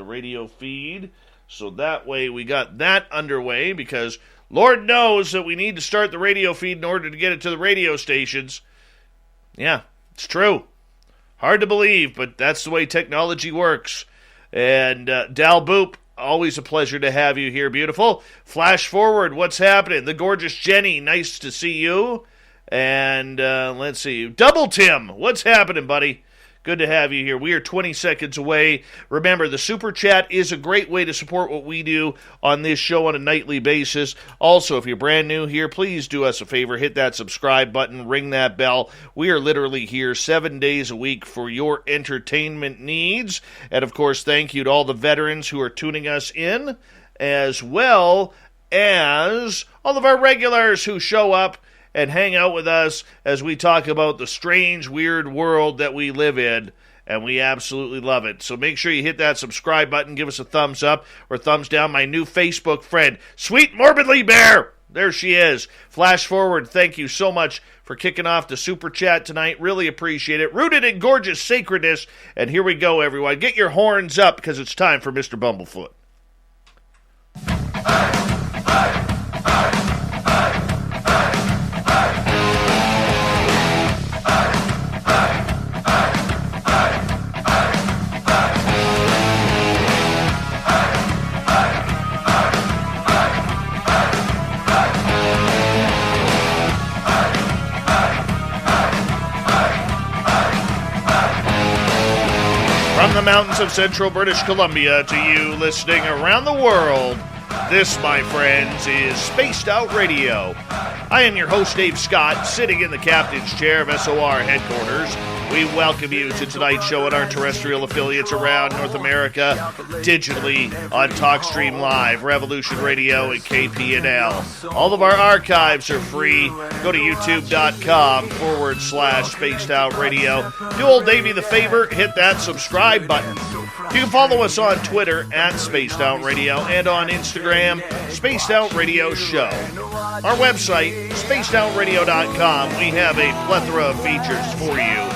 the radio feed. So that way we got that underway, because Lord knows that we need to start the radio feed in order to get it to the radio stations. Yeah, it's true. Hard to believe, but that's the way technology works. And Dal Boop, always a pleasure to have you here, beautiful. Flash forward, what's happening? The gorgeous Jenny, nice to see you. And let's see, Double Tim, what's happening, buddy? Good to have you here. We are 20 seconds away. Remember, the Super Chat is a great way to support what we do on this show on a nightly basis. Also, if you're brand new here, please do us a favor. Hit that subscribe button. Ring that bell. We are literally here 7 days a week for your entertainment needs. And, of course, thank you to all the veterans who are tuning us in, as well as all of our regulars who show up and hang out with us as we talk about the strange, weird world that we live in, and we absolutely love it. So make sure you hit that subscribe button, give us a thumbs up or thumbs down. My new Facebook friend, Sweet Morbidly Bear, there she is. Flash forward, thank you so much for kicking off the Super Chat tonight. Really appreciate it. Rooted in gorgeous sacredness. And here we go, everyone. Get your horns up, because it's time for Mr. Bumblefoot. From the mountains of central British Columbia to you listening around the world, this, my friends, is Spaced Out Radio. I am your host, Dave Scott, sitting in the captain's chair of SOR headquarters. We welcome you to tonight's show at our terrestrial affiliates around North America, digitally on TalkStream Live, Revolution Radio, and KPNL. All of our archives are free. Go to youtube.com/Spaced Out Radio. Do old Davey the favor, hit that subscribe button. You can follow us on Twitter at Spaced Out Radio and on Instagram, Spaced Out Radio Show. Our website, spacedoutradio.com, we have a plethora of features for you,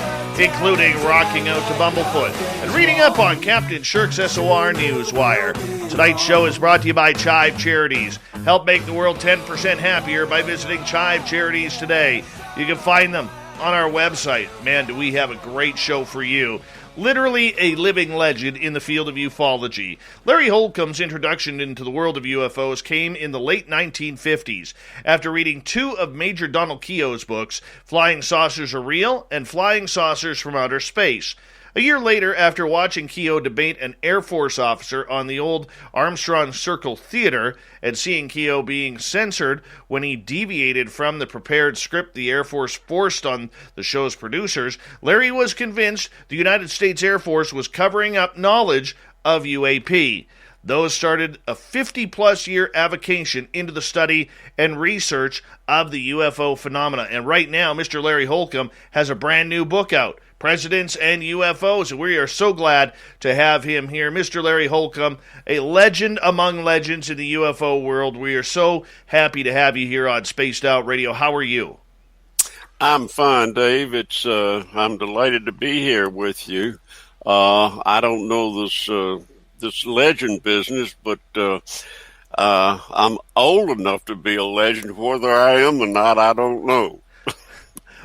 including rocking out to Bumblefoot and reading up on Captain Shirk's SOR Newswire. Tonight's show is brought to you by Chive Charities. Help make the world 10% happier by visiting Chive Charities today. You can find them on our website. Man, do we have a great show for you. Literally a living legend in the field of ufology. Larry Holcombe's introduction into the world of UFOs came in the late 1950s after reading two of Major Donald Keogh's books, Flying Saucers Are Real and Flying Saucers from Outer Space. A year later, after watching Keogh debate an Air Force officer on the old Armstrong Circle Theater and seeing Keogh being censored when he deviated from the prepared script the Air Force forced on the show's producers, Larry was convinced the United States Air Force was covering up knowledge of UAP. Those started a 50-plus year avocation into the study and research of the UFO phenomena. And right now, Mr. Larry Holcombe has a brand new book out, Presidents and UFOs, and we are so glad to have him here. Mr. Larry Holcombe, a legend among legends in the UFO world. We are so happy to have you here on Spaced Out Radio. How are you? I'm fine, Dave. I'm delighted to be here with you. I don't know this legend business, but I'm old enough to be a legend. Whether I am or not, I don't know.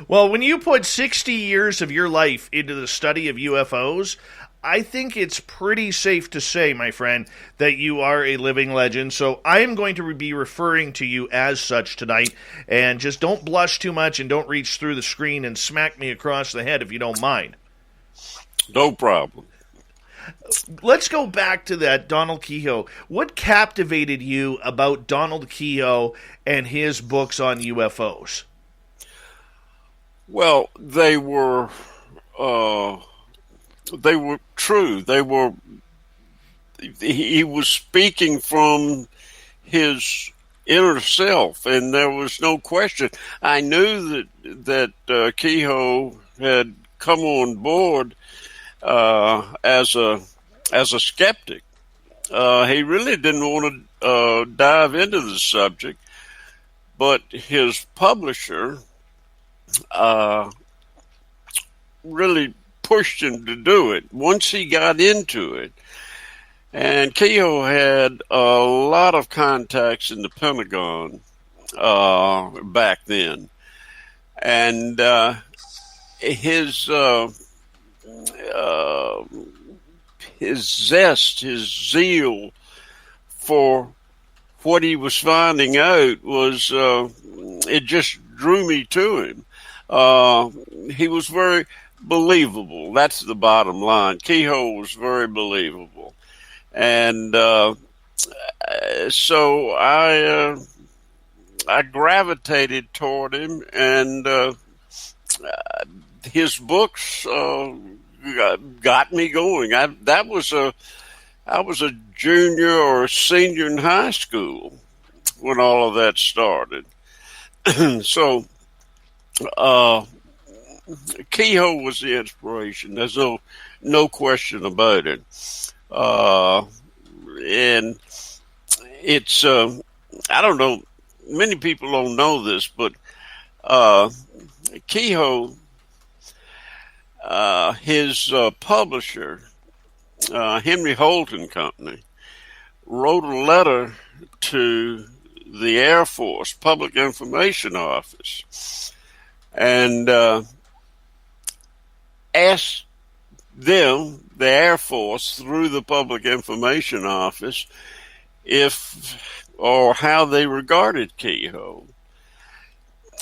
Well, when you put 60 years of your life into the study of UFOs, I think it's pretty safe to say, my friend, that you are a living legend. So I am going to be referring to you as such tonight. And just don't blush too much and don't reach through the screen and smack me across the head if you don't mind. No problem. Let's go back to that Donald Keogh. What captivated you about Donald Keogh and his books on UFOs? Well, they were true. He was speaking from his inner self, and there was no question. I knew that Keogh had come on board as a skeptic. He really didn't want to dive into the subject, but his publisher really pushed him to do it. Once he got into it, And Kehoe had a lot of contacts in the Pentagon back then, and his uh, his zest, his zeal for what he was finding out was it just drew me to him. He was very believable. That's the bottom line. Kehoe was very believable, and so I gravitated toward him, and his books got me going. I was a junior or a senior in high school when all of that started. So Kehoe was the inspiration. There's no question about it. And it's I don't know. Many people don't know this, but Kehoe, his publisher, Henry Holton Company, wrote a letter to the Air Force Public Information Office and asked them, the Air Force, through the Public Information Office, if or how they regarded Kehoe.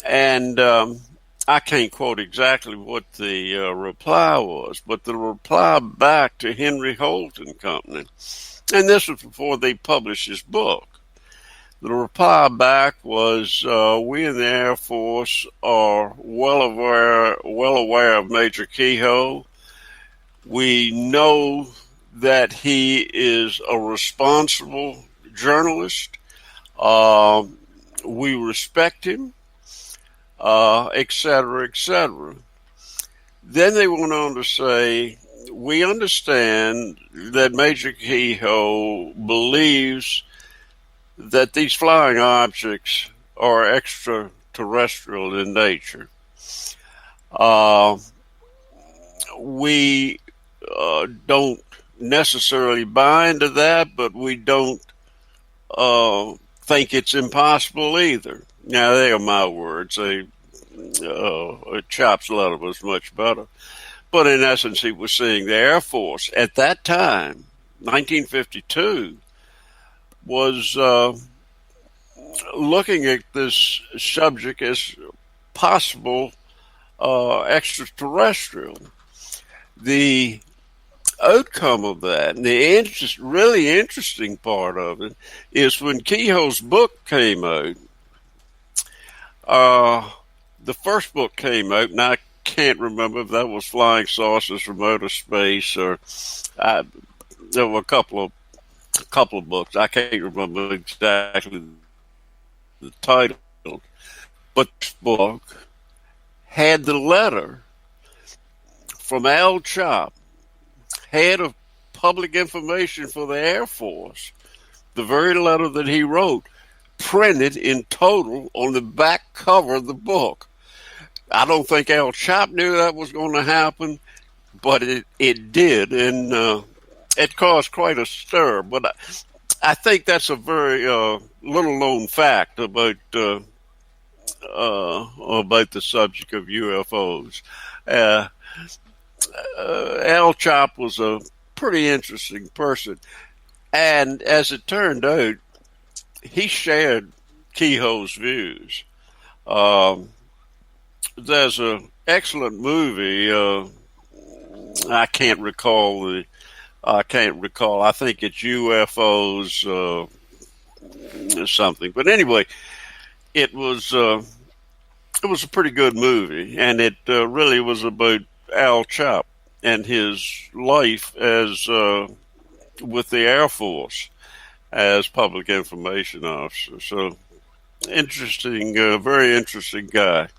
And I can't quote exactly what the reply was, but the reply back to Henry Holton Company, and this was before they published his book. The reply back was, we in the Air Force are well aware of Major Kehoe. We know that he is a responsible journalist. We respect him, et cetera, et cetera. Then they went on to say, we understand that Major Kehoe believes that these flying objects are extraterrestrial in nature. We don't necessarily buy into that, but we don't think it's impossible either. Now, they are my words. A chop's letter was much better. But in essence, he was saying the Air Force at that time, 1952, was looking at this subject as possible extraterrestrial. The outcome of that, and the really interesting part of it, is when Kehoe's book came out. The first book came out, and I can't remember if that was Flying Saucers from Outer Space, or there were a couple of books. I can't remember exactly the title, but this book had the letter from Al Chop, head of public information for the Air Force, the very letter that he wrote, printed in total on the back cover of the book. I don't think Al Chop knew that was going to happen, but it did, and it caused quite a stir. But I think that's a very little-known fact about the subject of UFOs. Al Chop was a pretty interesting person, and as it turned out, he shared Kehoe's views. There's an excellent movie. I can't recall. I think it's UFOs something. But anyway, it was a pretty good movie, and it really was about Al Chop and his life as with the Air Force as public information officer. So interesting, very interesting guy.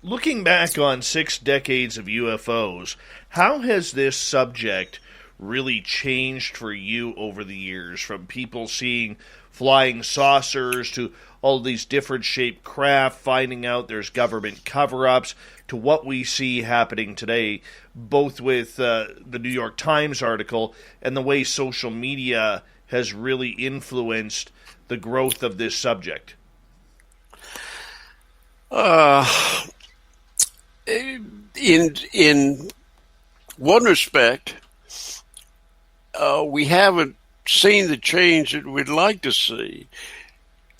Looking back on 6 decades of UFOs, how has this subject really changed for you over the years, from people seeing flying saucers to all these different shaped craft, finding out there's government cover-ups, to what we see happening today, both with the New York Times article and the way social media has really influenced the growth of this subject? In one respect, we haven't seen the change that we'd like to see.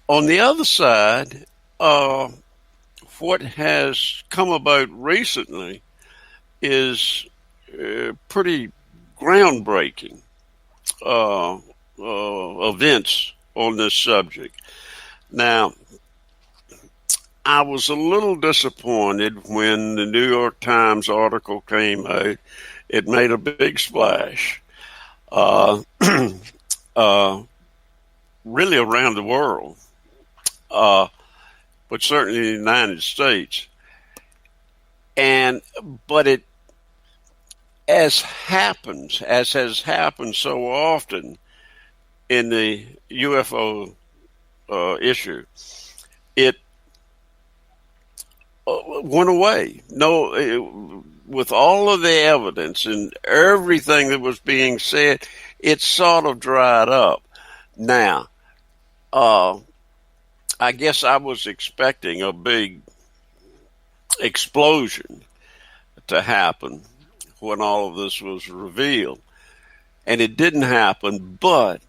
On the other side, what has come about recently is pretty groundbreaking events on this subject. Now, I was a little disappointed when the New York Times article came out. It made a big splash, really around the world, but certainly in the United States. But it, as has happened so often in the UFO issue, it went away. With all of the evidence and everything that was being said, it sort of dried up. Now, I guess I was expecting a big explosion to happen when all of this was revealed, and it didn't happen. But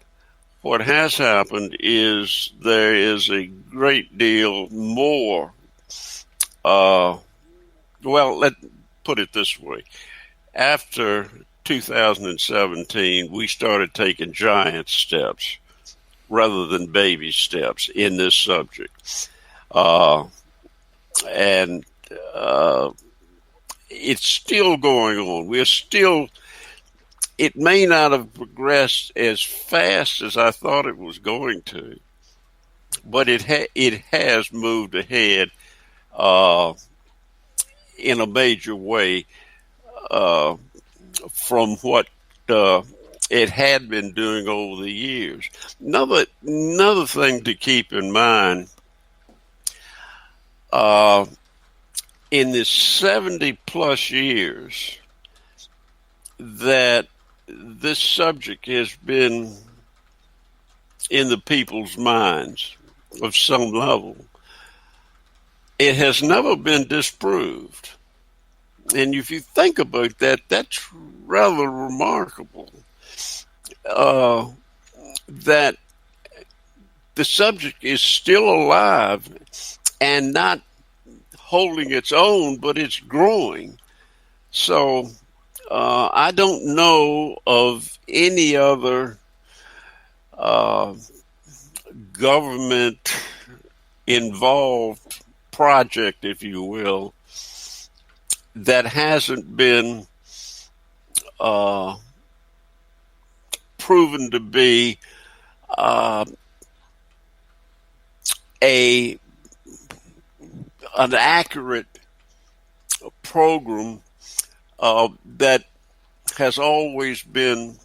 what has happened is there is a great deal more. Let's put it this way. After 2017, we started taking giant steps rather than baby steps in this subject. And it's still going on. It may not have progressed as fast as I thought it was going to, but it has moved ahead in a major way from what it had been doing over the years. Another thing to keep in mind, in the 70 plus years that this subject has been in the people's minds of some level, it has never been disproved. And if you think about that, that's rather remarkable, that the subject is still alive and not holding its own, but it's growing. So I don't know of any other government involved project, if you will, that hasn't been proven to be an accurate program that has always been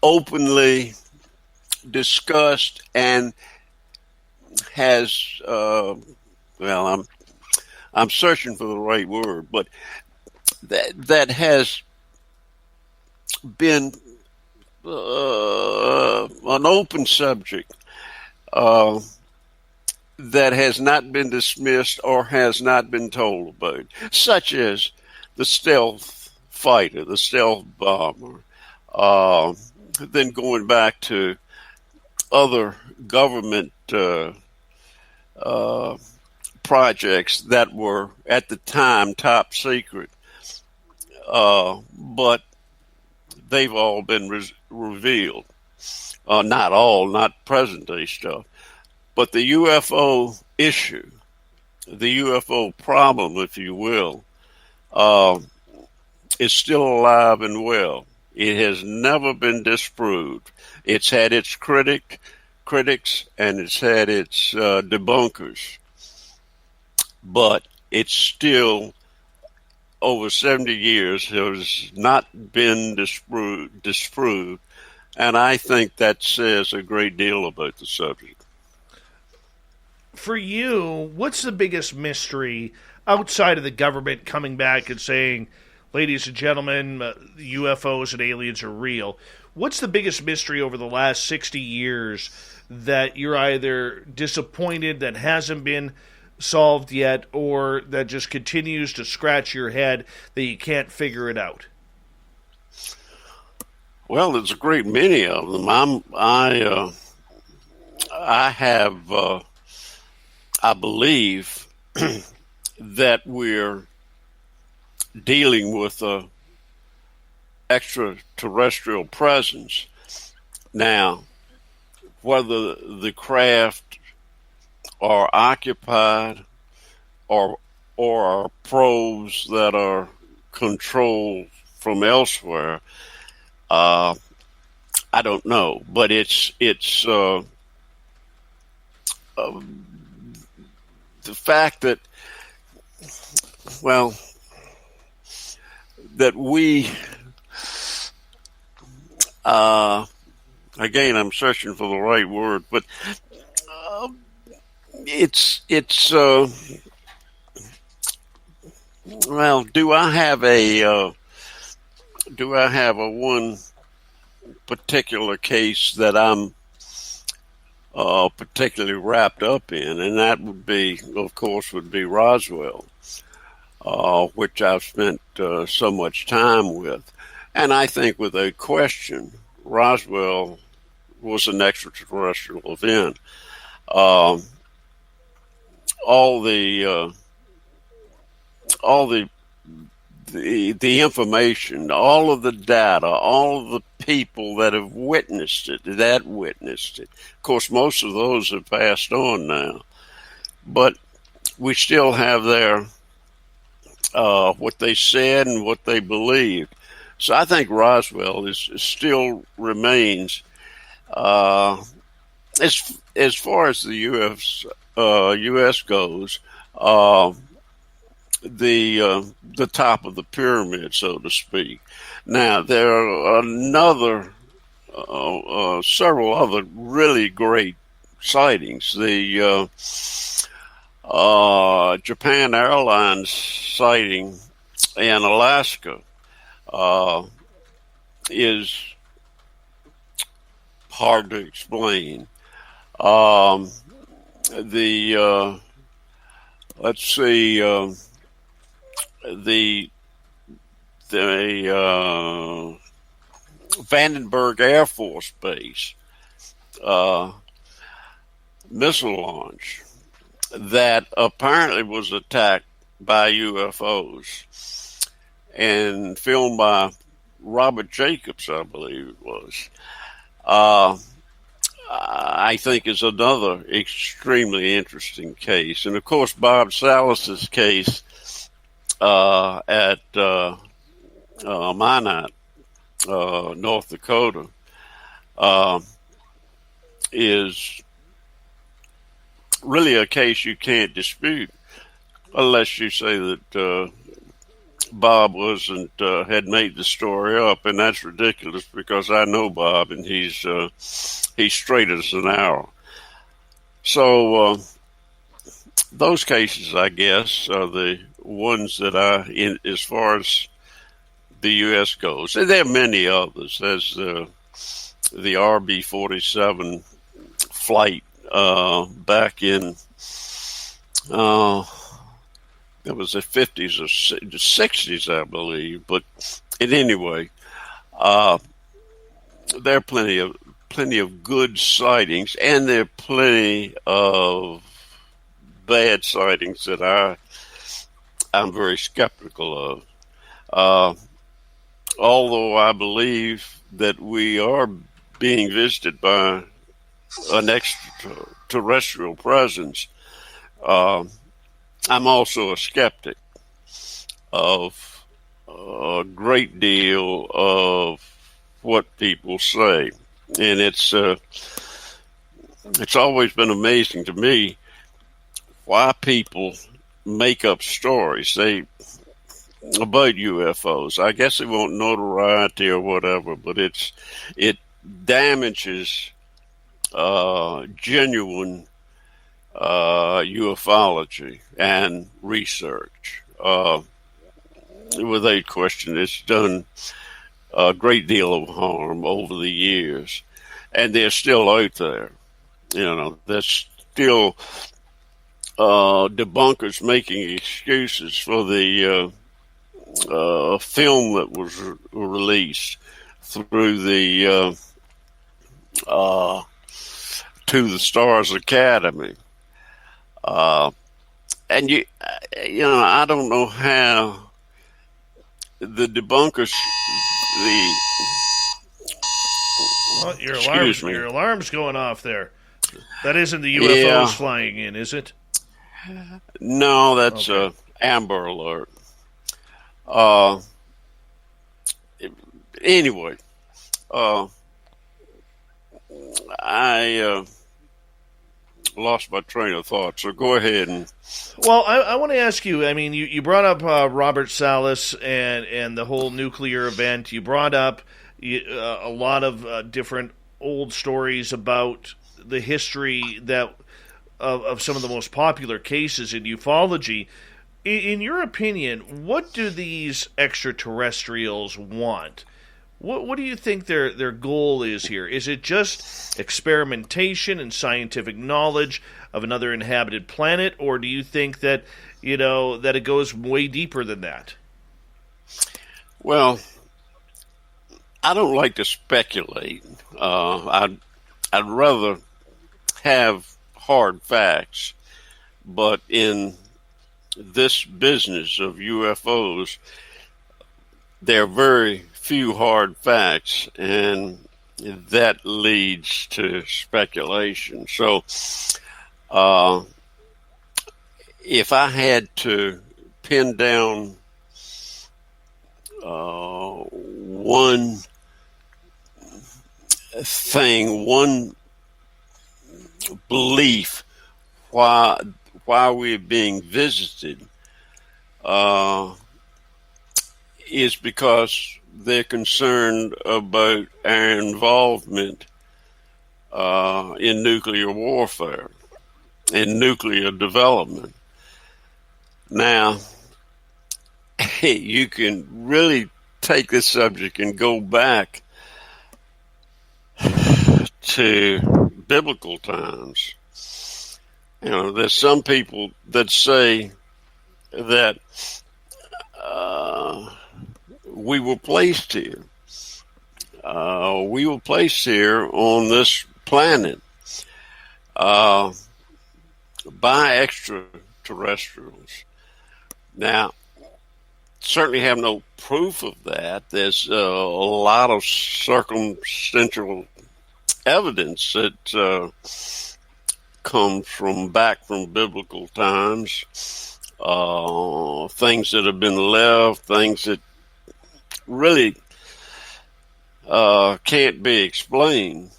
openly discussed and has I'm searching for the right word, but that has been an open subject that has not been dismissed or has not been told about, such as the stealth fighter, the stealth bomber, then going back to other government projects that were at the time top secret, but they've all been revealed. Not all, not present day stuff, but the UFO issue, the UFO problem, if you will, is still alive and well. It has never been disproved. It's had its critics and it's had its debunkers, but it's still over 70 years has not been disproved, and I think that says a great deal about the subject. For you, what's the biggest mystery outside of the government coming back and saying, ladies and gentlemen, UFOs and aliens are real? What's the biggest mystery over the last 60 years that you're either disappointed that hasn't been solved yet, or that just continues to scratch your head that you can't figure it out? Well, there's a great many of them. I believe that we're dealing with a extraterrestrial presence. Now, whether the craft are occupied or are probes that are controlled from elsewhere, I don't know. But it's the fact that, well, that we, again, I'm searching for the right word, but well, do I have a one particular case that I'm particularly wrapped up in, and that would be, of course, Roswell, which I've spent so much time with. And I think without question, Roswell was an extraterrestrial event. All the information, all of the data, all of the people that have witnessed it. Of course, most of those have passed on now, but we still have their what they said and what they believed. So I think Roswell still remains, as far as the U.S. goes, the top of the pyramid, so to speak. Now, there are several other really great sightings. The Japan Airlines sighting in Alaska is hard to explain. Let's see, the Vandenberg Air Force Base missile launch that apparently was attacked by UFOs and filmed by Robert Jacobs, I believe it was. I think is another extremely interesting case. And of course, Bob Salas's case at Minot, North Dakota, is really a case you can't dispute, unless you say that Bob wasn't had made the story up, and that's ridiculous because I know Bob and he's straight as an arrow. So those cases, I guess, are the ones that as far as the U.S. goes. And there are many others. There's the RB-47 flight back in it was the 50s or the 60s, I believe. But anyway, there are plenty of good sightings, and there are plenty of bad sightings that I'm very skeptical of. Although I believe that we are being visited by an extraterrestrial presence, I'm also a skeptic of a great deal of what people say. And it's always been amazing to me why people make up stories. about UFOs. I guess they want notoriety or whatever, but it damages genuine ufology and research. Without question, it's done a great deal of harm over the years, and they're still out there. There's still debunkers making excuses for the film that was released through the To the Stars Academy. And I don't know how the debunkers, your alarm's going off there. That isn't the UFOs flying in, is it? No, that's a Amber Alert. Anyway, I lost my train of thought, so go ahead. Well, I want to ask you, I mean, you brought up Robert Salas and the whole nuclear event. You brought up a lot of different old stories about the history of some of the most popular cases in ufology. In your opinion, what do these extraterrestrials want? What do you think their goal is here? Is it just experimentation and scientific knowledge of another inhabited planet, or do you think that that it goes way deeper than that? Well, I don't like to speculate. I'd rather have hard facts, but in this business of UFOs, there are very few hard facts, and that leads to speculation. So, if I had to pin down one thing, one belief, why we're being visited, is because they're concerned about our involvement in nuclear warfare and nuclear development. Now, you can really take this subject and go back to biblical times. There's some people that say that we were placed here. We were placed here on this planet by extraterrestrials. Now, certainly have no proof of that. There's a lot of circumstantial evidence that comes from biblical times, things that have been left, things that really can't be explained,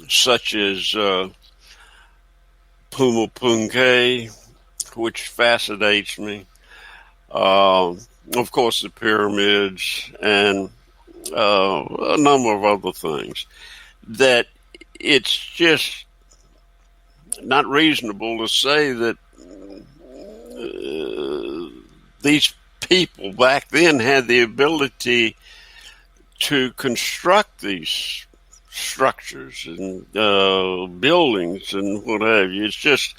such as Puma Punke, which fascinates me. Of course, the pyramids and a number of other things. That it's just not reasonable to say that these people back then had the ability to construct these structures and buildings and what have you. It's just,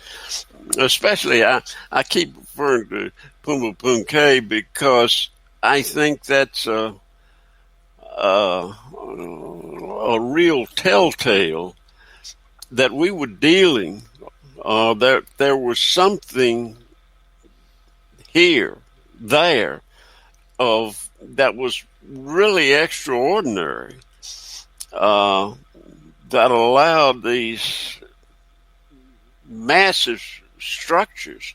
especially, I keep referring to Puma Punke because I think that's a real telltale that we were dealing, that there was something there that was really extraordinary, that allowed these massive structures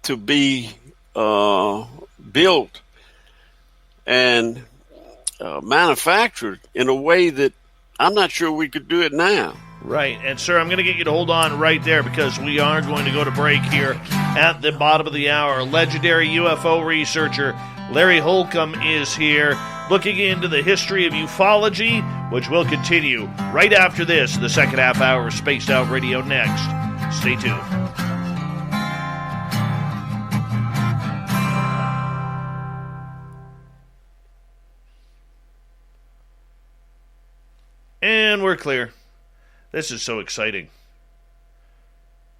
to be built and manufactured in a way that I'm not sure we could do it now. Right. And, sir, I'm going to get you to hold on right there because we are going to go to break here at the bottom of the hour. Legendary UFO researcher Larry Holcombe is here looking into the history of ufology, which will continue right after this, the second half hour of Spaced Out Radio next. Stay tuned. And we're clear. This is so exciting.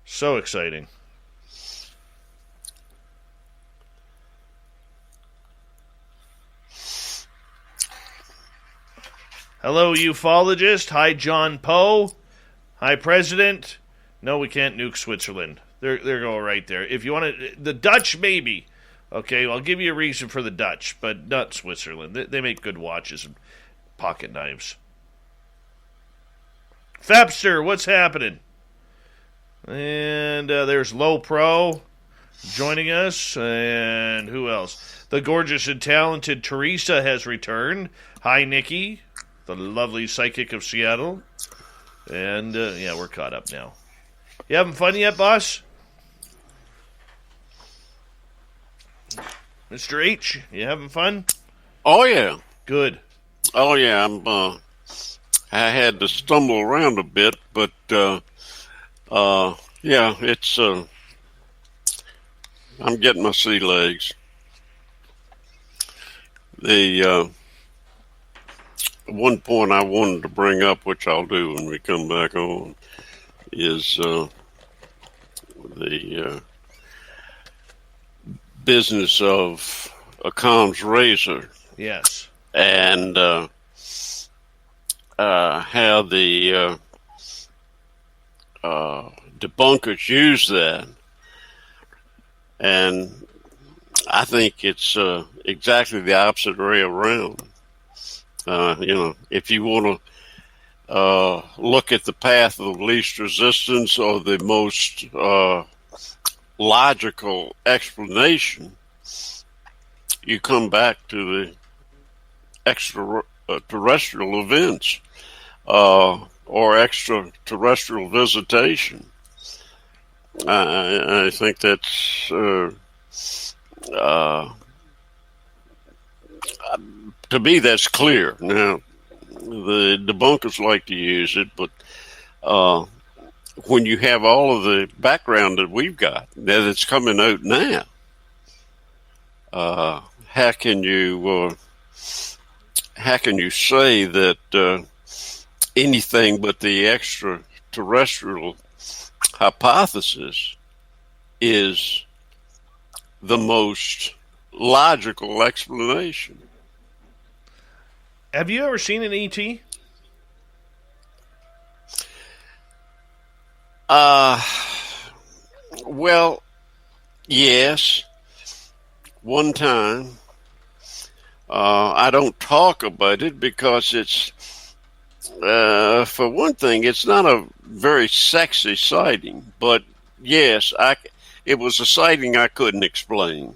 So exciting. Hello, ufologist. Hi, John Poe. Hi, President. No, we can't nuke Switzerland. They're going right there. If you want to, the Dutch, maybe. Okay, I'll give you a reason for the Dutch, but not Switzerland. They make good watches and pocket knives. Fapster, what's happening? And there's Low Pro joining us. And who else? The gorgeous and talented Teresa has returned. Hi, Nikki, the lovely psychic of Seattle. And, yeah, we're caught up now. You having fun yet, boss? Mr. H, you having fun? Oh, yeah. Good. Oh, yeah, I had to stumble around a bit, but yeah, it's I'm getting my sea legs. The one point I wanted to bring up, which I'll do when we come back on, is the business of a comms razor. Yes. And how the debunkers use that. And I think it's exactly the opposite way around. If you want to look at the path of least resistance or the most logical explanation, you come back to the extraterrestrial events or extraterrestrial visitation. I think that's to me that's clear. Now, the debunkers like to use it, but when you have all of the background that we've got, that it's coming out now, how can you say that anything but the extraterrestrial hypothesis is the most logical explanation? Have you ever seen an ET? Well, yes. One time. I don't talk about it because it's, for one thing, it's not a very sexy sighting. But yes, it was a sighting I couldn't explain.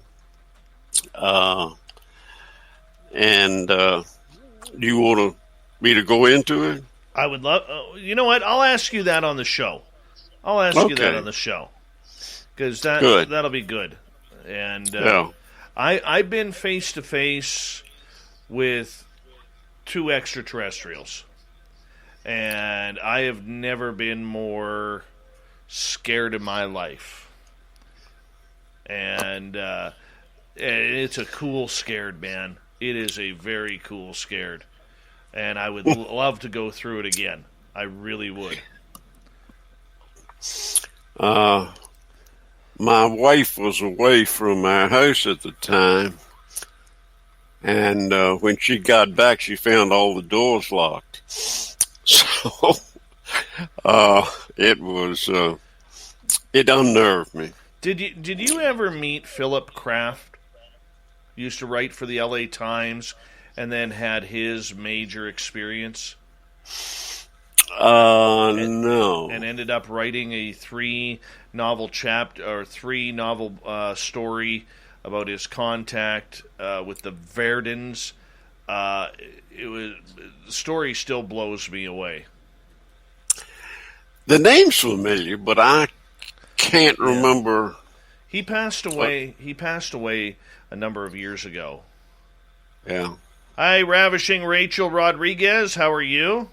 Do you want me to go into it? I would love. You know what? I'll ask you that on the show. I'll ask you that on the show because that'll be good. And yeah. I've been face to face with 2 extraterrestrials, and I have never been more scared in my life. And it's a cool scared, man. It is a very cool scared, and I would love to go through it again. I really would. My wife was away from our house at the time, and when she got back, she found all the doors locked. So it was it unnerved me. Did you ever meet Philip Kraft? Used to write for the LA Times, and then had his major experience. No. And ended up writing a 3-novel story about his contact with the Verdens. The story still blows me away. The name's familiar, but I can't remember. He passed away. He passed away a number of years ago. Yeah. Hi, Ravishing Rachel Rodriguez. How are you?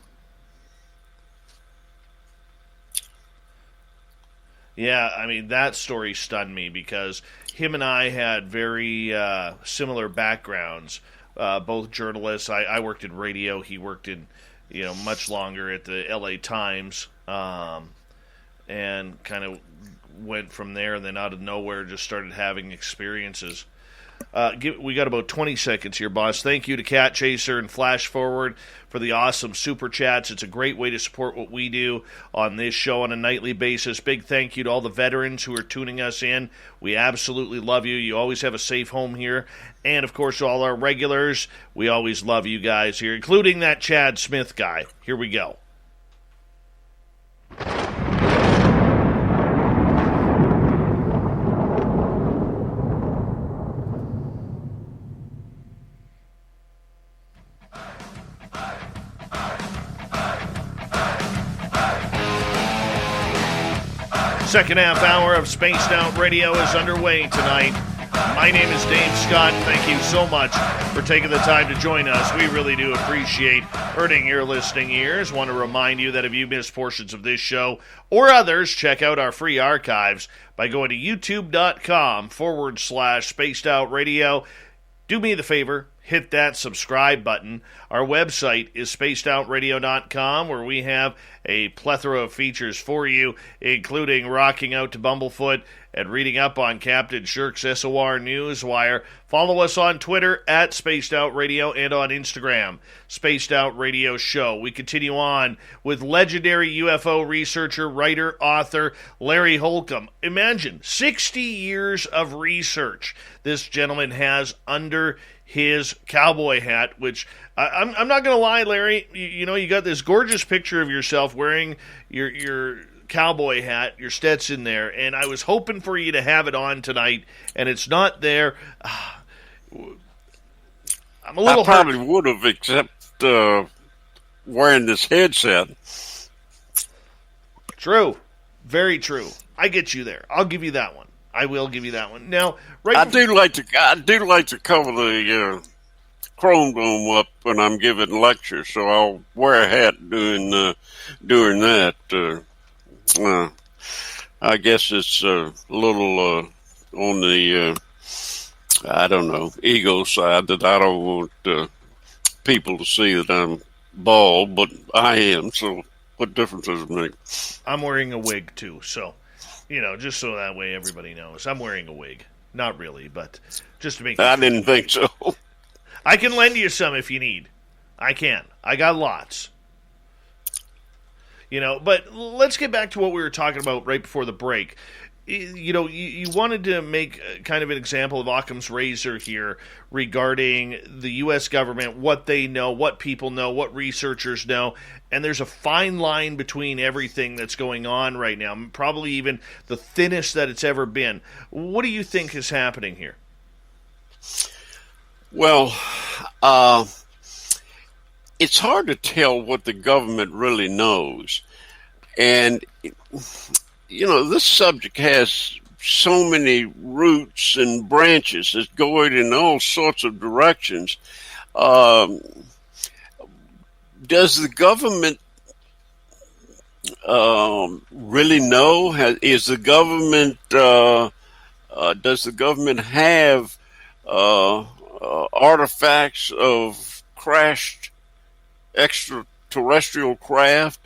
Yeah, I mean, that story stunned me because him and I had very similar backgrounds. Both journalists. I worked in radio. He worked in, much longer at the LA Times, and kind of went from there. And then out of nowhere, just started having experiences. We got about 20 seconds here, boss. Thank you to Cat Chaser and Flash Forward for the awesome super chats. It's a great way to support what we do on this show on a nightly basis. Big thank you to all the veterans who are tuning us in. We absolutely love you. You always have a safe home here. And, of course, all our regulars, we always love you guys here, including that Chad Smith guy. Here we go. Second half hour of Spaced Out Radio is underway tonight. My name is Dave Scott. Thank you so much for taking the time to join us. We really do appreciate earning your listening ears. Want to remind you that if you missed portions of this show or others, check out our free archives by going to youtube.com/Spaced Out Radio. Do me the favor, hit that subscribe button. Our website is spacedoutradio.com, where we have a plethora of features for you, including rocking out to Bumblefoot and reading up on Captain Shirk's SOR Newswire. Follow us on Twitter at Spaced Out Radio and on Instagram, Spaced Out Radio Show. We continue on with legendary UFO researcher, writer, author Larry Holcombe. Imagine 60 years of research this gentleman has under his cowboy hat, which I'm not going to lie, Larry, you got this gorgeous picture of yourself wearing your cowboy hat, your Stetson there, and I was hoping for you to have it on tonight, and it's not there. I'm a little I probably would have, except wearing this headset. True. Very true. I get you there. I'll give you that one. I will give you that one. Now, I do like to cover the chrome dome up when I'm giving lectures, so I'll wear a hat during that. I guess it's a little on the ego side that I don't want people to see that I'm bald, but I am. So what difference does it make? I'm wearing a wig too, so. Just so that way everybody knows. I'm wearing a wig. Not really, but just to make I didn't think so. I can lend you some if you need. I can. I got lots. But let's get back to what we were talking about right before the break. You wanted to make kind of an example of Occam's razor here regarding the U.S. government, what they know, what people know, what researchers know, and there's a fine line between everything that's going on right now, probably even the thinnest that it's ever been. What do you think is happening here? Well, it's hard to tell what the government really knows, and this subject has so many roots and branches. It's going in all sorts of directions. Does the government really know? Does the government have artifacts of crashed extraterrestrial craft?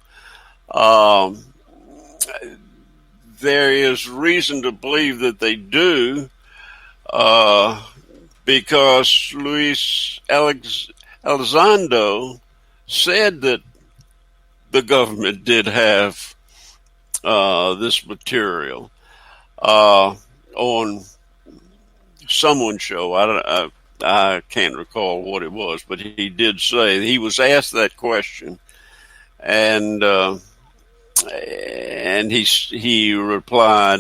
There is reason to believe that they do, because Luis Elizondo said that the government did have this material on someone's show. I can't recall what it was, but he did say he was asked that question, and he replied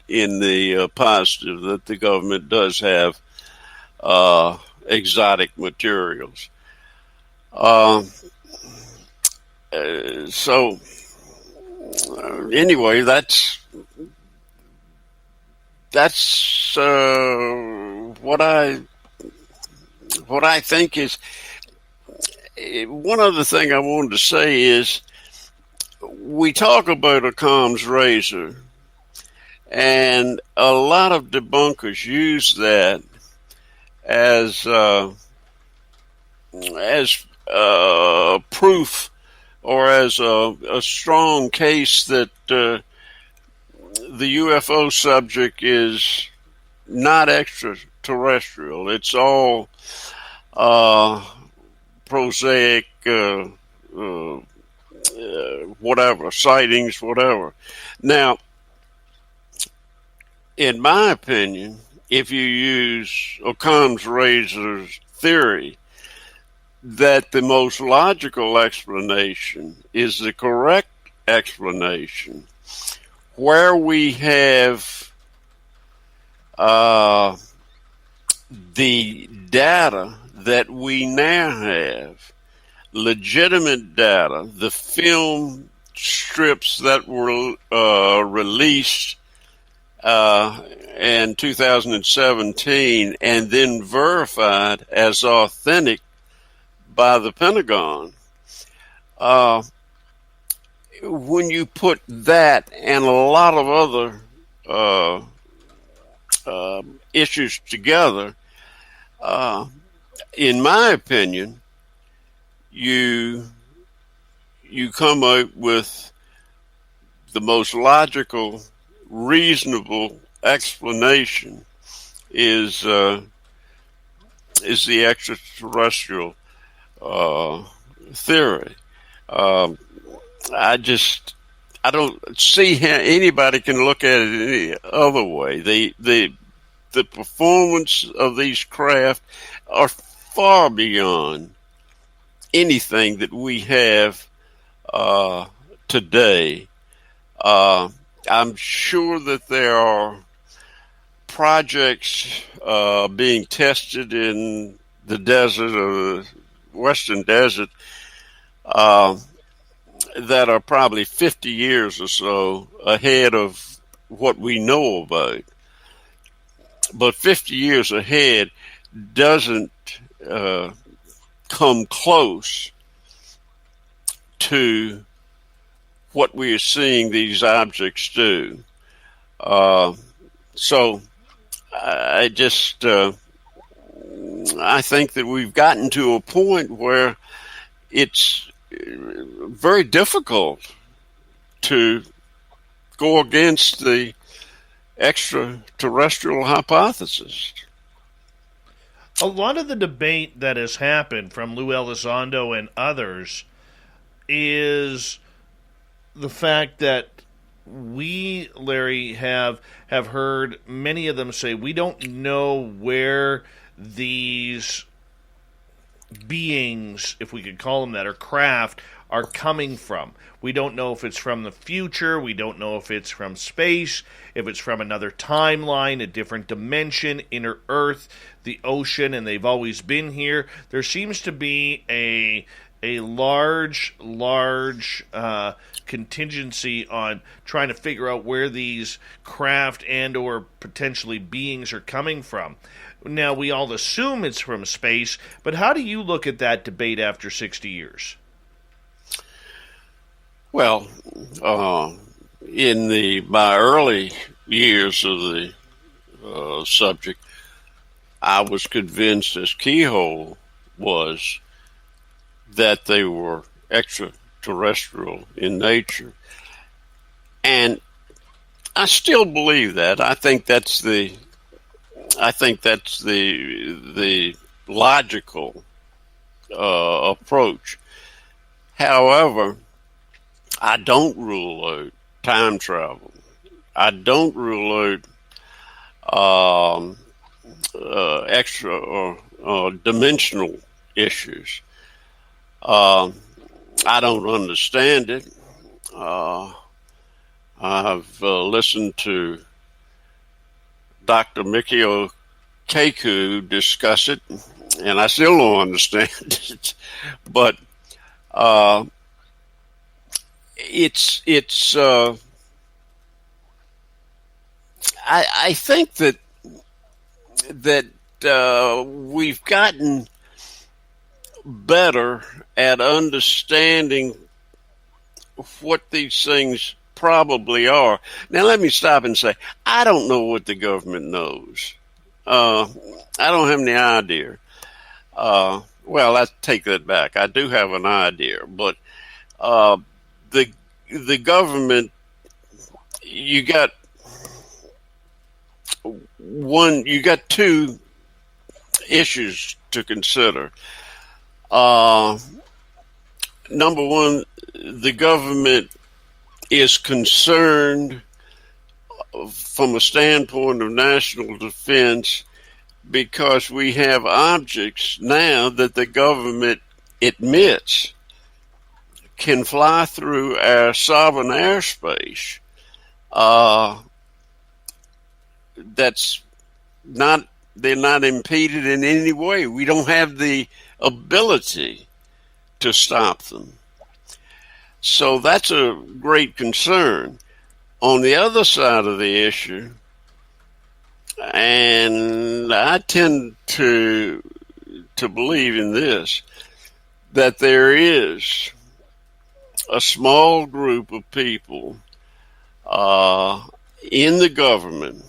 in the positive that the government does have exotic materials. So anyway, that's what I think is. One other thing I wanted to say is we talk about a comms razor, and a lot of debunkers use that as proof or as a strong case that the UFO subject is not extraterrestrial. It's all prosaic, whatever, sightings, whatever. Now, in my opinion, if you use Occam's razor's theory, that the most logical explanation is the correct explanation, where we have the data that we now have, legitimate data, the film strips that were released in 2017 and then verified as authentic by the Pentagon. When you put that and a lot of other issues together, in my opinion, you come up with the most logical, reasonable explanation is the extraterrestrial theory. I don't see how anybody can look at it any other way. The performance of these craft are far beyond anything that we have today. I'm sure that there are projects being tested in the desert or the western desert that are probably 50 years or so ahead of what we know about. But 50 years ahead doesn't come close to what we are seeing these objects do. So I think that we've gotten to a point where it's very difficult to go against the extraterrestrial hypothesis. A lot of the debate that has happened from Lou Elizondo and others is the fact that we, Larry, have heard many of them say we don't know where these beings, if we could call them that, or craft, are coming from. We don't know if it's from the future. We don't know if it's from space, if it's from another timeline, a different dimension, inner Earth, the ocean, and they've always been here. There seems to be a large contingency on trying to figure out where these craft and or potentially beings are coming from. Now, we all assume it's from space, but how do you look at that debate after 60 years? Well, in my early years of the subject, I was convinced, as Keyhole was, that they were extraterrestrial in nature, and I still believe that. I think that's the logical approach. However, I don't rule out time travel. I don't rule out extra or dimensional issues. I don't understand it. I've listened to Dr. Mikio Keiko discuss it, and I still don't understand it. But it's. I think that we've gotten better at understanding what these things probably are. Now, let me stop and say, I don't know what the government knows. I don't have any idea. Well, I take that back. I do have an idea, but uh, the the government, you got you got two issues to consider. Uh, Number one, the government is concerned from a standpoint of national defense because we have objects now that the government admits can fly through our sovereign airspace. Uh, that's not, they're not impeded in any way. We don't have the ability to stop them. So that's a great concern. On the other side of the issue, and I tend to believe in this, that there is a small group of people in the government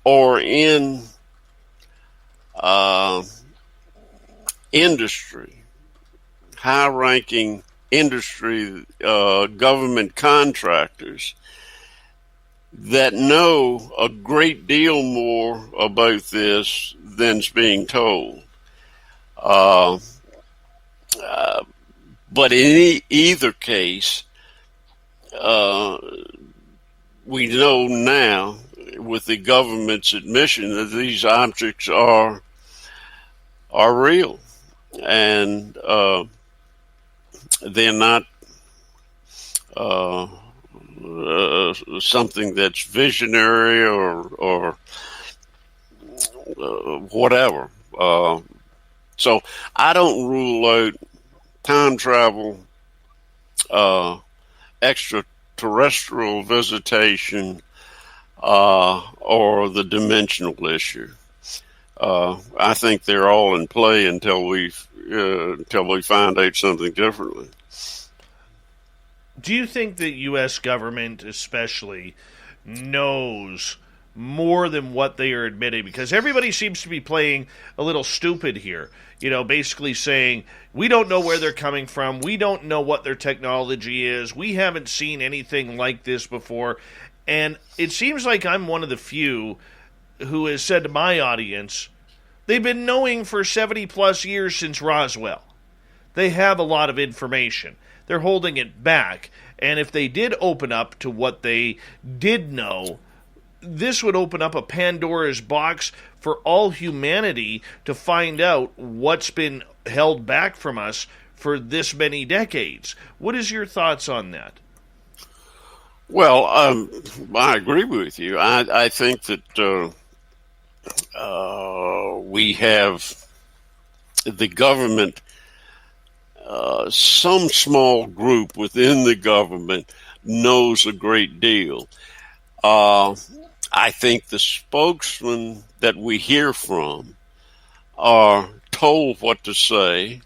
or in industry, high-ranking industry, government contractors that know a great deal more about this than's being told. But in either case, we know now with the government's admission that these objects are real, and they're not something that's visionary or whatever. So I don't rule out time travel, extraterrestrial visitation, or the dimensional issue. I think they're all in play until we find out something differently. Do you think the U.S. government especially knows more than what they are admitting? Because everybody seems to be playing a little stupid here. You know, basically saying, we don't know where they're coming from. We don't know what their technology is. We haven't seen anything like this before. And it seems like I'm one of the few who has said to my audience, they've been knowing for 70 plus years since Roswell. They have a lot of information. They're holding it back. And if they did open up to what they did know, this would open up a Pandora's box for all humanity to find out what's been held back from us for this many decades. What is your thoughts on that? Well, I agree with you. I think that we have the government, some small group within the government knows a great deal. I think the spokesmen that we hear from are told what to say,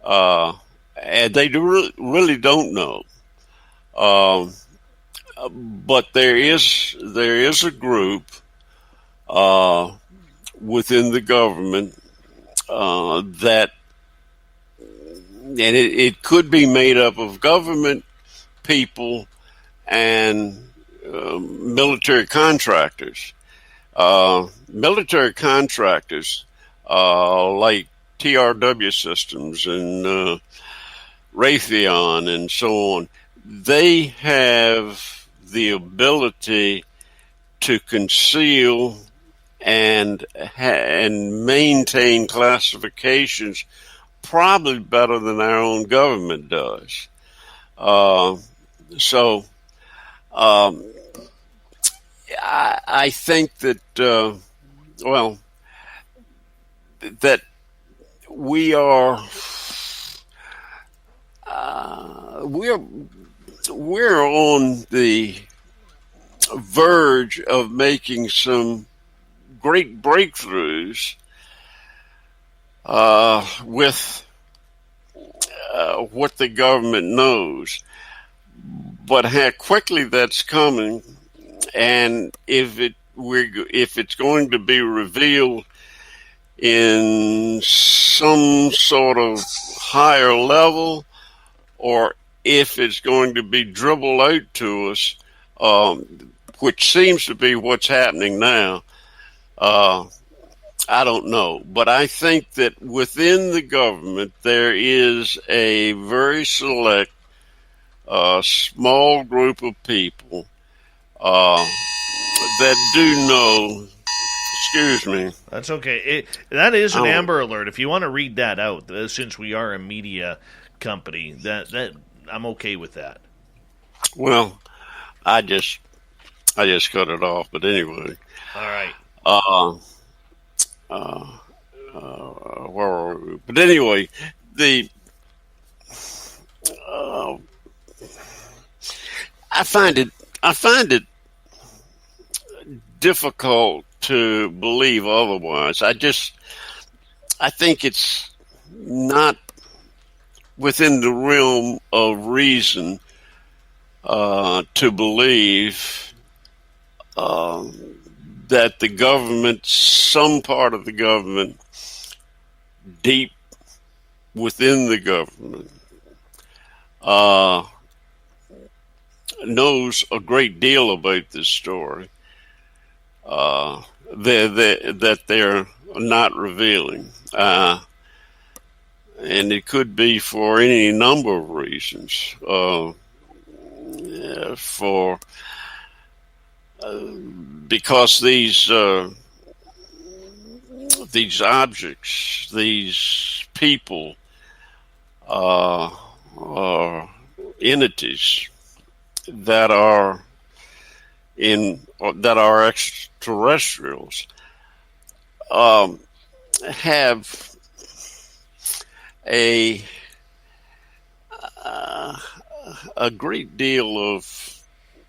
and they really don't know. But there is a group within the government that, and it could be made up of government people and military contractors. Military contractors like TRW Systems and Raytheon and so on, they have the ability to conceal and maintain classifications probably better than our own government does. So I think that that we are we're on the verge of making some great breakthroughs with what the government knows, but how quickly that's coming, and if it's going to be revealed in some sort of higher level, or if it's going to be dribbled out to us, which seems to be what's happening now. I don't know, but I think that within the government there is a very select, small group of people that do know. Excuse me. That's okay. That is an Amber Alert. If you want to read that out, since we are a media company, that I'm okay with that. Well, I just cut it off. But anyway. All right. But anyway, I find it difficult to believe otherwise. I think it's not within the realm of reason to believe that the government, some part of the government, deep within the government, knows a great deal about this story that they're not revealing. And it could be for any number of reasons. Because these objects, these people, are entities that are extraterrestrials, have a great deal of.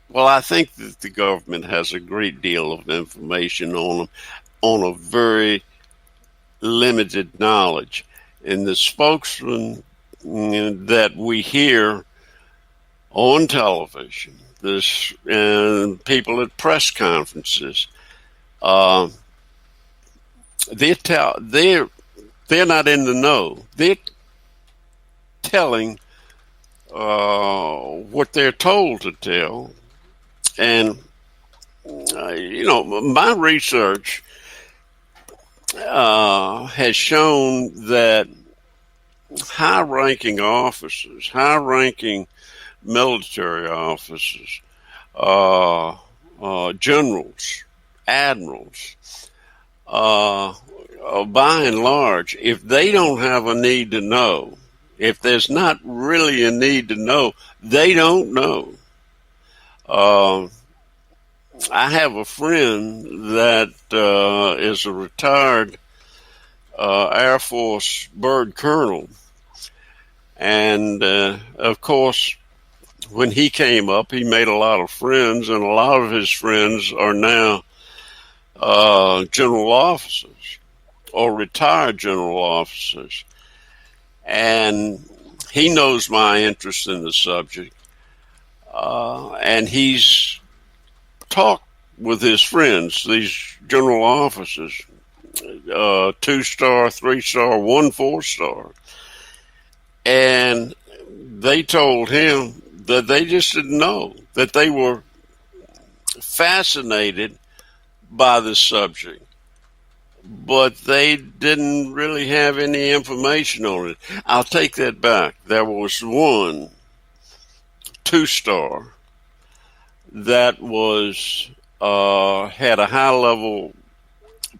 Well, I think that the government has a great deal of information on them, on a very limited knowledge. And the spokesman that we hear on television, and people at press conferences, they're not in the know. They're telling what they're told to tell. And, my research has shown that high-ranking officers, high-ranking military officers, generals, admirals, by and large, if they don't have a need to know, if there's not really a need to know, they don't know. I have a friend that is a retired Air Force bird colonel. And, of course, when he came up, he made a lot of friends, and a lot of his friends are now general officers or retired general officers. And he knows my interest in the subject. And he's talked with his friends, these general officers, 2-star, 3-star, 1 4-star. And they told him that they just didn't know, that they were fascinated by the subject, but they didn't really have any information on it. I'll take that back. There was one 2-star that was had a high level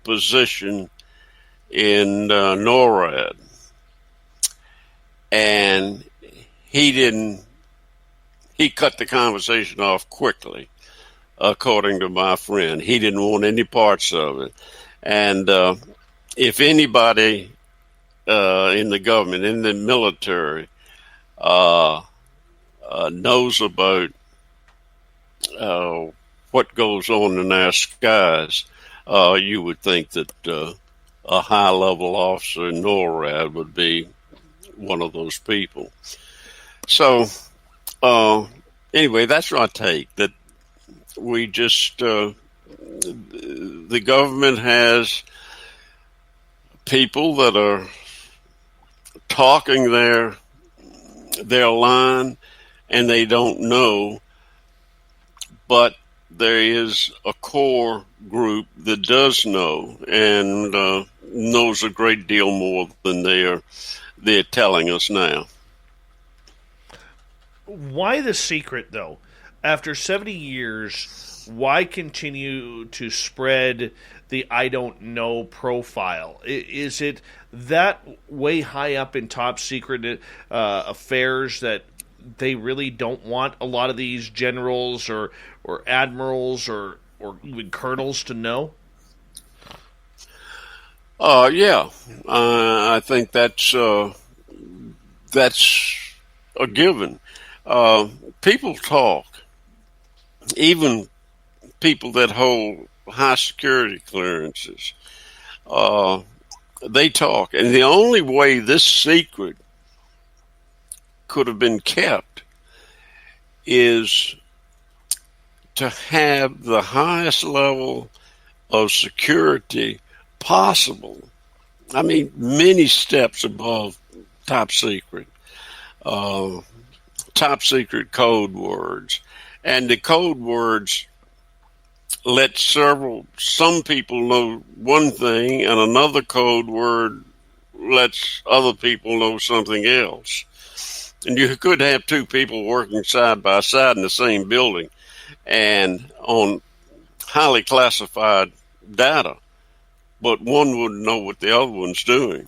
position in NORAD, and he cut the conversation off quickly, according to my friend. He didn't want any parts of it. And if anybody in the government, in the military, knows about what goes on in our skies, you would think that a high-level officer in NORAD would be one of those people. So, anyway, that's my take, that we just, the government has people that are talking their line, and they don't know, but there is a core group that does know, and knows a great deal more than they're telling us now. Why the secret, though? After 70 years, why continue to spread the I don't know profile? Is it that way high up in top secret affairs that they really don't want a lot of these generals or admirals or even colonels to know? Yeah, I think that's a given. People talk, even people that hold high security clearances. They talk, and the only way this secret could have been kept is to have the highest level of security possible. I mean, many steps above top secret. Top secret code words. And the code words let some people know one thing, and another code word lets other people know something else. And you could have two people working side by side in the same building and on highly classified data, but one wouldn't know what the other one's doing.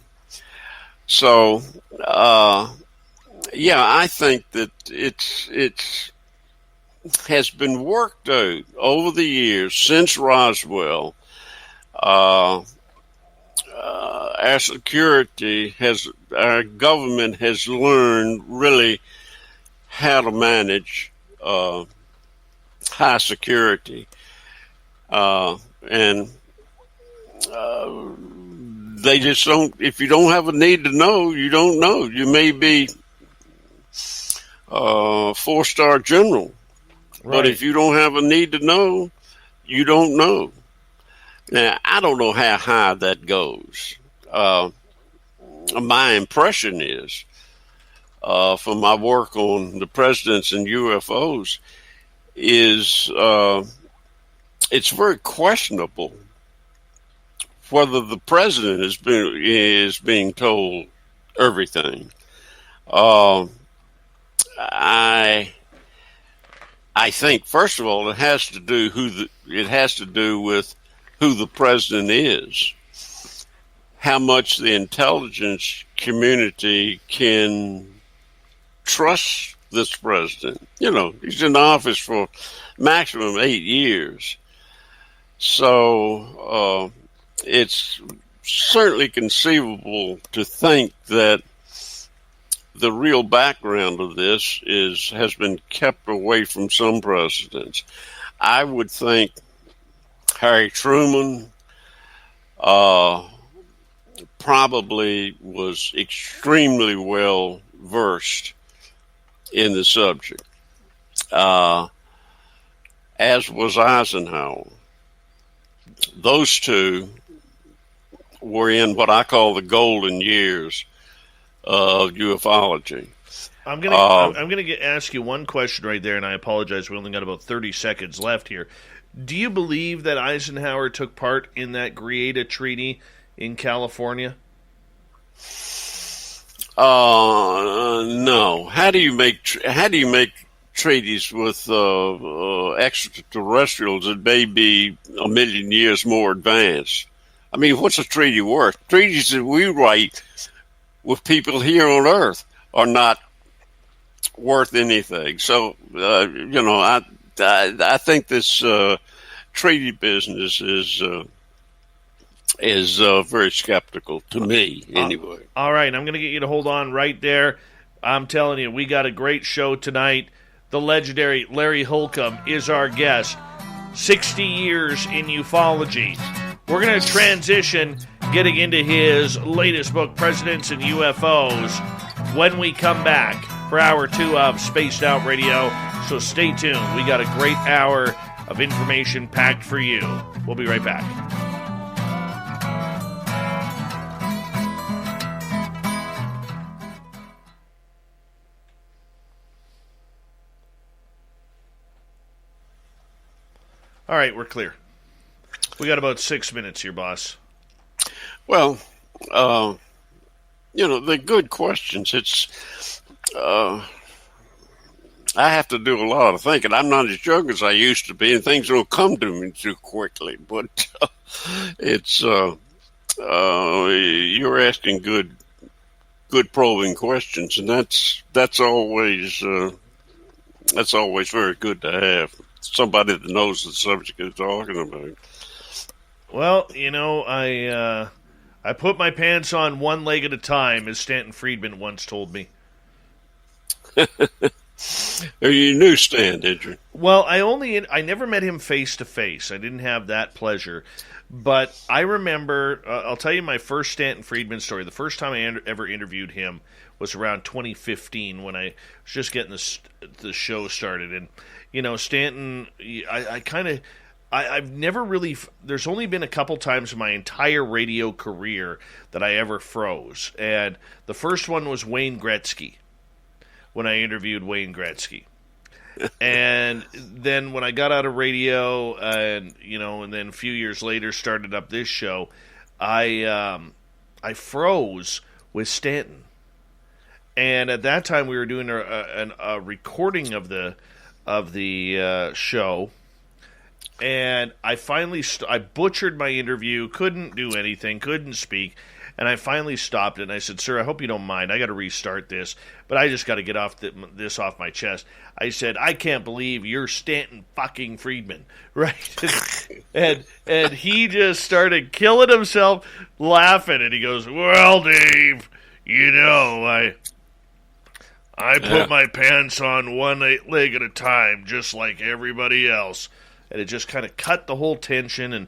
So, yeah, I think that it's has been worked out over the years since Roswell. Our government has learned really how to manage high security, and they just don't. If you don't have a need to know, you don't know. You may be a 4-star general, right, but if you don't have a need to know, you don't know. Now, I don't know how high that goes. My impression is, from my work on the presidents and UFOs, is it's very questionable whether the president is being told everything. I think, first of all, it has to do with who the president is, how much the intelligence community can trust this president. You know, he's in office for maximum 8 years. So it's certainly conceivable to think that the real background of this has been kept away from some presidents. I would think Harry Truman probably was extremely well versed in the subject, as was Eisenhower. Those two were in what I call the golden years of ufology. I'm gonna ask you one question right there, and I apologize. We only got about 30 seconds left here. Do you believe that Eisenhower took part in that Greada Treaty in California? No. How do you make treaties with extraterrestrials that may be a million years more advanced? I mean, what's a treaty worth? Treaties that we write with people here on Earth are not worth anything. So, I think this treaty business is very skeptical to me, anyway. All right, I'm going to get you to hold on right there. I'm telling you, we got a great show tonight. The legendary Larry Holcombe is our guest. 60 years in ufology. We're going to transition getting into his latest book, Presidents and UFOs, when we come back for Hour 2 of Spaced Out Radio. So stay tuned. We got a great hour of information packed for you. We'll be right back. All right, we're clear. We got about 6 minutes here, boss. Well, they're good questions. It's, I have to do a lot of thinking. I'm not as young as I used to be, and things don't come to me too quickly. But it's, you're asking good probing questions, and that's always very good to have. Somebody that knows the subject is talking about. Well, I put my pants on one leg at a time, as Stanton Friedman once told me. You knew Stan, did you? Well, I never met him face to face. I didn't have that pleasure. But I remember, I'll tell you my first Stanton Friedman story. The first time I ever interviewed him was around 2015 when I was just getting the show started. And, Stanton, I've never really, there's only been a couple times in my entire radio career that I ever froze. And the first one was Wayne Gretzky, when I interviewed Wayne Gretzky. And then when I got out of radio, and then a few years later started up this show, I froze with Stanton. And at that time, we were doing a recording of the show, and I finally I butchered my interview, couldn't do anything, couldn't speak, and I finally stopped it. And I said, "Sir, I hope you don't mind. I got to restart this, but I just got to get this off my chest." I said, "I can't believe you're Stanton fucking Friedman," right? and he just started killing himself laughing, and he goes, "Well, Dave, I put my pants on one leg at a time, just like everybody else." And it just kind of cut the whole tension and,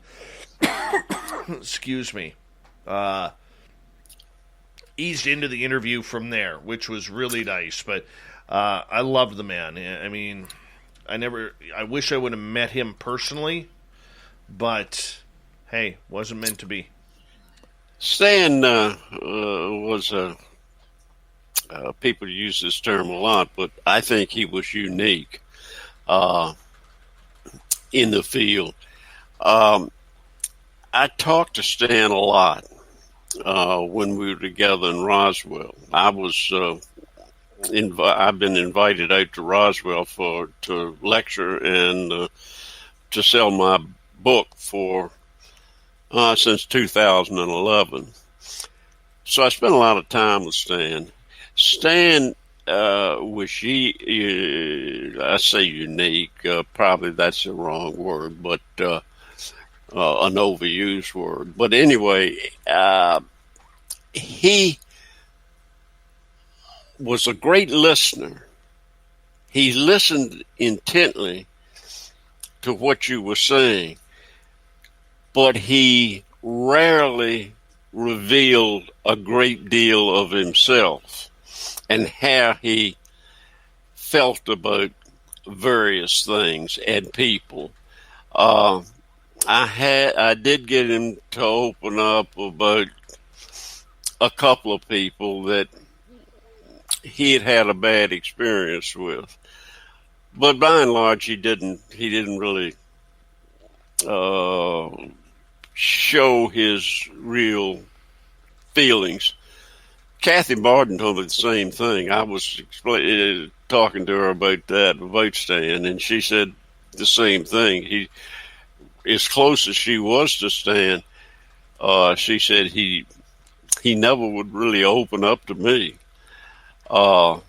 excuse me, eased into the interview from there, which was really nice. But I love the man. I mean, I wish I would have met him personally, but hey, wasn't meant to be. Stan was people use this term a lot, but I think he was unique in the field. I talked to Stan a lot when we were together in Roswell. I've been invited out to Roswell to lecture and to sell my book for since 2011. So I spent a lot of time with Stan. Stan was I say unique. Probably that's the wrong word, but an overused word. But anyway, he was a great listener. He listened intently to what you were saying, but he rarely revealed a great deal of himself and how he felt about various things and people. I did get him to open up about a couple of people that he had a bad experience with, but by and large, he didn't really show his real feelings. Kathy Barton told me the same thing. I was talking to her about Stan, and she said the same thing. He, as close as she was to Stan, she said he never would really open up to me a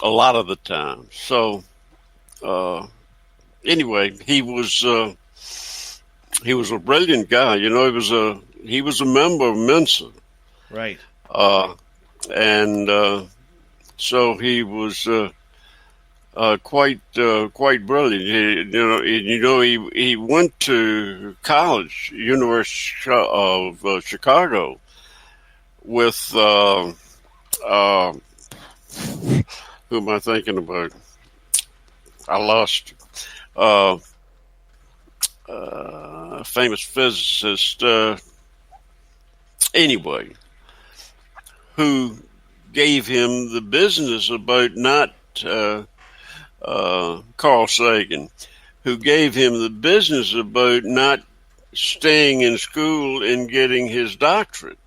lot of the time. So anyway, he was a brilliant guy. He was a member of Mensa, right? And So he was quite brilliant. He went to college, University of Chicago, with who am I thinking about? I lost a famous physicist. Anyway, who gave him the business about not Carl Sagan, who gave him the business about not staying in school and getting his doctorate.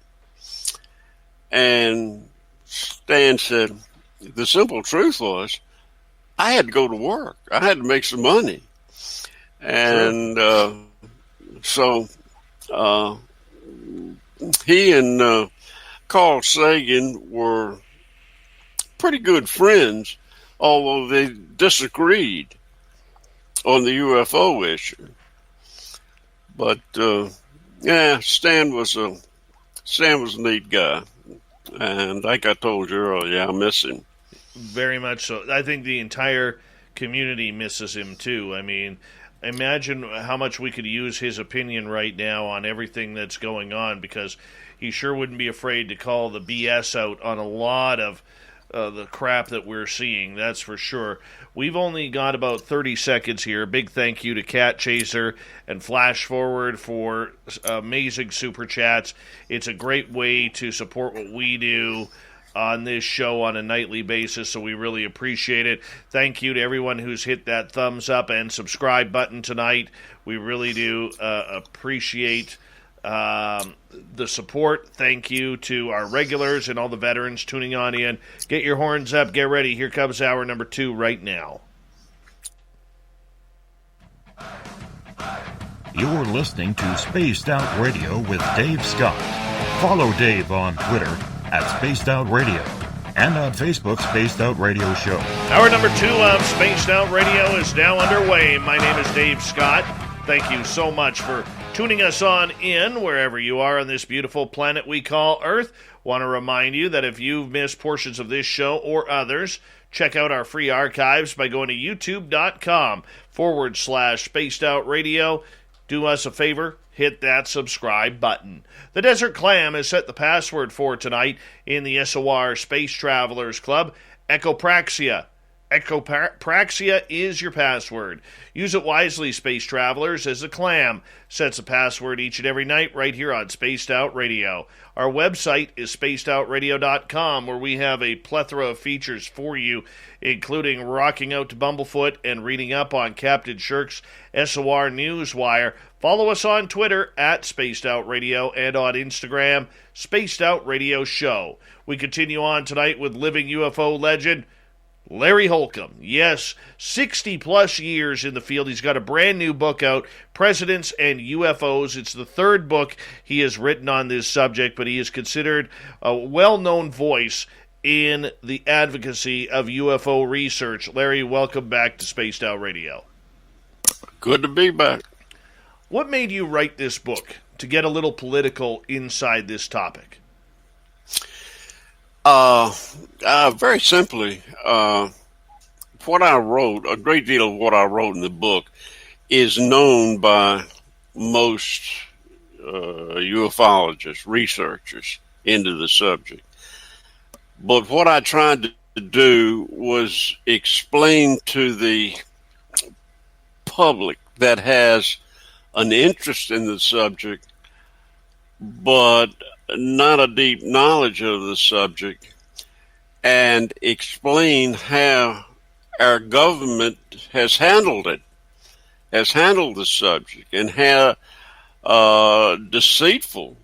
And Stan said, the simple truth was, I had to go to work. I had to make some money. And so he and Carl Sagan were pretty good friends, although they disagreed on the UFO issue. But Stan was a neat guy, and like I told you earlier, I miss him very much. So I think the entire community misses him too. I mean, imagine how much we could use his opinion right now on everything that's going on, because he sure wouldn't be afraid to call the BS out on a lot of the crap that we're seeing, that's for sure. We've only got about 30 seconds here. Big thank you to Cat Chaser and Flash Forward for amazing super chats. It's a great way to support what we do on this show on a nightly basis, so we really appreciate it. Thank you to everyone who's hit that thumbs up and subscribe button tonight. We really do appreciate the support. Thank you to our regulars and all the veterans tuning on in. Get your horns up, get ready. Here comes hour number 2 right now. You're listening to Spaced Out Radio with Dave Scott. Follow Dave on Twitter at Spaced Out Radio and on Facebook, Spaced Out Radio Show. Hour number 2 of Spaced Out Radio is now underway. My name is Dave Scott. Thank you so much for tuning us on in wherever you are on this beautiful planet we call Earth. Want to remind you that if you've missed portions of this show or others, check out our free archives by going to youtube.com/Spaced Out Radio. Do us a favor, hit that subscribe button. The Desert Clam has set the password for tonight in the SOR Space Travelers Club, Echopraxia. Echopraxia is your password. Use it wisely, Space Travelers, as the Clam sets a password each and every night right here on Spaced Out Radio. Our website is spacedoutradio.com, where we have a plethora of features for you, including rocking out to Bumblefoot and reading up on Captain Shirk's SOR Newswire. Follow us on Twitter at Spaced Out Radio and on Instagram, Spaced Out Radio Show. We continue on tonight with living UFO legend Larry Holcombe. Yes, 60-plus years in the field. He's got a brand new book out, Presidents and UFOs. It's the third book he has written on this subject, but he is considered a well-known voice in the advocacy of UFO research. Larry, welcome back to Spaced Out Radio. Good to be back. What made you write this book, to get a little political inside this topic? Very simply, what I wrote, a great deal of what I wrote in the book is known by most ufologists, researchers into the subject. But what I tried to do was explain to the public that has an interest in the subject, but not a deep knowledge of the subject, and explain how our government has handled it, has handled the subject, and how deceitful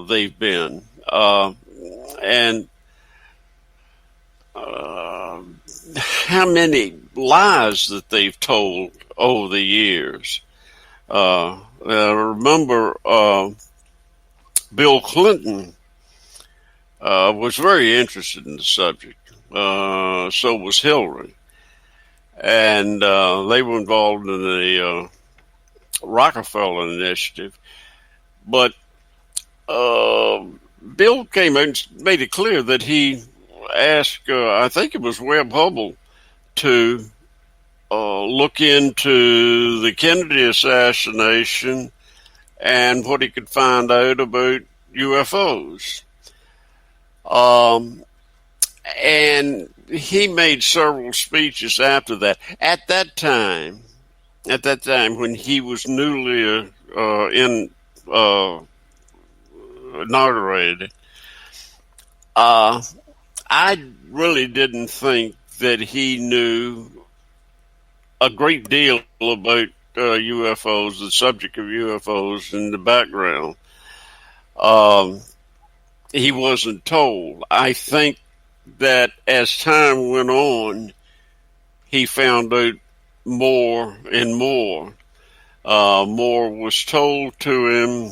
they've been, and how many lies that they've told over the years. I remember Bill Clinton was very interested in the subject. So was Hillary. And they were involved in the Rockefeller initiative. But Bill came out and made it clear that he asked, I think it was Webb Hubbell, to look into the Kennedy assassination and what he could find out about UFOs. And he made several speeches after that. At that time, when he was newly inaugurated, I really didn't think that he knew a great deal about UFOs, the subject of UFOs in the background. He wasn't told. I think that as time went on, he found out more and more. More was told to him,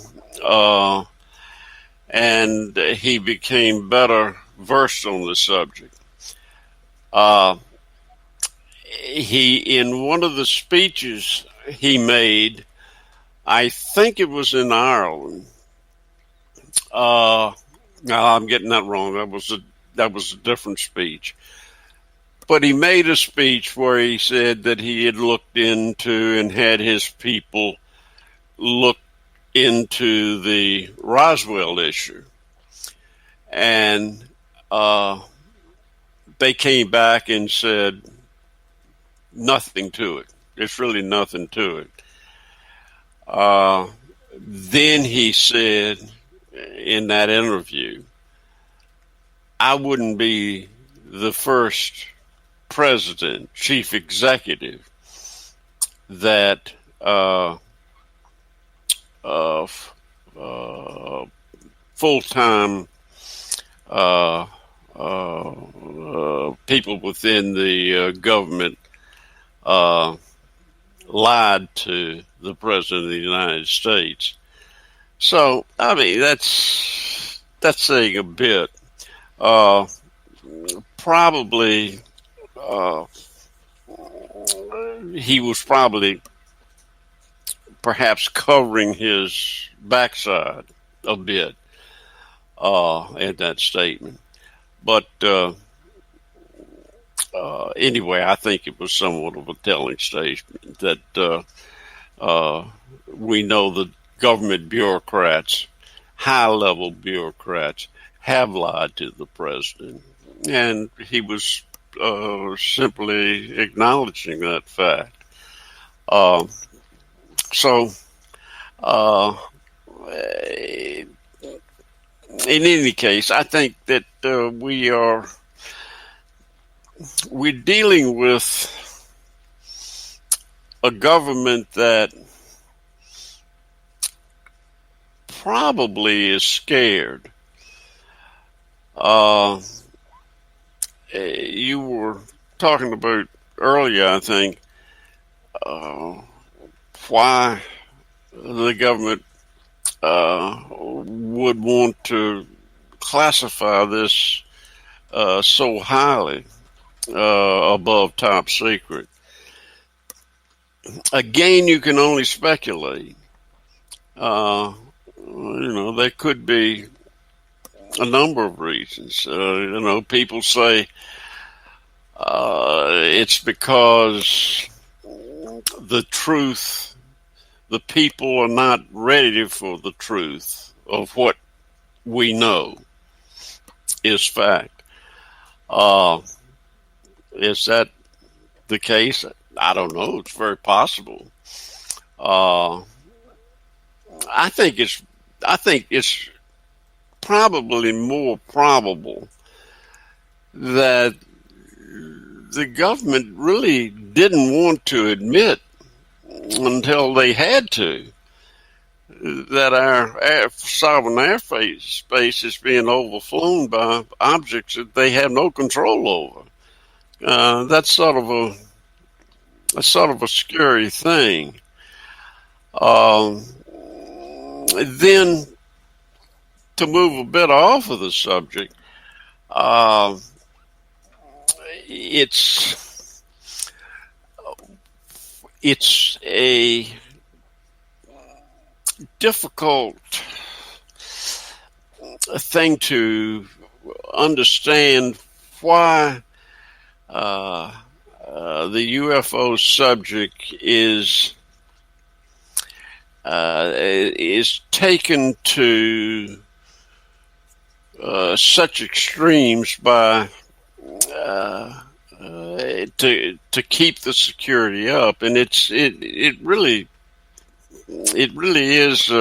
and he became better versed on the subject. In one of the speeches he made, I think it was in Ireland. No, I'm getting that wrong. That was a different speech. But he made a speech where he said that he had looked into and had his people look into the Roswell issue. And they came back and said nothing to it. There's really nothing to it. Then he said in that interview, I wouldn't be the first president, chief executive that full-time people within the government lied to the President of the United States. So, I mean, that's saying a bit. Probably he was probably perhaps covering his backside a bit in that statement. But anyway, I think it was somewhat of a telling statement that we know that government bureaucrats, high-level bureaucrats, have lied to the president. And he was simply acknowledging that fact. In any case, I think that we're dealing with a government that probably is scared. You were talking about earlier, I think, why the government would want to classify this so highly above top secret. Again, you can only speculate. There could be a number of reasons. People say it's because the people are not ready for the truth of what we know is fact. Is that the case? I don't know. It's very possible. I think it's probably more probable that the government really didn't want to admit until they had to that our sovereign airspace is being overflown by objects that they have no control over. That's sort of a scary thing. Then, to move a bit off of the subject, it's a difficult thing to understand why the UFO subject is taken to such extremes by to keep the security up, and it really is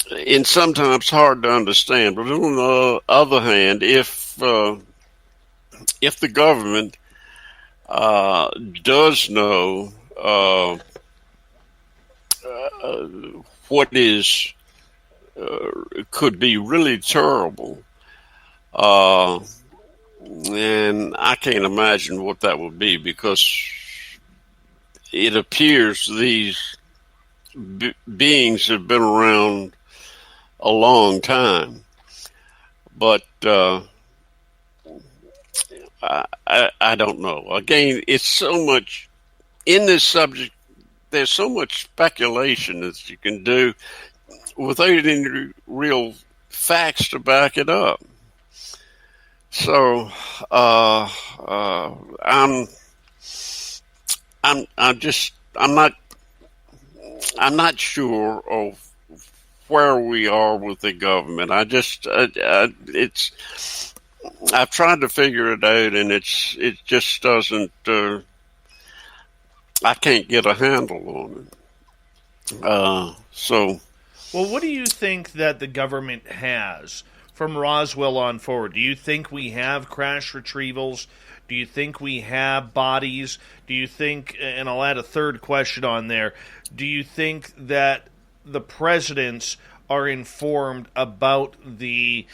and sometimes hard to understand. But on the other hand, if the government does know what is could be really terrible, and I can't imagine what that would be, because it appears these beings have been around a long time, but I don't know. Again, it's so much in this subject. There's so much speculation that you can do without any real facts to back it up. So I'm not sure of where we are with the government. I've tried to figure it out, and it just doesn't. I can't get a handle on it. Well, what do you think that the government has from Roswell on forward? Do you think we have crash retrievals? Do you think we have bodies? Do you think, and I'll add a third question on there, do you think that the presidents are informed about the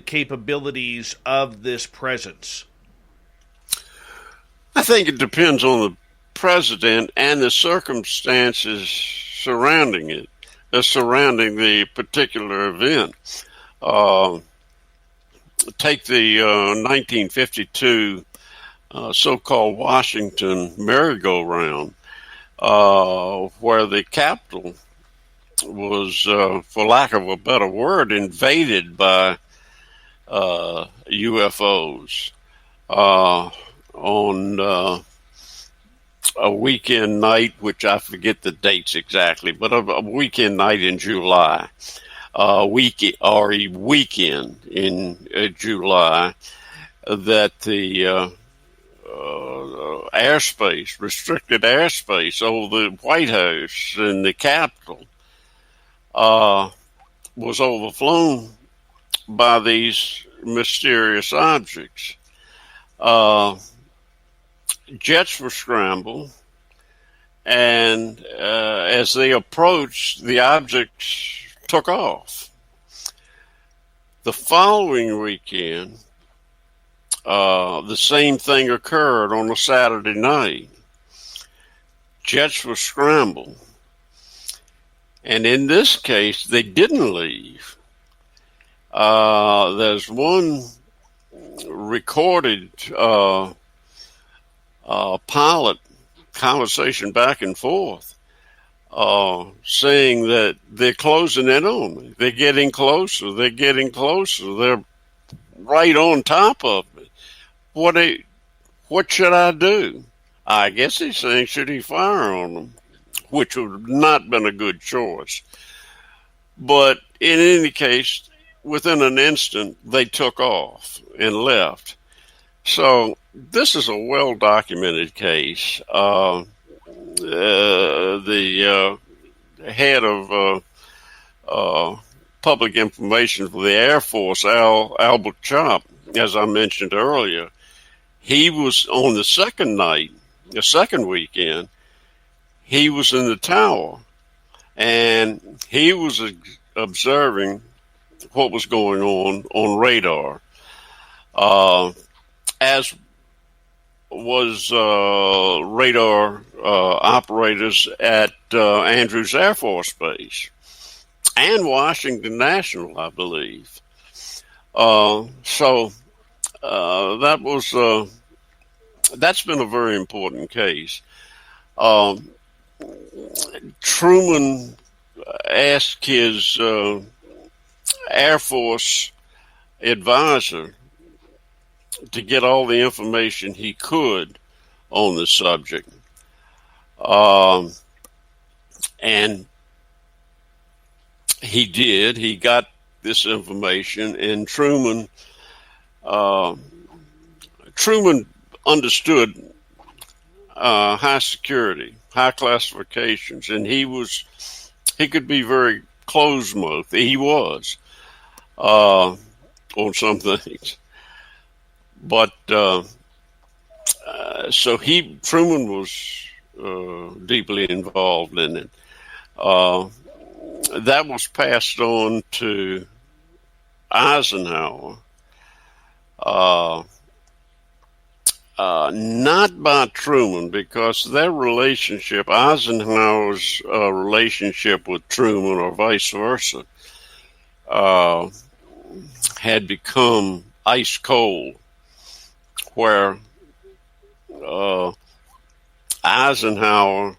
capabilities of this presence? I think it depends on the president and the circumstances surrounding it, surrounding the particular event. Take the 1952 so-called Washington merry-go-round, where the Capitol was, for lack of a better word, invaded by UFOs on a weekend night, which I forget the dates exactly, but a weekend night in July, a weekend in July, that the airspace, restricted airspace over the White House and the Capitol was overflown by these mysterious objects. Jets were scrambled, and as they approached, the objects took off. The following weekend, the same thing occurred on a Saturday night. Jets were scrambled, and in this case, they didn't leave. There's one recorded pilot conversation back and forth, saying that they're closing in on me. They're getting closer. They're getting closer. They're right on top of me. What should I do? I guess he's saying, should he fire on them? Which would have not been a good choice. But in any case, within an instant, they took off and left. So this is a well-documented case. The head of public information for the Air Force, Albert Chop, as I mentioned earlier, he was on the second weekend, he was in the tower, and he was observing what was going on radar, as was radar operators at Andrews Air Force Base and Washington National, I believe. That's been a very important case. Truman asked his Air Force advisor to get all the information he could on the subject. And he did. He got this information, and Truman understood high security, high classifications, and he could be very closed-mouthed. He was on some things, but so Truman was deeply involved in it. That was passed on to Eisenhower, not by Truman, because their relationship, Eisenhower's relationship with Truman, or vice versa, had become ice cold, where Eisenhower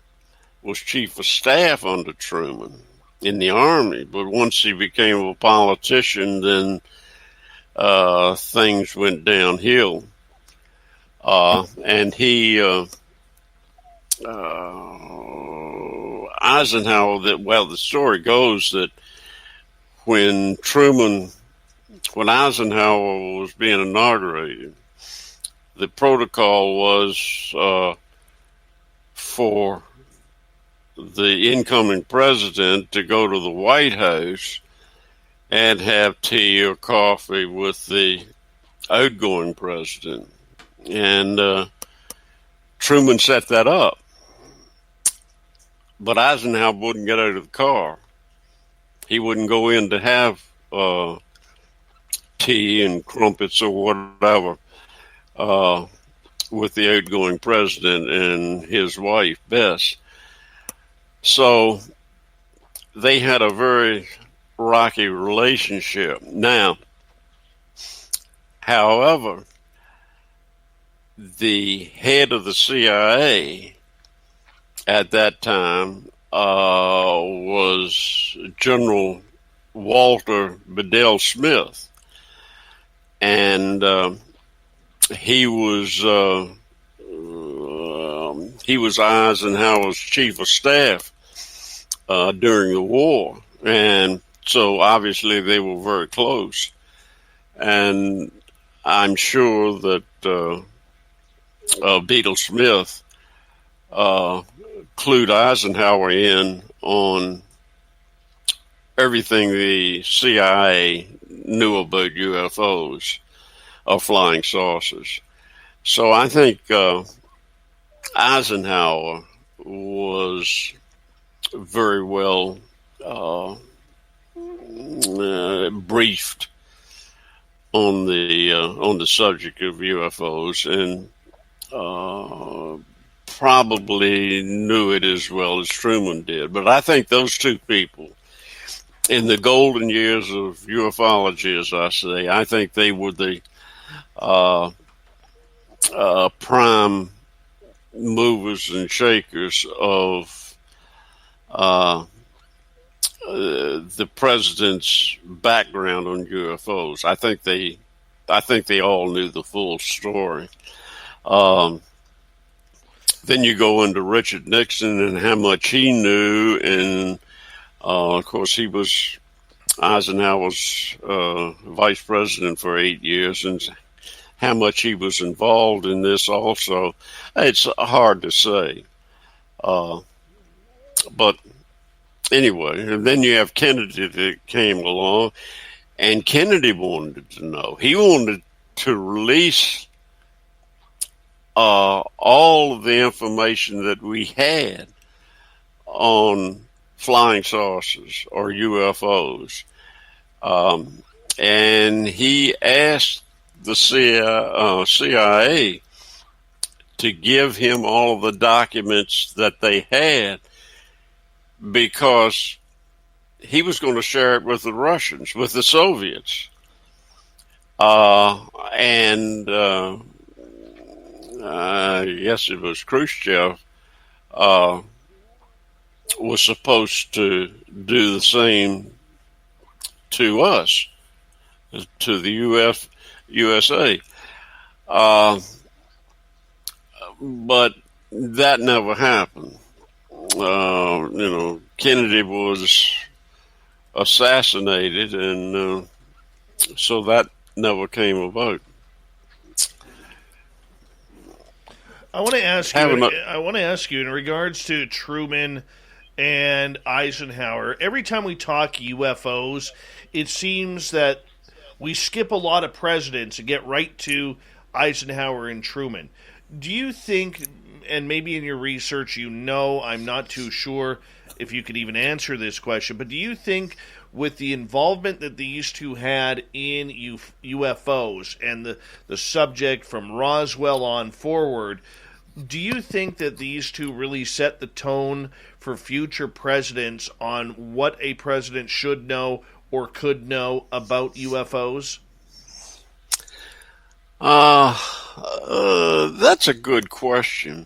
was chief of staff under Truman in the Army, but once he became a politician, then things went downhill. And Eisenhower, the story goes that when Eisenhower was being inaugurated, the protocol was for the incoming president to go to the White House and have tea or coffee with the outgoing president. And Truman set that up. But Eisenhower wouldn't get out of the car. He wouldn't go in to have tea and crumpets or whatever with the outgoing president and his wife, Bess. So they had a very rocky relationship. Now, however, the head of the CIA at that time was General Walter Bedell Smith, and he was Eisenhower's chief of staff during the war, and so obviously they were very close. And I'm sure that Bedell Smith clued Eisenhower in on everything the CIA knew about UFOs or flying saucers. So I think Eisenhower was very well briefed on the subject of UFOs, and probably knew it as well as Truman did. But I think those two people, in the golden years of ufology, as I say, I think they were the prime movers and shakers of the president's background on UFOs. I think they all knew the full story. Then you go into Richard Nixon and how much he knew, and of course he was Eisenhower's vice president for 8 years, and how much he was involved in this also, it's hard to say. But anyway, and then you have Kennedy that came along, and Kennedy wanted to know. He wanted to release all of the information that we had on flying saucers or UFOs. And he asked the CIA to give him all of the documents that they had, because he was going to share it with the Russians, with the Soviets. Yes, it was Khrushchev, was supposed to do the same to us, to the USA. But that never happened. Kennedy was assassinated, and so that never came about. I want to ask you in regards to Truman and Eisenhower. Every time we talk UFOs, it seems that we skip a lot of presidents and get right to Eisenhower and Truman. Do you think, and maybe in your research I'm not too sure if you could even answer this question, but do you think with the involvement that these two had in UFOs and the subject from Roswell on forward, do you think that these two really set the tone for future presidents on what a president should know or could know about UFOs? That's a good question.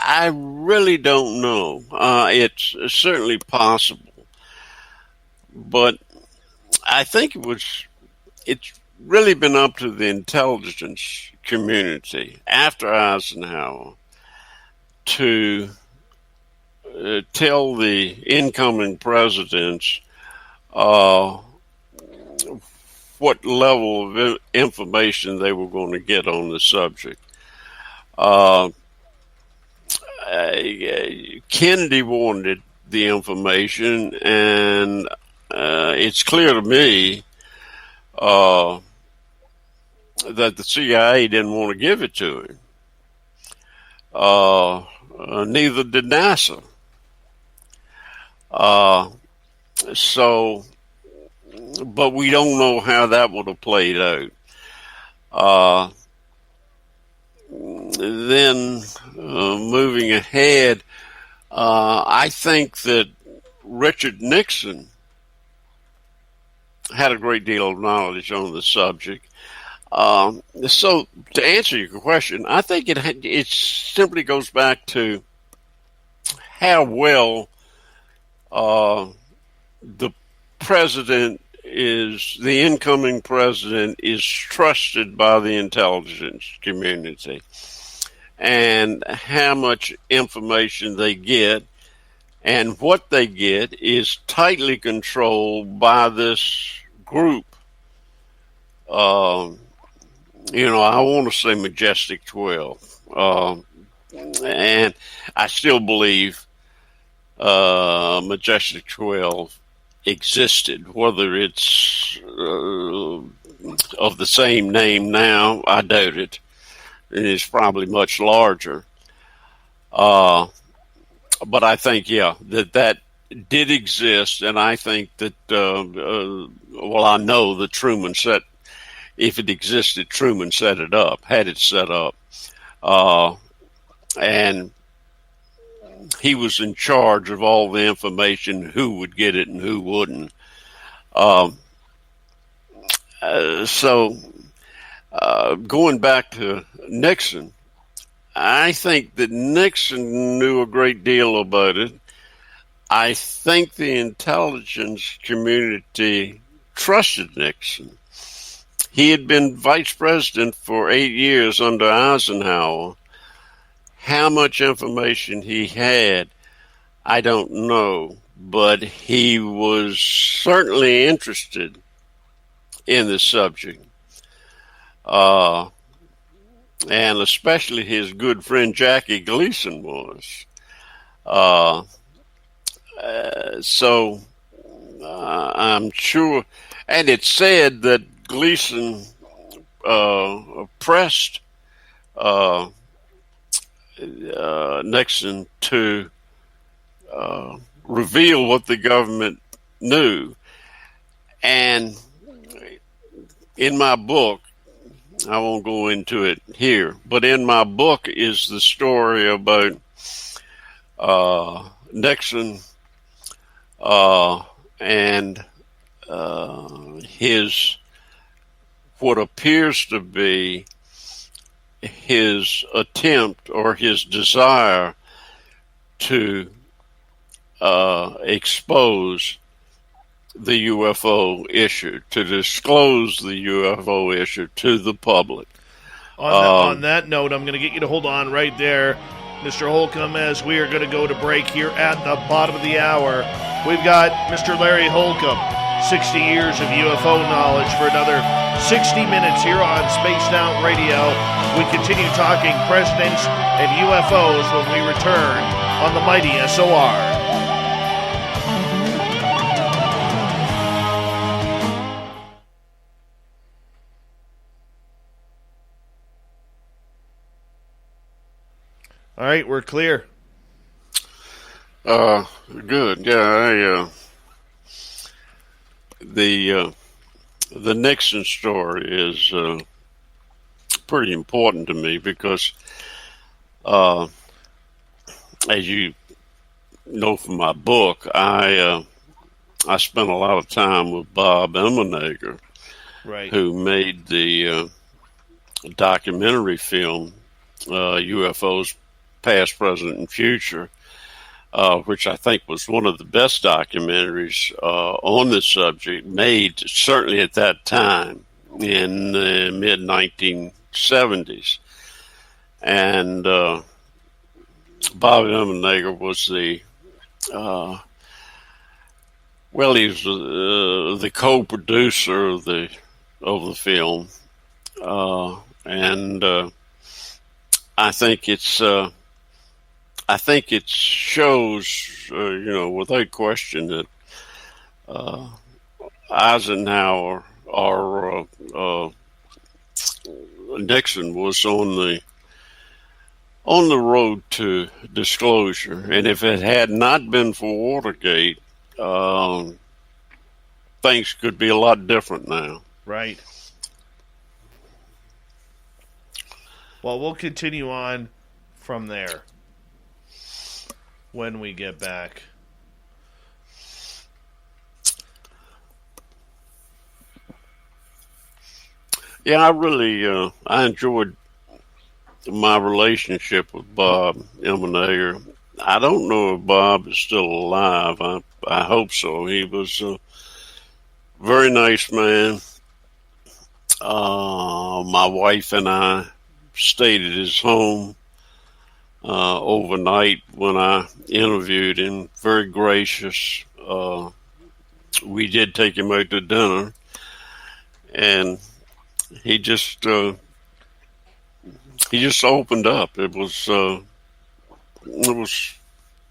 I really don't know. It's certainly possible, but I think it's really been up to the intelligence community after Eisenhower to tell the incoming presidents what level of information they were going to get on the subject. Kennedy wanted the information, and it's clear to me that the CIA didn't want to give it to him. Neither did NASA. But we don't know how that would have played out. Then moving ahead, I think that Richard Nixon had a great deal of knowledge on the subject. So to answer your question, I think it simply goes back to how well the incoming president is trusted by the intelligence community, and how much information they get, and what they get is tightly controlled by this group. I want to say Majestic 12, and I still believe Majestic 12 existed. Whether it's of the same name now, I doubt it. It's probably much larger. But I think, that did exist, and I think that, I know that Truman if it existed, Truman had it set up. And he was in charge of all the information, who would get it and who wouldn't. Going back to Nixon, I think that Nixon knew a great deal about it. I think the intelligence community trusted Nixon. He had been vice president for 8 years under Eisenhower. How much information he had, I don't know, but he was certainly interested in the subject. And especially his good friend Jackie Gleason was. I'm sure, and it's said that Gleason pressed Nixon to reveal what the government knew. And in my book, I won't go into it here, but in my book is the story about Nixon and his what appears to be his attempt or his desire to expose the UFO issue, to disclose the UFO issue to the public. On that note, I'm going to get you to hold on right there, Mr. Holcombe, as we are going to go to break here at the bottom of the hour. We've got Mr. Larry Holcombe, 60 years of UFO knowledge, for another 60 minutes here on Spaced Out Radio. We continue talking presidents and UFOs when we return on the mighty SOR. All right, we're clear. Good. Yeah, the Nixon story is pretty important to me because, as you know from my book, I spent a lot of time with Bob Emenegger, right, who made the documentary film UFOs Past, Present, and Future, which I think was one of the best documentaries on this subject made, certainly at that time in the mid-1970s. And Bob Emenegger was he was the co-producer of the film, and I think it shows, without question, that Eisenhower or Nixon was on the road to disclosure, and if it had not been for Watergate, things could be a lot different now. Right. Well, we'll continue on from there when we get back. Yeah, I really I enjoyed my relationship with Bob Emenegger. I don't know if Bob is still alive. I hope so. He was a very nice man. My wife and I stayed at his home overnight when I interviewed him. Very gracious. We did take him out to dinner, and he just opened up. It was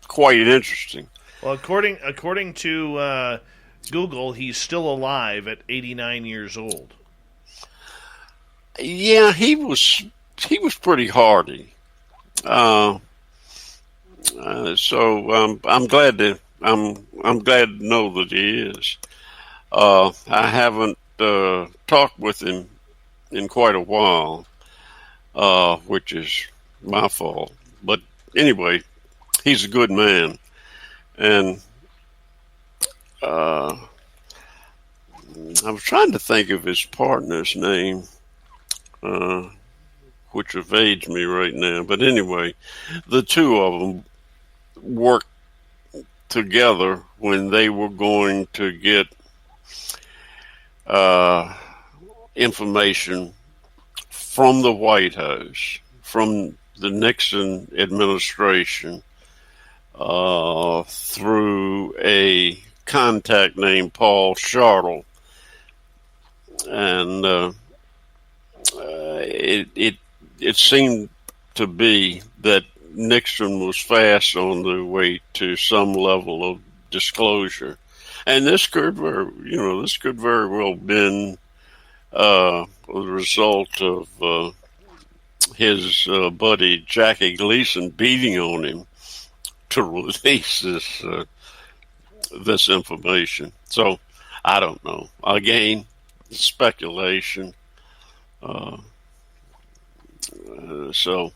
quite interesting. Well, according to Google, he's still alive at 89 years old. Yeah, he was pretty hardy. So I'm glad to know that he is. I haven't talked with him in quite a while, which is my fault. But anyway, he's a good man, and I was trying to think of his partner's name, which evades me right now. But anyway, the two of them worked together when they were going to get information from the White House, from the Nixon administration, through a contact named Paul Shartle. And it seemed to be that Nixon was fast on the way to some level of disclosure, and this could very well been the result of his buddy Jackie Gleason beating on him to release this information. So I don't know. Again, speculation. So,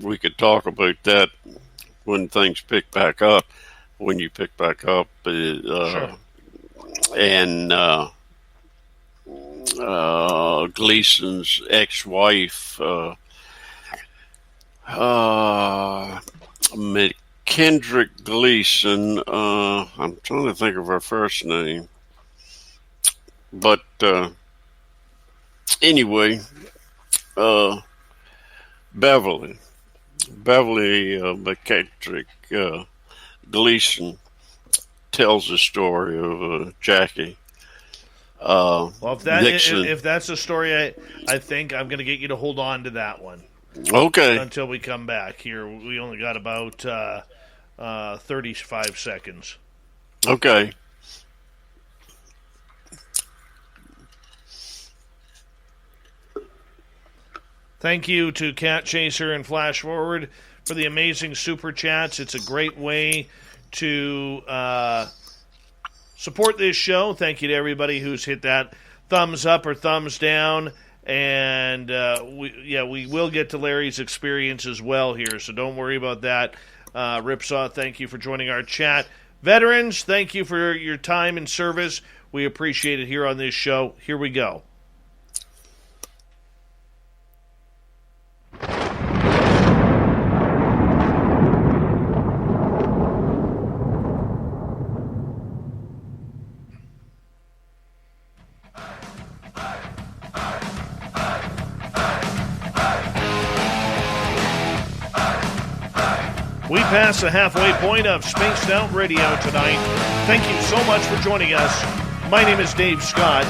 we could talk about that when things pick back up, when you pick back up. Sure. And Gleason's ex-wife, Kendrick Gleason. I'm trying to think of her first name. But anyway, Beverly McKettrick Gleason tells the story of Jackie. Well, Nixon. if that's a story, I think I'm going to get you to hold on to that one. Okay. Until we come back here. We only got about 35 seconds. Okay. Thank you to Cat Chaser and Flash Forward for the amazing super chats. It's a great way to support this show. Thank you to everybody who's hit that thumbs up or thumbs down. And we will get to Larry's experience as well here, so don't worry about that. Ripsaw, thank you for joining our chat. Veterans, thank you for your time and service. We appreciate it here on this show. Here we go. We pass the halfway point of Spaced Out Radio tonight. Thank you so much for joining us. My name is Dave Scott.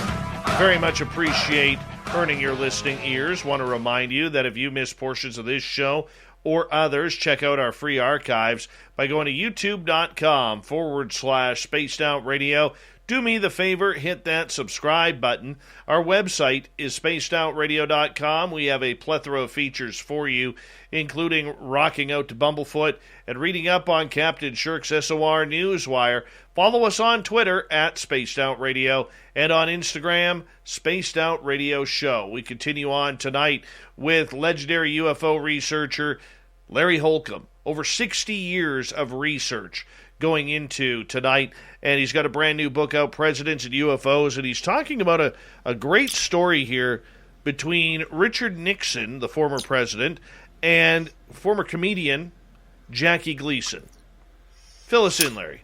Very much appreciate earning your listening ears. Want to remind you that if you missed portions of this show or others, check out our free archives by going to youtube.com/Spaced Out Radio. Do me the favor, hit that subscribe button. Our website is spacedoutradio.com. We have a plethora of features for you, including rocking out to Bumblefoot and reading up on Captain Shirk's SOR Newswire. Follow us on Twitter at Spaced Out Radio and on Instagram, Spaced Out Radio Show. We continue on tonight with legendary UFO researcher Larry Holcombe. Over 60 years of research going into tonight, and he's got a brand new book out, Presidents and UFOs, and he's talking about a great story here between Richard Nixon, the former president, and former comedian Jackie Gleason. Fill us in, Larry.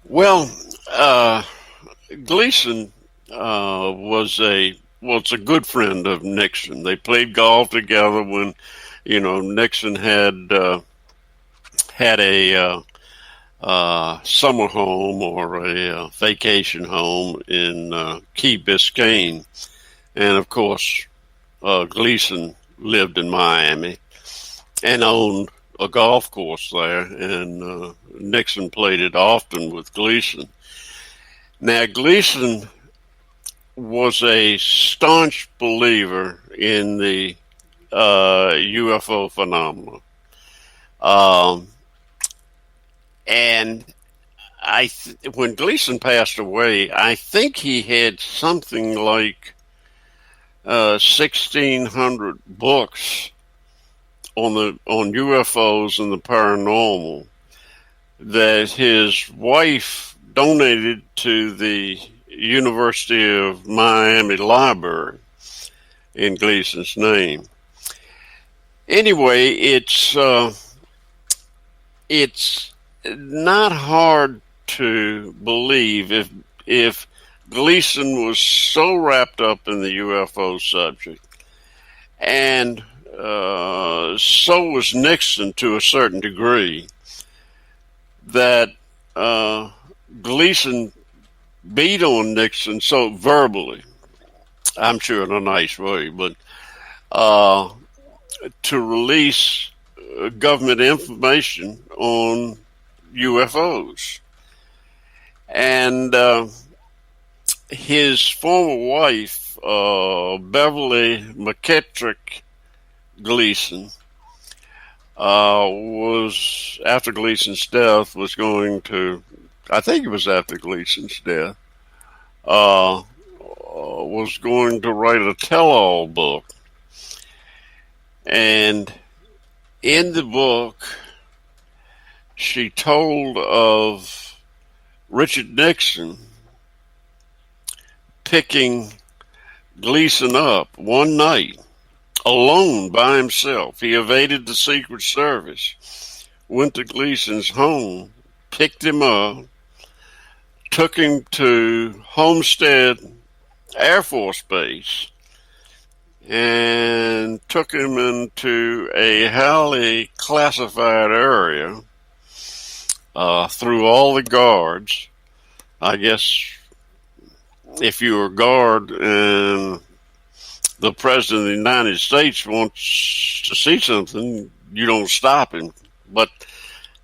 Well, Gleason was a good friend of Nixon. They played golf together when, Nixon had a summer home or a vacation home in Key Biscayne. And, of course, Gleason lived in Miami and owned a golf course there, and Nixon played it often with Gleason. Now, Gleason was a staunch believer in the UFO phenomena. And when Gleason passed away, I think he had something like 1,600 books on UFOs and the paranormal that his wife donated to the University of Miami Library in Gleason's name. Anyway, it's not hard to believe if Gleason was so wrapped up in the UFO subject, and so was Nixon to a certain degree, that Gleason beat on Nixon so verbally, I'm sure in a nice way, but to release government information on UFOs. And his former wife, Beverly McKettrick Gleason, was, after Gleason's death, was going to, I think it was after Gleason's death, was going to write a tell-all book. And in the book, she told of Richard Nixon picking Gleason up one night, alone by himself. He evaded the Secret Service went to Gleason's home, picked him up, took him to Homestead Air Force Base, and took him into a highly classified area through all the guards. I guess if you're a guard and the President of the United States wants to see something, you don't stop him. But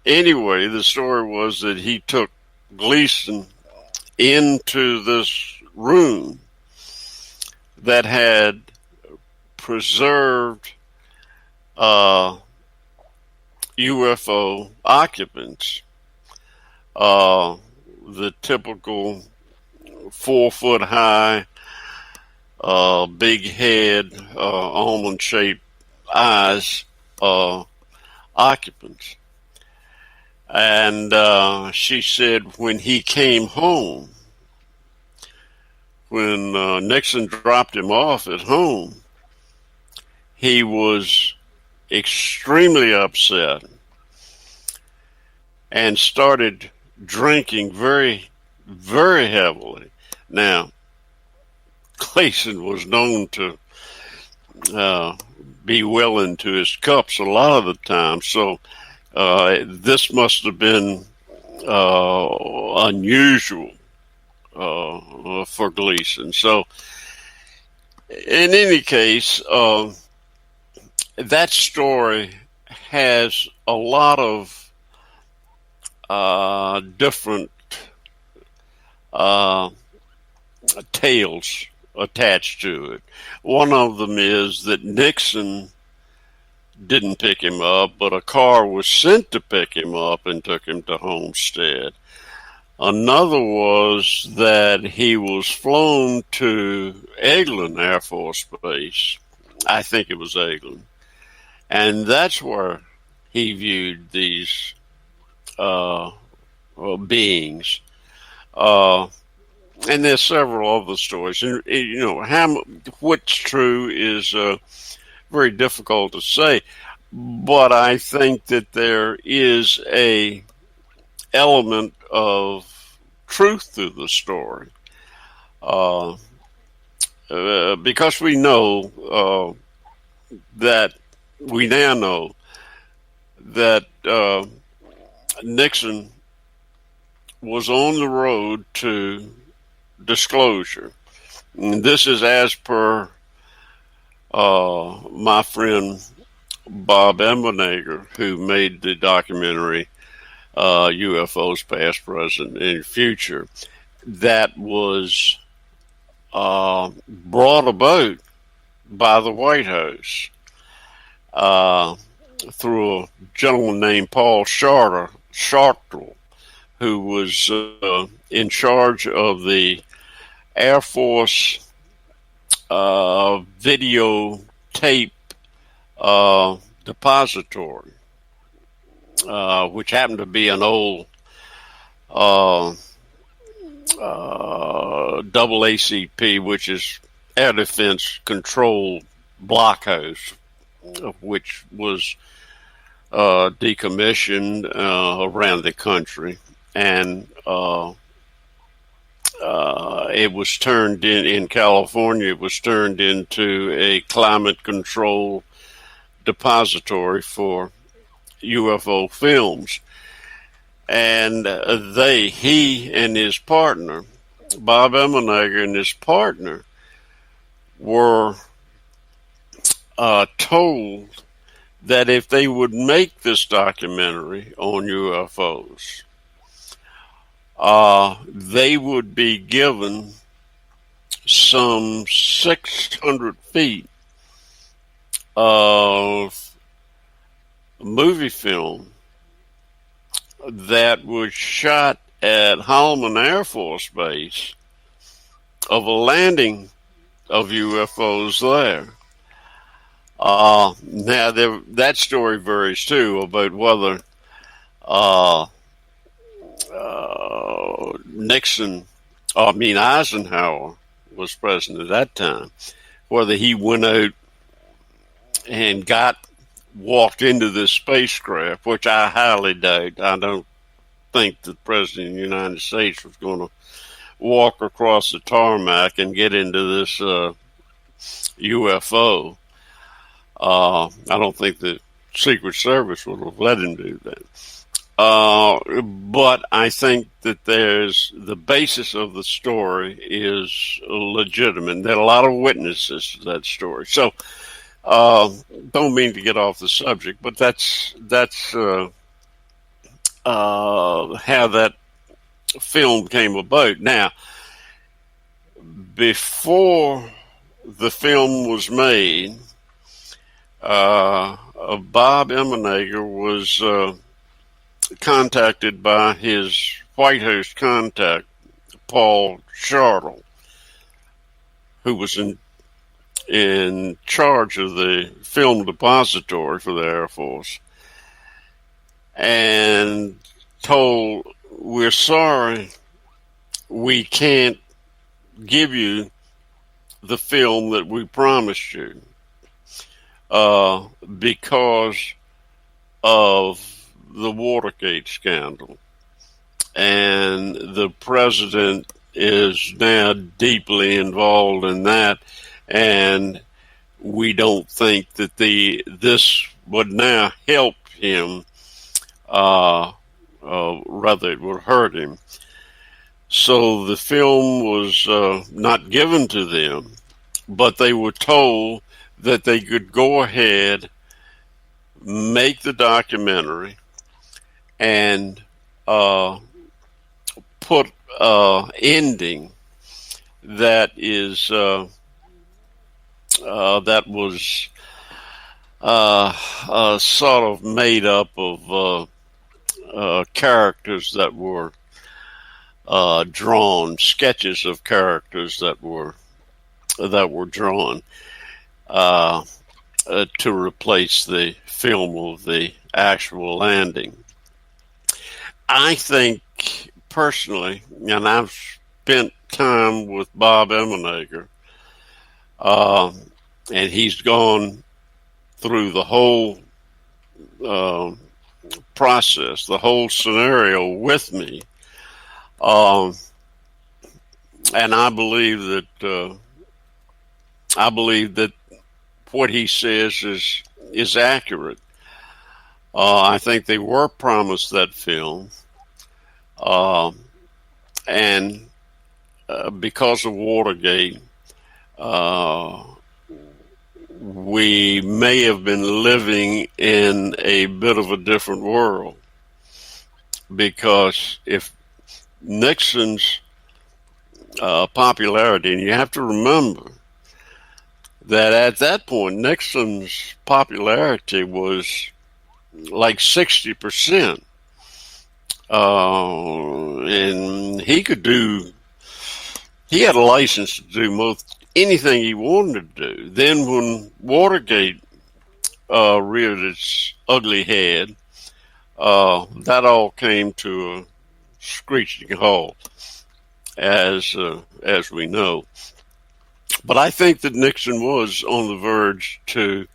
anyway, the story was that he took Gleason into this room that had preserved UFO occupants. The typical 4-foot high, big head, almond-shaped eyes occupants. And she said when he came home, when Nixon dropped him off at home, he was extremely upset and started drinking very, very heavily. Now, Gleason was known to be well into his cups a lot of the time, so this must have been unusual for Gleason. So, in any case, that story has a lot of different tales attached to it. One of them is that Nixon didn't pick him up, but a car was sent to pick him up and took him to Homestead. Another was that he was flown to Eglin Air Force Base. I think it was Eglin. And that's where he viewed these beings. And there's several other stories. And, you know, what's true is very difficult to say. But I think that there is a element of truth to the story. Because we know that we now know that Nixon was on the road to disclosure. And this is as per my friend Bob Emmenegger, who made the documentary UFOs Past, Present, and Future, that was brought about by the White House through a gentleman named Paul Chartrell, who was in charge of the Air Force videotape depository, which happened to be an old double ACP, which is Air Defense Control Blockhouse, which was decommissioned around the country, and it was turned in California. It was turned into a climate control depository for UFO films, and he and his partner, Bob Emmenegger, and his partner were told that if they would make this documentary on UFOs, they would be given some 600 feet of movie film that was shot at Holcombe Air Force Base of a landing of UFOs there. Now, that story varies too about whether Eisenhower was president at that time, whether he went out and got walked into this spacecraft, which I highly doubt. I don't think the President of the United States was going to walk across the tarmac and get into this UFO. I don't think the Secret Service would have let him do that. But I think that the basis of the story is legitimate. There are a lot of witnesses to that story. So, don't mean to get off the subject, but that's how that film came about. Now, before the film was made, Bob Emenegger was contacted by his White House contact, Paul Chartle, who was in charge of the film depository for the Air Force, and told, "We're sorry, we can't give you the film that we promised you because of the Watergate scandal. And the president is now deeply involved in that, and we don't think that this would now help him, rather it would hurt him." So the film was not given to them, but they were told that they could go ahead, make the documentary, and put ending that is that was sort of made up of characters that were drawn, sketches of characters that were drawn to replace the film of the actual landing. I think personally, and I've spent time with Bob Emenegger, and he's gone through the whole process, the whole scenario with me, and I believe that what he says is accurate. I think they were promised that film, and because of Watergate, we may have been living in a bit of a different world, because if Nixon's popularity, and you have to remember that at that point Nixon's popularity was like 60%, and he had a license to do most anything he wanted to do. Then when Watergate reared its ugly head, that all came to a screeching halt, as we know. But I think that Nixon was on the verge to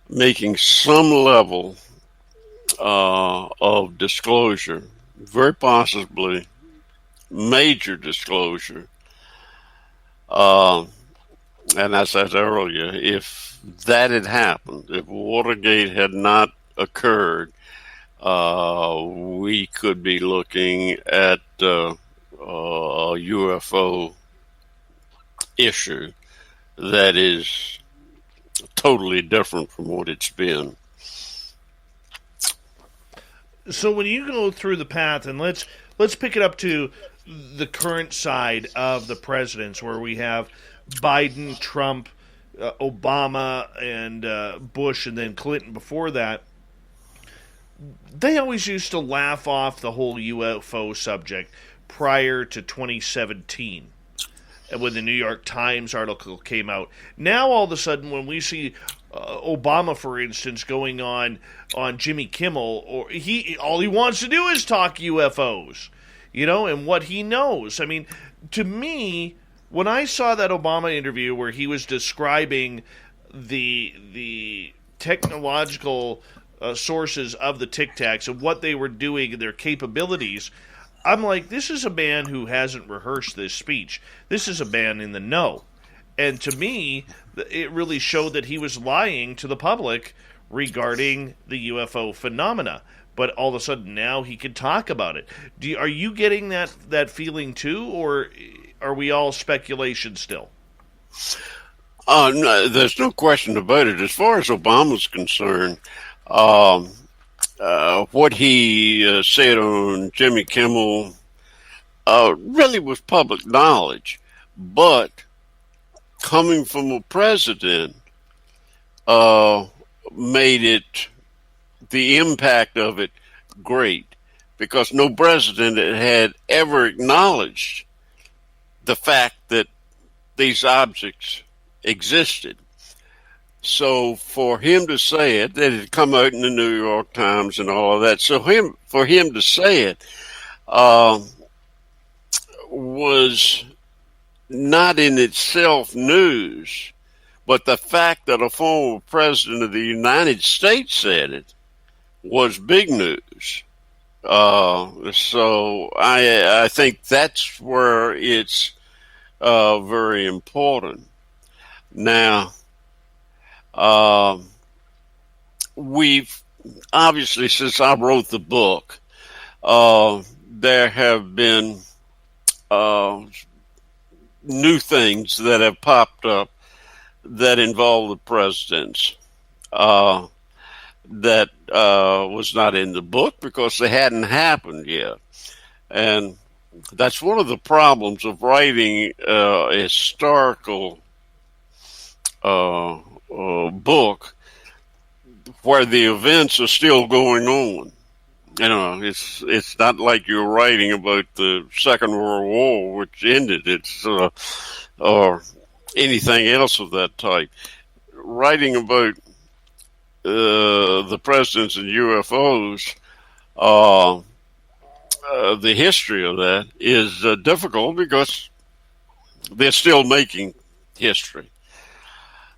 making some level of disclosure, very possibly major disclosure. And as I said earlier, if that had happened, if Watergate had not occurred, we could be looking at a UFO issue that is totally different from what it's been. So when you go through the path, and let's pick it up to the current side of the presidents, where we have Biden, Trump, Obama, and Bush, and then Clinton before that. They always used to laugh off the whole UFO subject prior to 2017, when the New York Times article came out. Now, all of a sudden, when we see Obama, for instance, going on Jimmy Kimmel, or all he wants to do is talk UFOs, and what he knows. I mean, to me, when I saw that Obama interview where he was describing the technological sources of the Tic Tacs and what they were doing and their capabilities, I'm like, this is a man who hasn't rehearsed this speech. This is a man in the know. And to me, it really showed that he was lying to the public regarding the UFO phenomena. But all of a sudden now he can talk about it. Are you getting that feeling too, or are we all speculation still? No, there's no question about it. As far as Obama's concerned, what he said on Jimmy Kimmel really was public knowledge. But coming from a president made it, the impact of it, great, because no president had ever acknowledged the fact that these objects existed. So for him to say it, that had come out in the New York Times and all of that, so for him to say it was not in itself news, but the fact that a former president of the United States said it was big news. So I think that's where it's very important. Now, we've obviously, since I wrote the book, there have been new things that have popped up that involve the presidents. That was not in the book because they hadn't happened yet. And that's one of the problems of writing a historical book where the events are still going on. You know, it's not like you're writing about the Second World War, which ended. Or anything else of that type. Writing about the presidents and UFOs, the history of that is difficult because they're still making history.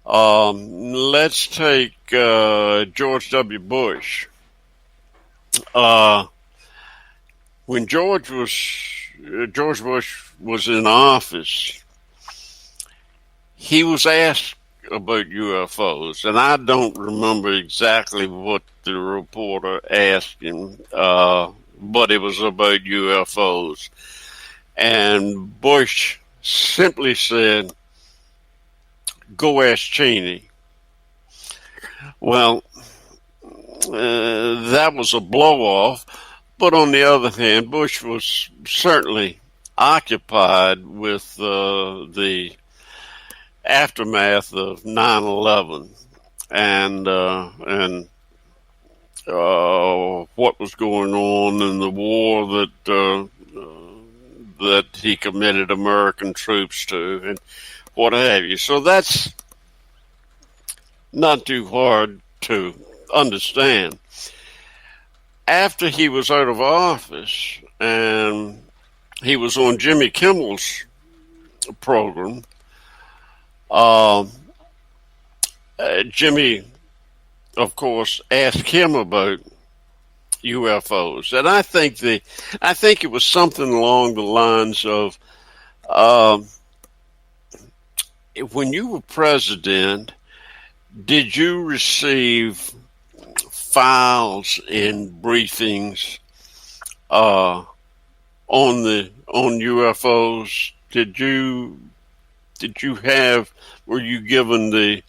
Let's take George W. Bush. When George Bush was in office, he was asked about UFOs, and I don't remember exactly what the reporter asked him, but it was about UFOs. And Bush simply said, "Go ask Cheney." Well, that was a blow-off, but on the other hand, Bush was certainly occupied with the aftermath of 9/11 and what was going on in the war that he committed American troops to and what have you. So that's not too hard to understand. After he was out of office and he was on Jimmy Kimmel's program, Jimmy, of course, asked him about UFOs, and I think it was something along the lines of, when you were president, did you receive files and briefings on UFOs? Were you given the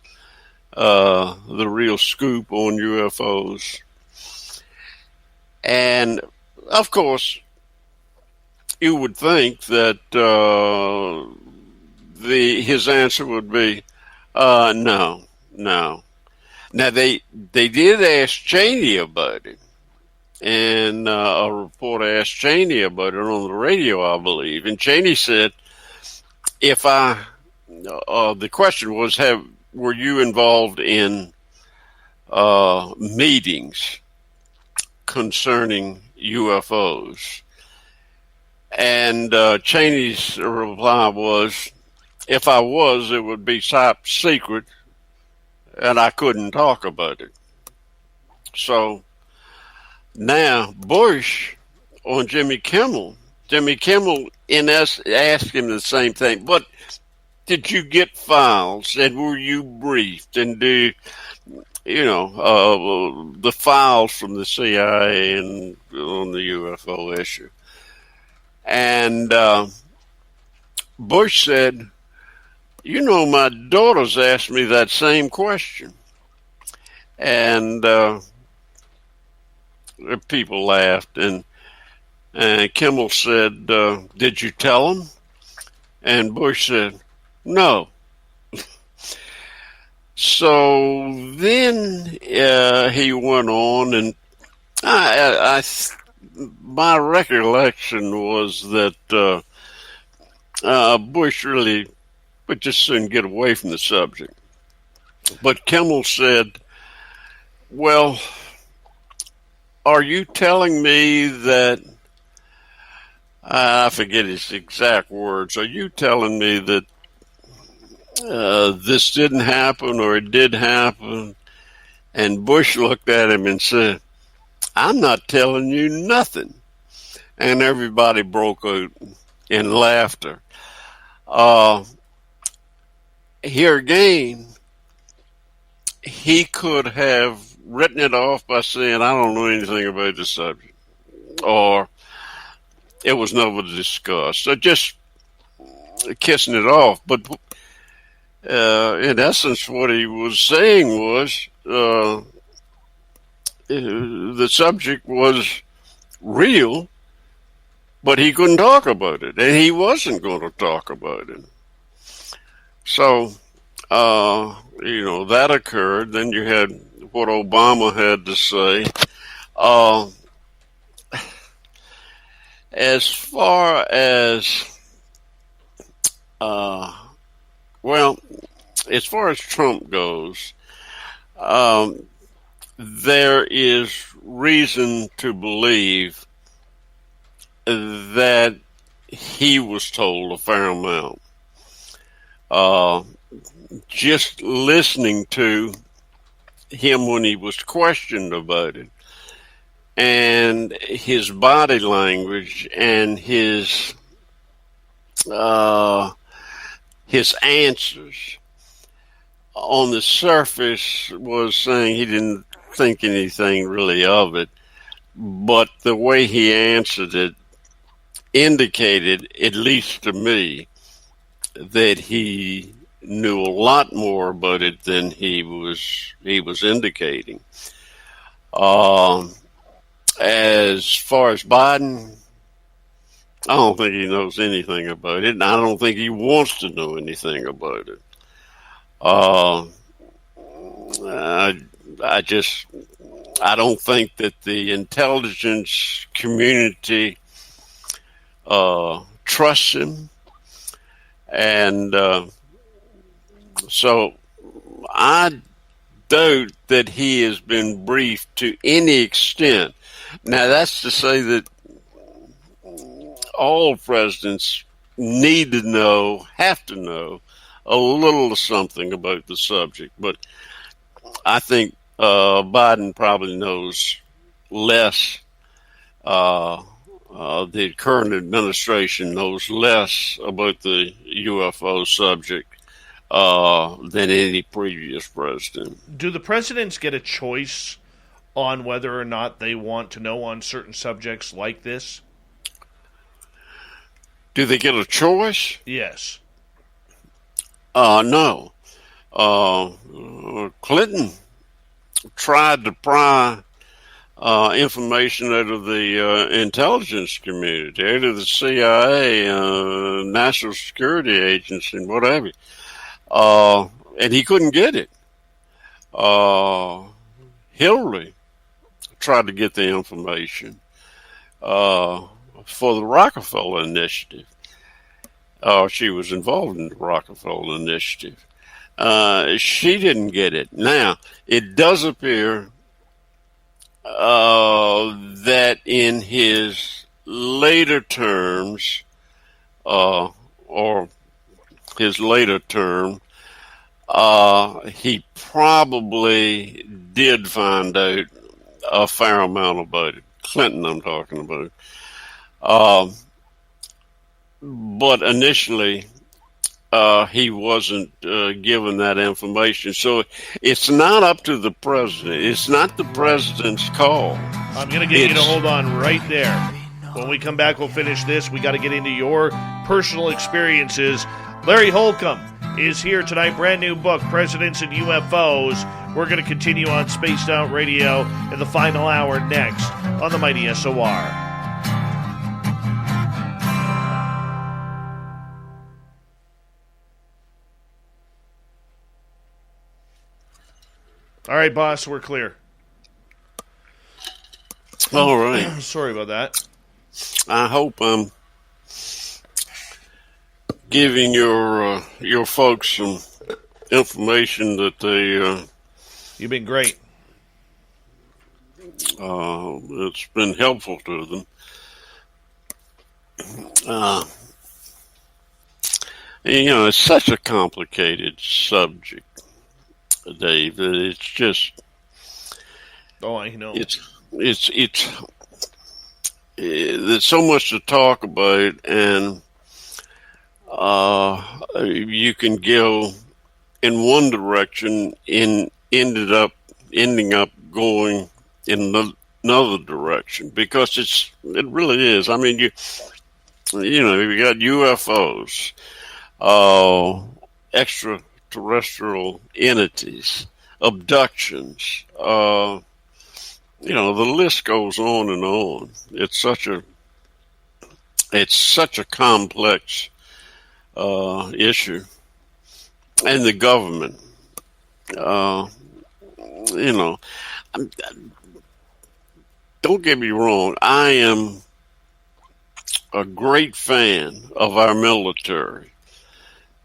real scoop on UFOs? And of course, you would think that his answer would be no. Now they did ask Cheney about it, and a reporter asked Cheney about it on the radio, I believe, and Cheney said, the question was, were you involved in meetings concerning UFOs? And Cheney's reply was, if I was, it would be top secret, and I couldn't talk about it. So now Bush on Jimmy Kimmel asked him the same thing. But did you get files, and were you briefed, and the files from the CIA and on the UFO issue? And Bush said, my daughters asked me that same question. And people laughed, and Kimmel said, did you tell them? And Bush said, no. So then he went on, and my recollection was that Bush really would just soon get away from the subject. But Kimmel said, well, are you telling me that, I forget his exact words, are you telling me that this didn't happen or it did happen? And Bush looked at him and said, I'm not telling you nothing. And everybody broke out in laughter. Here again, he could have written it off by saying, I don't know anything about the subject, or it was never discussed, so just kissing it off. But in essence, what he was saying was the subject was real, but he couldn't talk about it, and he wasn't going to talk about it. So, that occurred. Then you had what Obama had to say. As far as, as far as Trump goes, there is reason to believe that he was told a fair amount. Just listening to him when he was questioned about it, and his body language and his answers on the surface was saying he didn't think anything really of it, but the way he answered it indicated, at least to me, that he knew a lot more about it than he was indicating. As far as Biden, I don't think he knows anything about it, and I don't think he wants to know anything about it. I don't think that the intelligence community trusts him, and so I doubt that he has been briefed to any extent. Now, that's to say that all presidents need to know, have to know, a little something about the subject. But I think Biden probably knows less. The current administration knows less about the UFO subject than any previous president. Do the presidents get a choice on whether or not they want to know on certain subjects like this? Do they get a choice? Yes. No. Clinton tried to pry information out of the intelligence community, out of the CIA, National Security Agency, and whatever. And he couldn't get it. Hillary tried to get the information for the Rockefeller Initiative. She was involved in the Rockefeller Initiative. She didn't get it. Now, it does appear that in his later terms, or his later term, he probably did find out a fair amount about it. Clinton, I'm talking about. But initially, he wasn't given that information. So it's not up to the president. It's not the president's call. I'm going to get you to hold on right there. When we come back, we'll finish this. We got to get into your personal experiences. Larry Holcombe is here tonight. Brand new book, Presidents and UFOs. We're going to continue on Spaced Out Radio in the final hour next on the Mighty SOR. All right, boss, we're clear. All right. Sorry about that. I hope I'm giving your folks some information that they. You've been great. It's been helpful to them. It's such a complicated subject, Dave. It's just. Oh, I know. There's so much to talk about, and you can go in one direction and ending up going in another direction, because it really is. I mean, you got UFOs, extraterrestrial entities, abductions. The list goes on and on. It's such a complex issue, and the government. Don't get me wrong. I am a great fan of our military,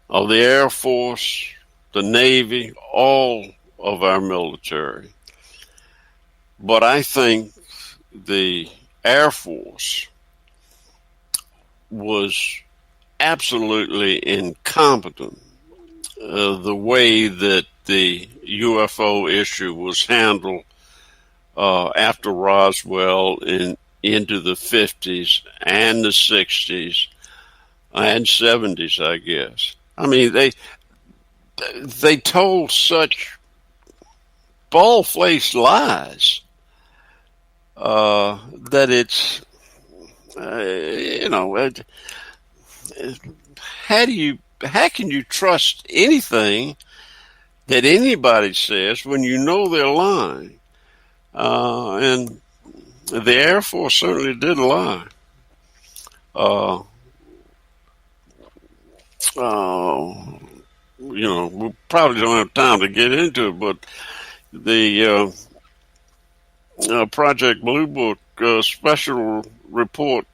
of the Air Force, the Navy, all of our military. But I think the Air Force was absolutely incompetent. The way that the UFO issue was handled after Roswell into the 50s and the 60s and 70s, I guess. I mean, they told such bald-faced lies that it's, how can you trust anything that anybody says when you know they're lying? And the Air Force certainly did lie. We probably don't have time to get into it, but the Project Blue Book Special Report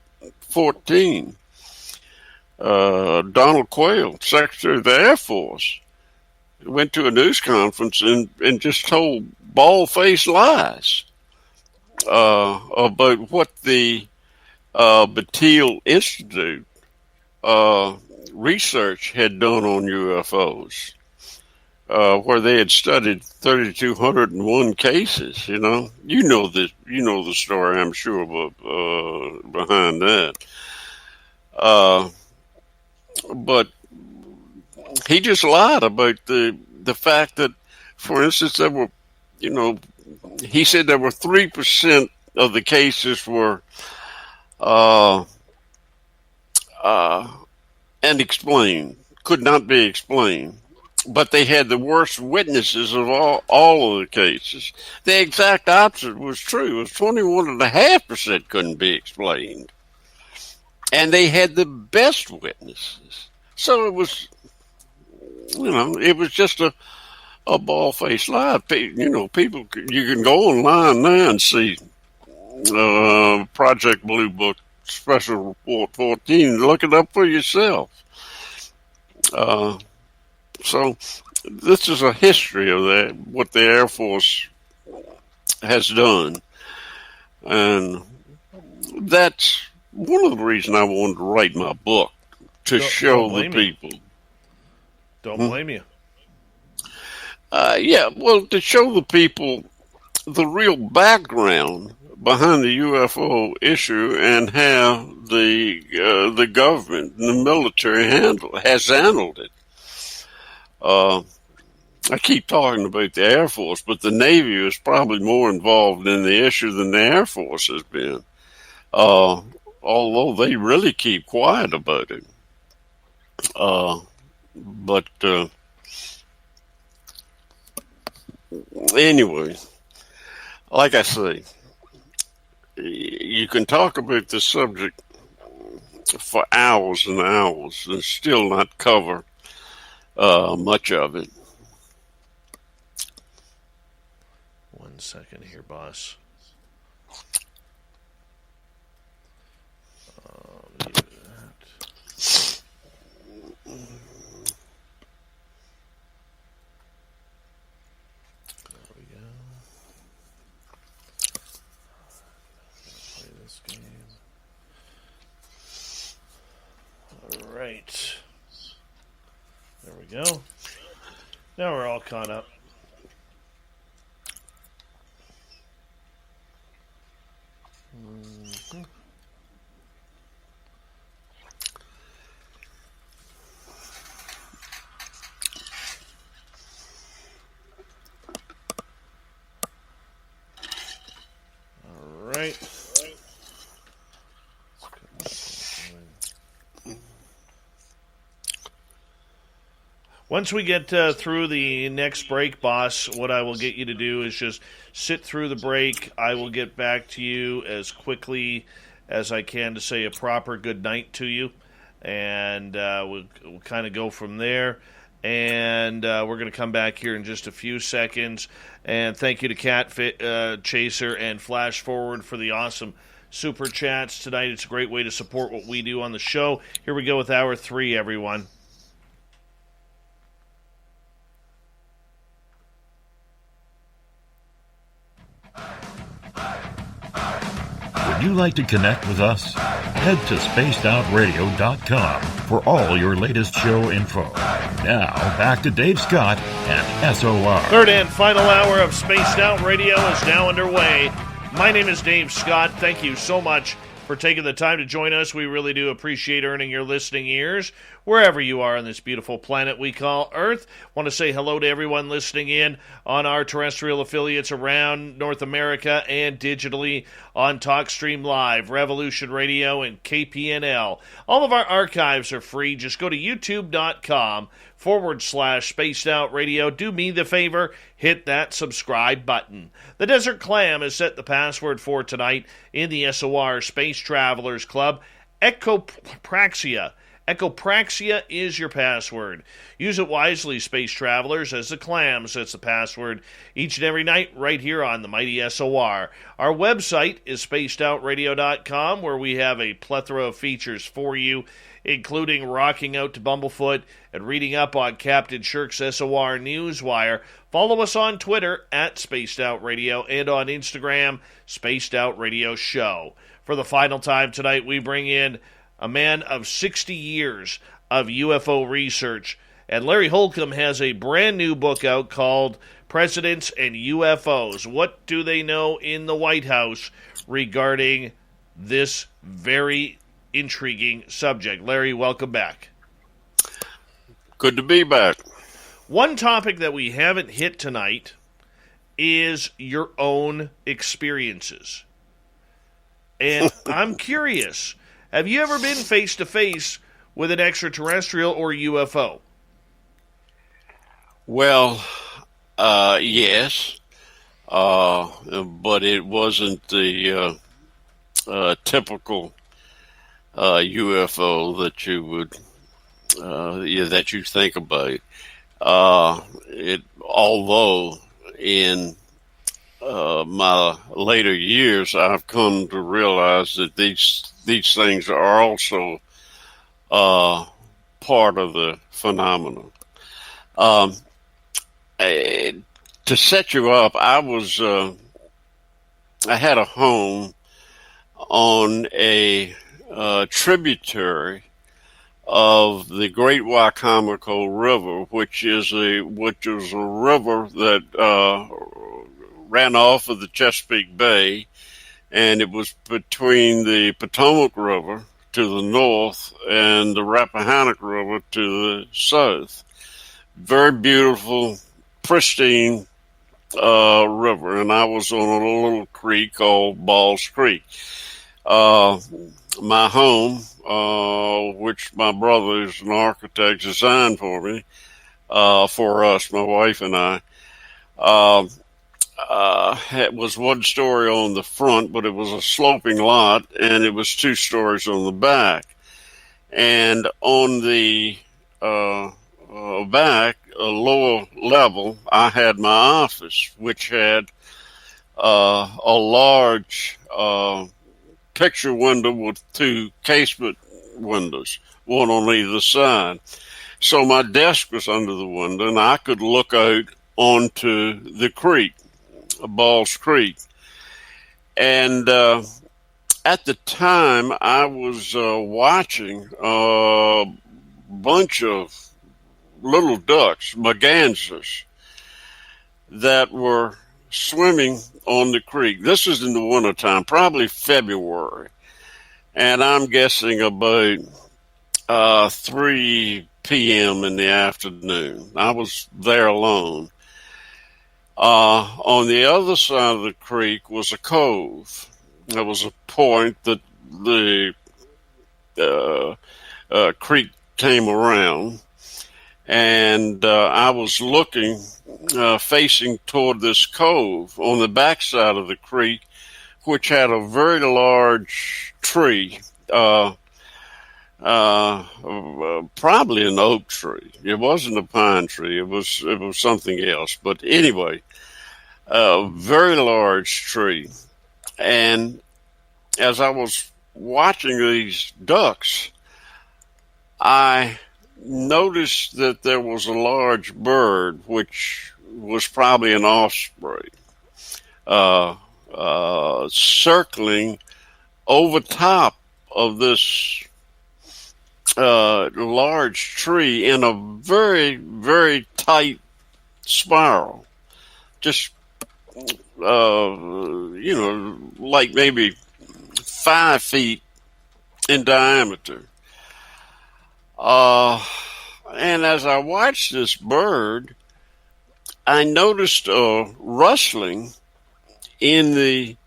14, Donald Quayle, Secretary of the Air Force, went to a news conference and just told bald-faced lies about what the Battelle Institute research had done on UFOs, where they had studied 3,201 cases. You know the story, I'm sure, behind that. But he just lied about the fact that, for instance, there were, he said there were 3% of the cases were unexplained, could not be explained. But they had the worst witnesses of all of the cases. The exact opposite was true. It was 21.5% couldn't be explained. And they had the best witnesses. So it was, it was just a bald-faced lie. People, you can go online now and see Project Blue Book Special Report 14. Look it up for yourself. So this is a history of that, what the Air Force has done. And that's one of the reasons I wanted to write my book, to show the people. Don't blame you. Yeah, well, to show the people the real background behind the UFO issue and how the government and the military has handled it. I keep talking about the Air Force, but the Navy is probably more involved in the issue than the Air Force has been, although they really keep quiet about it. But anyway, like I say, you can talk about this subject for hours and hours and still not cover much of it. 1 second here, boss. Do that. There we go. Play this game. All right. There we go. Now we're all caught up. Mm-hmm. All right. Once we get through the next break, boss, what I will get you to do is just sit through the break. I will get back to you as quickly as I can to say a proper good night to you, and we'll kind of go from there. And we're going to come back here in just a few seconds. And thank you to Cat Chaser and Flash Forward for the awesome super chats tonight. It's a great way to support what we do on the show. Here we go with hour 3, everyone. Would you like to connect with us? Head to spacedoutradio.com for all your latest show info. Now, back to Dave Scott and SOR. Third and final hour of Spaced Out Radio is now underway. My name is Dave Scott. Thank you so much for taking the time to join us. We really do appreciate earning your listening ears wherever you are on this beautiful planet we call Earth. Want to say hello to everyone listening in on our terrestrial affiliates around North America and digitally on TalkStream Live, Revolution Radio, and KPNL. All of our archives are free. Just go to youtube.com/Spaced Out Radio. Do me the favor, hit that subscribe button. The Desert Clam has set the password for tonight in the SOR Space Travelers Club. Echopraxia. Echopraxia is your password. Use it wisely, space travelers, as the Clam sets the password each and every night right here on the mighty SOR. Our website is spacedoutradio.com, where we have a plethora of features for you, including rocking out to Bumblefoot and reading up on Captain Shirk's SOR Newswire. Follow us on Twitter at Spaced Out Radio and on Instagram, Spaced Out Radio Show. For the final time tonight, we bring in a man of 60 years of UFO research. And Larry Holcombe has a brand new book out called Presidents and UFOs. What do they know in the White House regarding this very intriguing subject? Larry, welcome back. Good to be back. One topic that we haven't hit tonight is your own experiences. And I'm curious, have you ever been face-to-face with an extraterrestrial or UFO? Well, yes, but it wasn't the typical UFO that you would that you think about. Although in my later years, I've come to realize that these things are also part of the phenomenon. To set you up, I had a home on a tributary of the Great Wycomico River, which is a river that ran off of the Chesapeake Bay, and it was between the Potomac River to the north and the Rappahannock River to the south. Very beautiful, pristine river, and I was on a little creek called Balls Creek. My home, which my brother is an architect, designed for me, for us, my wife and I, it was one story on the front, but it was a sloping lot, and it was 2 stories on the back. And on the back, a lower level, I had my office, which had a large picture window with 2 casement windows, one on either side. So my desk was under the window, and I could look out onto the creek, Balls Creek. And at the time, I was watching a bunch of little ducks, mergansers, that were swimming on the creek. This is in the wintertime, probably February. And I'm guessing about 3 p.m. in the afternoon. I was there alone. On the other side of the creek was a cove. There was a point that the creek came around, and I was looking, facing toward this cove on the backside of the creek, which had a very large tree, probably an oak tree. It wasn't a pine tree. It was something else. But anyway, a very large tree. And as I was watching these ducks, I noticed that there was a large bird, which was probably an osprey, circling over top of this large tree in a very, very tight spiral. Just, like maybe 5 feet in diameter. And as I watched this bird, I noticed a rustling in the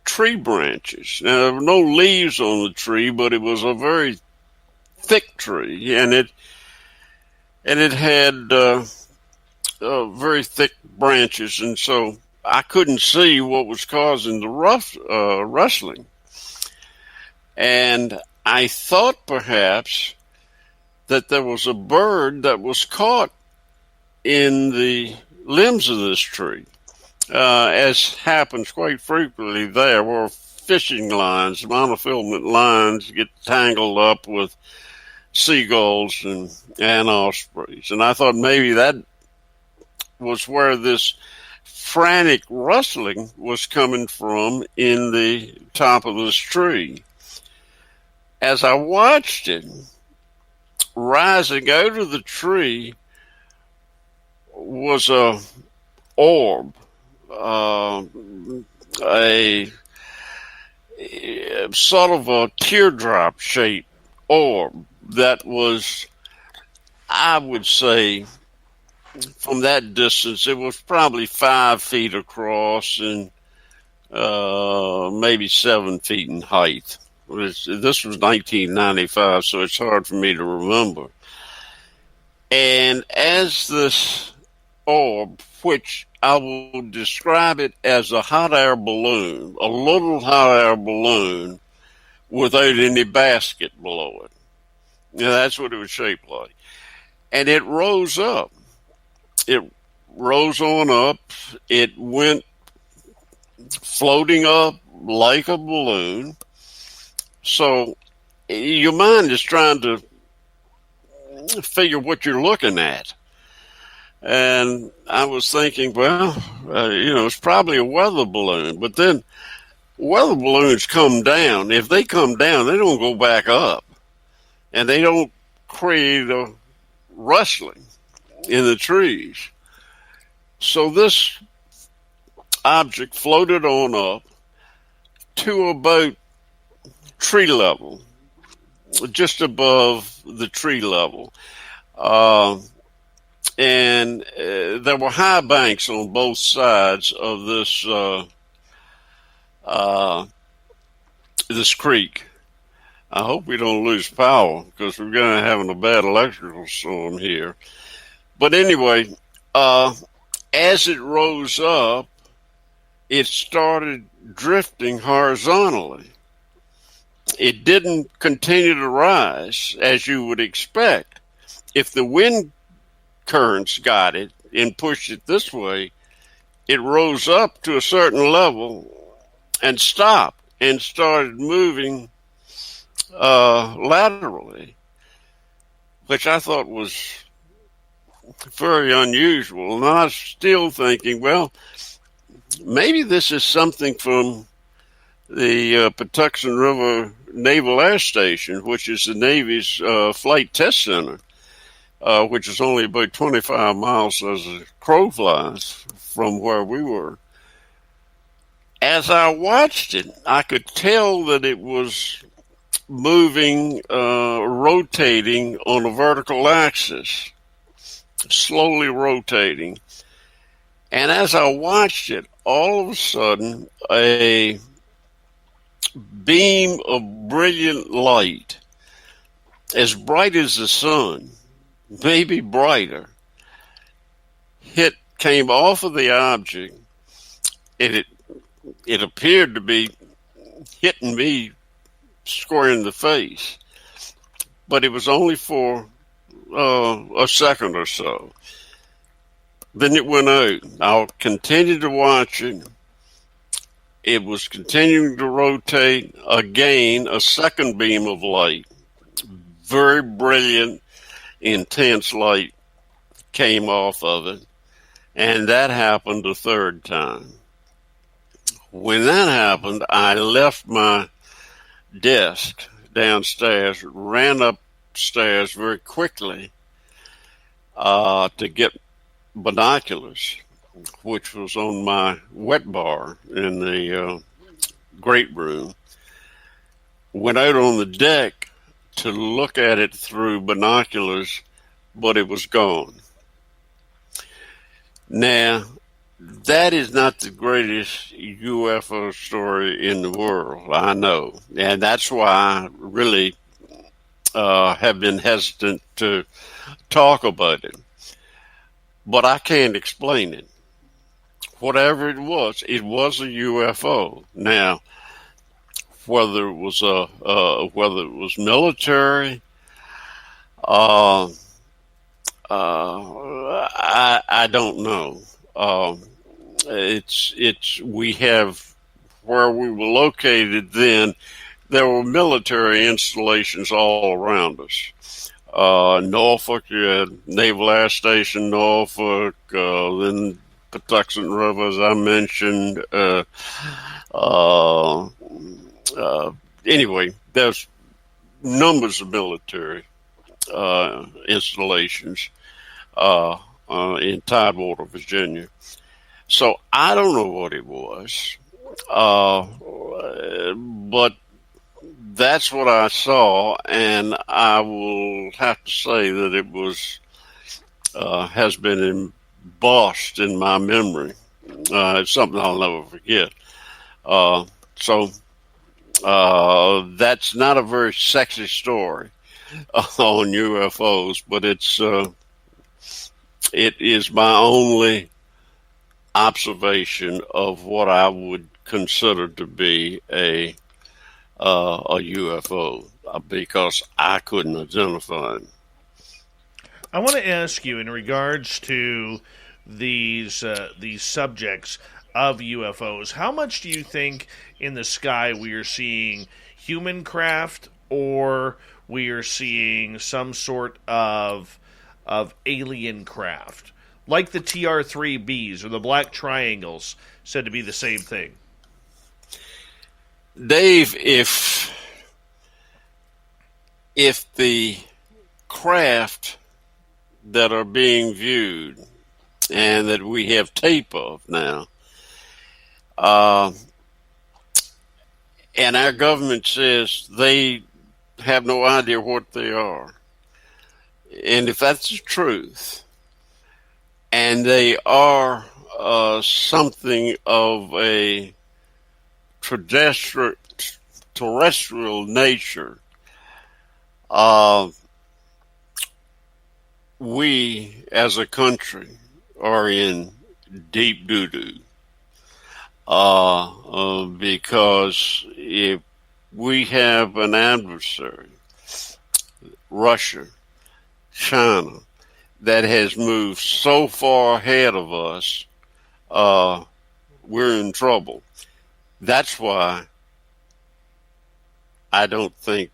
tree branches. Now, there were no leaves on the tree, but it was a very thick tree, and it had very thick branches, and so I couldn't see what was causing the rustling. And I thought perhaps that there was a bird that was caught in the limbs of this tree. As happens quite frequently there, where fishing lines, monofilament lines, get tangled up with seagulls and ospreys. And I thought maybe that was where this frantic rustling was coming from in the top of this tree. As I watched it, rising out of the tree was a orb, a sort of a teardrop shaped orb that was, I would say, from that distance, it was probably 5 feet across and maybe 7 feet in height. This was 1995, so it's hard for me to remember. And as this orb, which I will describe it as a hot air balloon, a little hot air balloon without any basket below it. Now, that's what it was shaped like. And it rose up. It rose on up. It went floating up like a balloon. So your mind is trying to figure what you're looking at. And I was thinking, well, it's probably a weather balloon. But then weather balloons come down. If they come down, they don't go back up. And they don't create a rustling in the trees. So this object floated on up to about tree level, just above the tree level. And there were high banks on both sides of this creek. I hope we don't lose power because we're going to have a bad electrical storm here. But anyway, as it rose up, it started drifting horizontally. It didn't continue to rise as you would expect. If the wind currents got it and pushed it this way, it rose up to a certain level and stopped and started moving laterally, which I thought was very unusual. And I was still thinking, well, maybe this is something from the Patuxent River Naval Air Station, which is the Navy's Flight Test Center, which is only about 25 miles as a crow flies from where we were. As I watched it, I could tell that it was moving, rotating on a vertical axis, slowly rotating. And as I watched it, all of a sudden, a beam of brilliant light, as bright as the sun, maybe brighter, came off of the object. It appeared to be hitting me square in the face, but it was only for a second or so. Then it went out. I'll continue to watch it. It was continuing to rotate. Again, a second beam of light, very brilliant, intense light, came off of it. And that happened a third time. When that happened, I left my desk downstairs, ran upstairs very quickly to get binoculars, which was on my wet bar in the great room. Went out on the deck to look at it through binoculars, but it was gone. Now, that is not the greatest UFO story in the world, I know. And that's why I really have been hesitant to talk about it. But I can't explain it. Whatever it was a UFO. Now, whether it was military, I don't know. We have, where we were located then, there were military installations all around us. Norfolk, you had Naval Air Station, Norfolk, then Patuxent River, as I mentioned. Anyway, there's numbers of military installations in Tidewater, Virginia. So I don't know what it was, but that's what I saw, and I will have to say that it was has been embossed in my memory. It's something I'll never forget. So that's not a very sexy story on UFOs, but it is my only observation of what I would consider to be a UFO, because I couldn't identify it. I want to ask you, in regards to these subjects of UFOs, how much do you think in the sky we are seeing human craft, or we are seeing some sort of alien craft, like the TR-3Bs or the black triangles, said to be the same thing? Dave, if the craft that are being viewed and that we have tape of now. And our government says they have no idea what they are. And if that's the truth, and they are something of a terrestrial nature, we as a country are in deep doo-doo. Because if we have an adversary, Russia, China, that has moved so far ahead of us, we're in trouble. That's why I don't think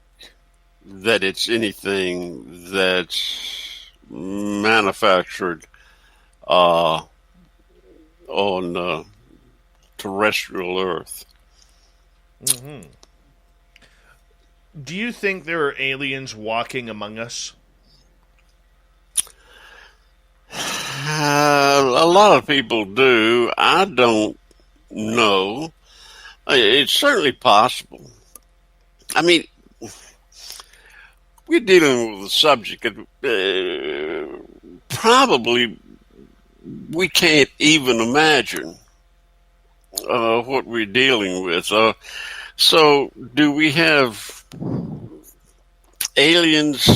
that it's anything that's manufactured on terrestrial Earth. Mm-hmm. Do you think there are aliens walking among us? A lot of people do. I don't know. It's certainly possible. I mean, we're dealing with a subject that probably we can't even imagine what we're dealing with. So, do we have aliens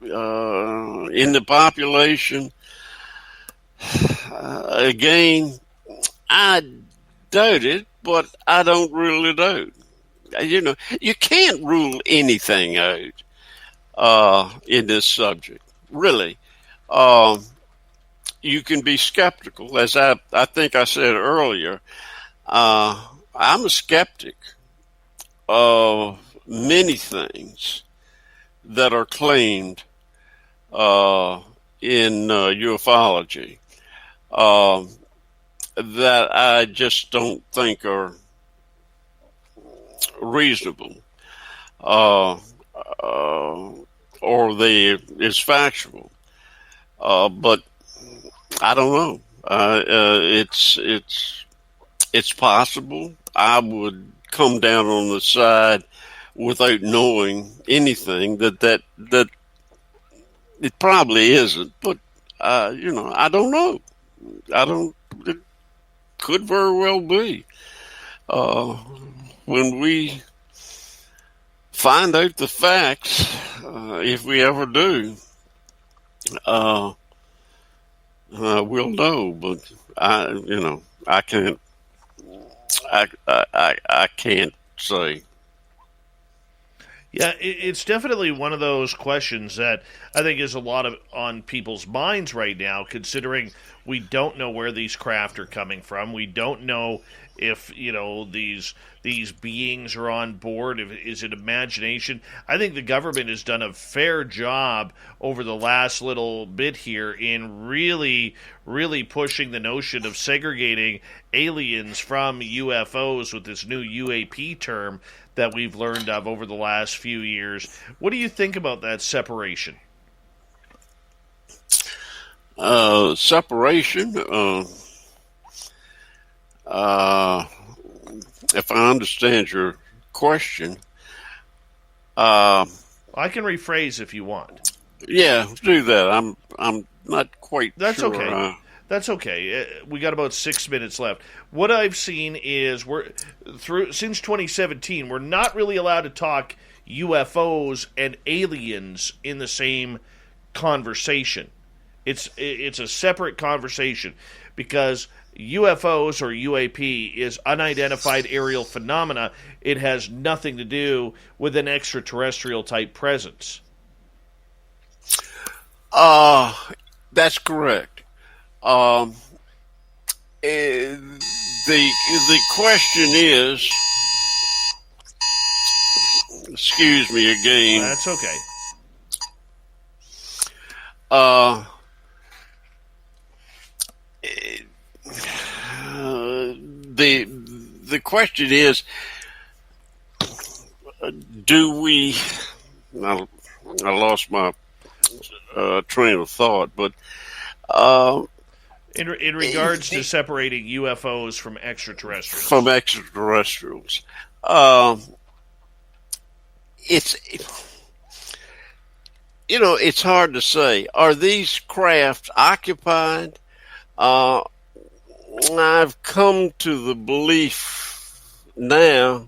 in the population? Again, I doubt it, but I don't rule it out. You know, you can't rule anything out in this subject, really. You can be skeptical, as I think I said earlier. I'm a skeptic of many things that are claimed in ufology that I just don't think are reasonable or is factual. But I don't know. It's possible. I would come down on the side without knowing anything that it probably isn't. But I don't know. It could very well be. When we find out the facts, if we ever do, we'll know. But I can't. I can't say. Yeah, it's definitely one of those questions that I think is a lot of on people's minds right now, considering we don't know where these craft are coming from. We don't know if, these beings are on board. Is it imagination? I think the government has done a fair job over the last little bit here in really, really pushing the notion of segregating aliens from UFOs with this new UAP term that we've learned of over the last few years. What do you think about that separation? Separation, if I understand your question, I can rephrase if you want. Yeah, do that. I'm not quite That's sure. Okay. That's okay. We got about 6 minutes left. What I've seen is since 2017, we're not really allowed to talk UFOs and aliens in the same conversation. It's a separate conversation because UFOs or UAP is unidentified aerial phenomena. It has nothing to do with an extraterrestrial type presence. That's correct. The question is, excuse me again. That's okay. The question is, do we? Now, I lost my train of thought, but in regards to separating UFOs from extraterrestrials. From extraterrestrials, it's it's hard to say. Are these craft occupied? I've come to the belief now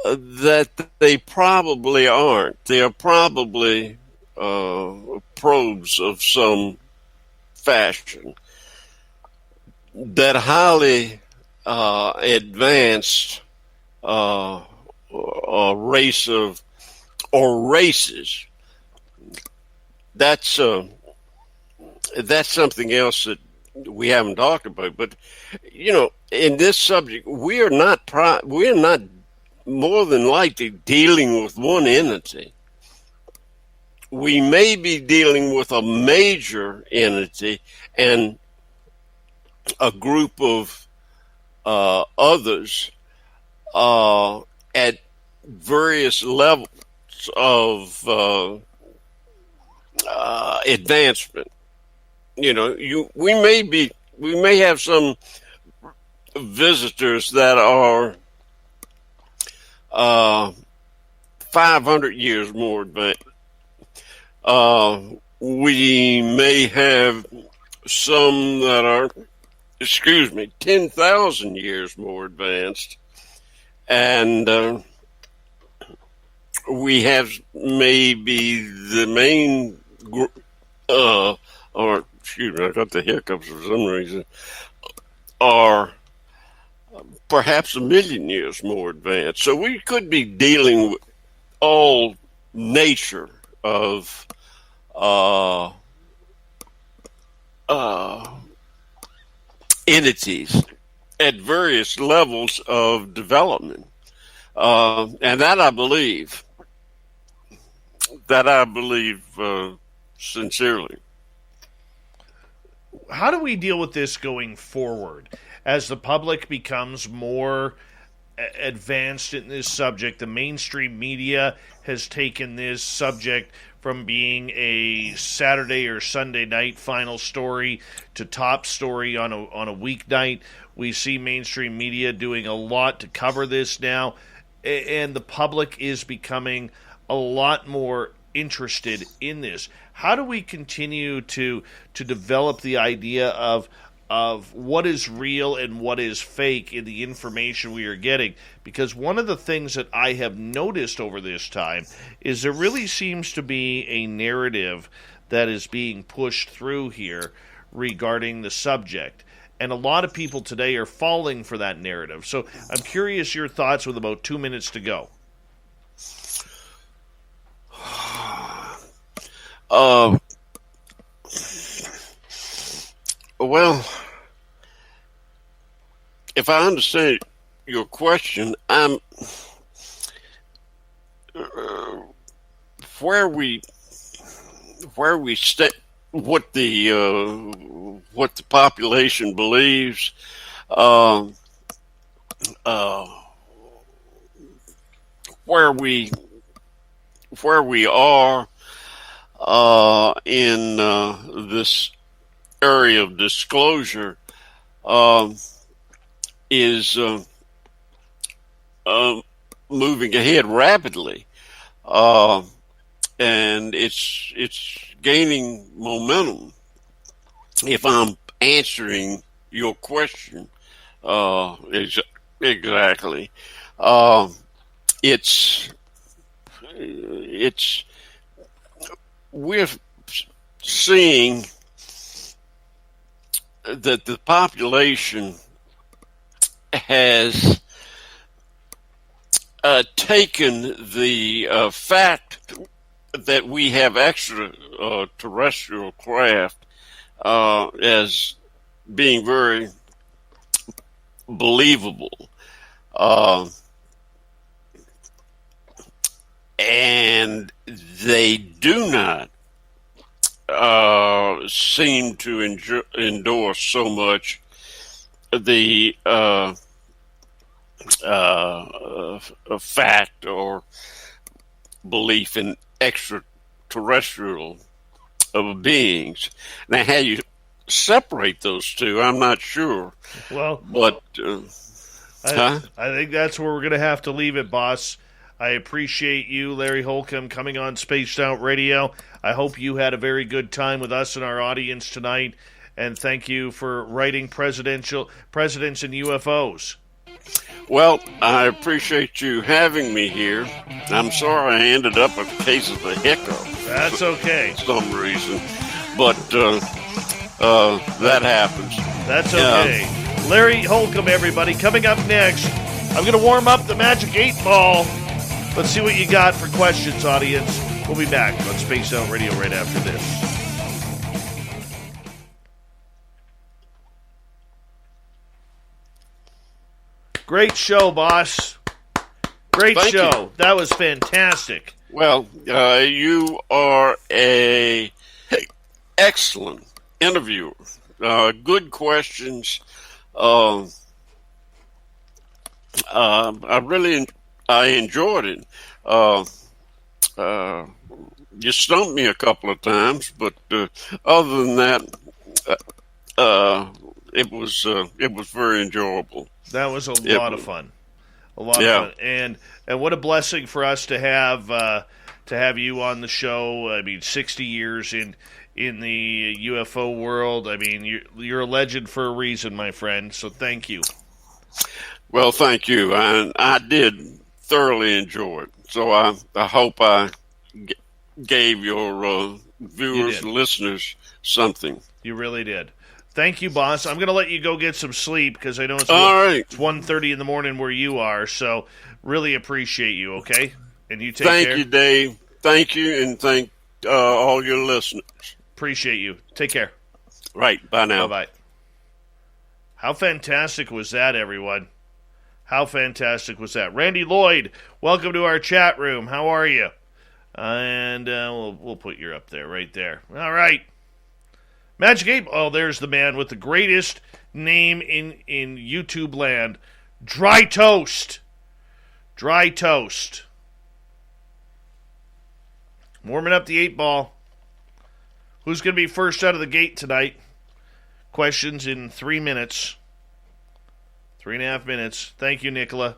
that they probably aren't. They are probably probes of some fashion that highly advanced race of or races. That's something else that we haven't talked about. But in this subject, we're not more than likely dealing with one entity. We may be dealing with a major entity and a group of others at various levels of advancement. We may have some visitors that are 500 years more advanced. We may have some that are, 10,000 years more advanced. And we have maybe the main group, I got the hiccups for some reason, are perhaps 1 million years more advanced. So we could be dealing with all nature of entities at various levels of development. And that I believe sincerely. How do we deal with this going forward? As the public becomes more advanced in this subject, the mainstream media has taken this subject from being a Saturday or Sunday night final story to top story on a weeknight. We see mainstream media doing a lot to cover this now, and the public is becoming a lot more interested in this. How do we continue to develop the idea of what is real and what is fake in the information we are getting? Because one of the things that I have noticed over this time is there really seems to be a narrative that is being pushed through here regarding the subject. And a lot of people today are falling for that narrative. So I'm curious your thoughts with about 2 minutes to go. Well, if I understand your question, where we stand, what the population believes, where we are in this area of disclosure is moving ahead rapidly, and it's gaining momentum. If I'm answering your question exactly, we're seeing that the population has taken the fact that we have extraterrestrial craft as being very believable. And they do not seem to endorse so much the fact or belief in extraterrestrial beings. Now, how you separate those two, I'm not sure. Well, but I think that's where we're going to have to leave it, boss. I appreciate you, Larry Holcombe, coming on Spaced Out Radio. I hope you had a very good time with us and our audience tonight, and thank you for writing Presidents and UFOs. Well, I appreciate you having me here. I'm sorry I ended up with a case of the hiccup. That's okay. For some reason. But that happens. That's okay. Larry Holcombe, everybody. Coming up next, I'm going to warm up the Magic 8 Ball. Let's see what you got for questions, audience. We'll be back on Space Out Radio right after this. Great show, boss. Great Thank show. you. That was fantastic. Well, you are a excellent interviewer. Good questions. I enjoyed it. You stumped me a couple of times, but other than that, it was very enjoyable. That was a lot of fun. A lot of fun. And what a blessing for us to have you on the show. I mean, 60 years in the UFO world. I mean, you're a legend for a reason, my friend. So thank you. Well, thank you. I did thoroughly enjoy it. So I hope I gave your viewers and listeners something. You really did. Thank you, boss. I'm going to let you go get some sleep because I know it's 1:30 in the morning where you are. So really appreciate you, okay? And you take care. Thank you, Dave. Thank you, and thank all your listeners. Appreciate you. Take care. Right. Bye now. Bye-bye. How fantastic was that, everyone? How fantastic was that? Randy Lloyd, welcome to our chat room. How are you? And we'll put you up there, right there. All right. Magic 8. Oh, there's the man with the greatest name in YouTube land. Dry Toast. Dry Toast. Warming up the 8 Ball. Who's going to be first out of the gate tonight? Questions in 3 minutes. 3.5 minutes. Thank you, Nicola.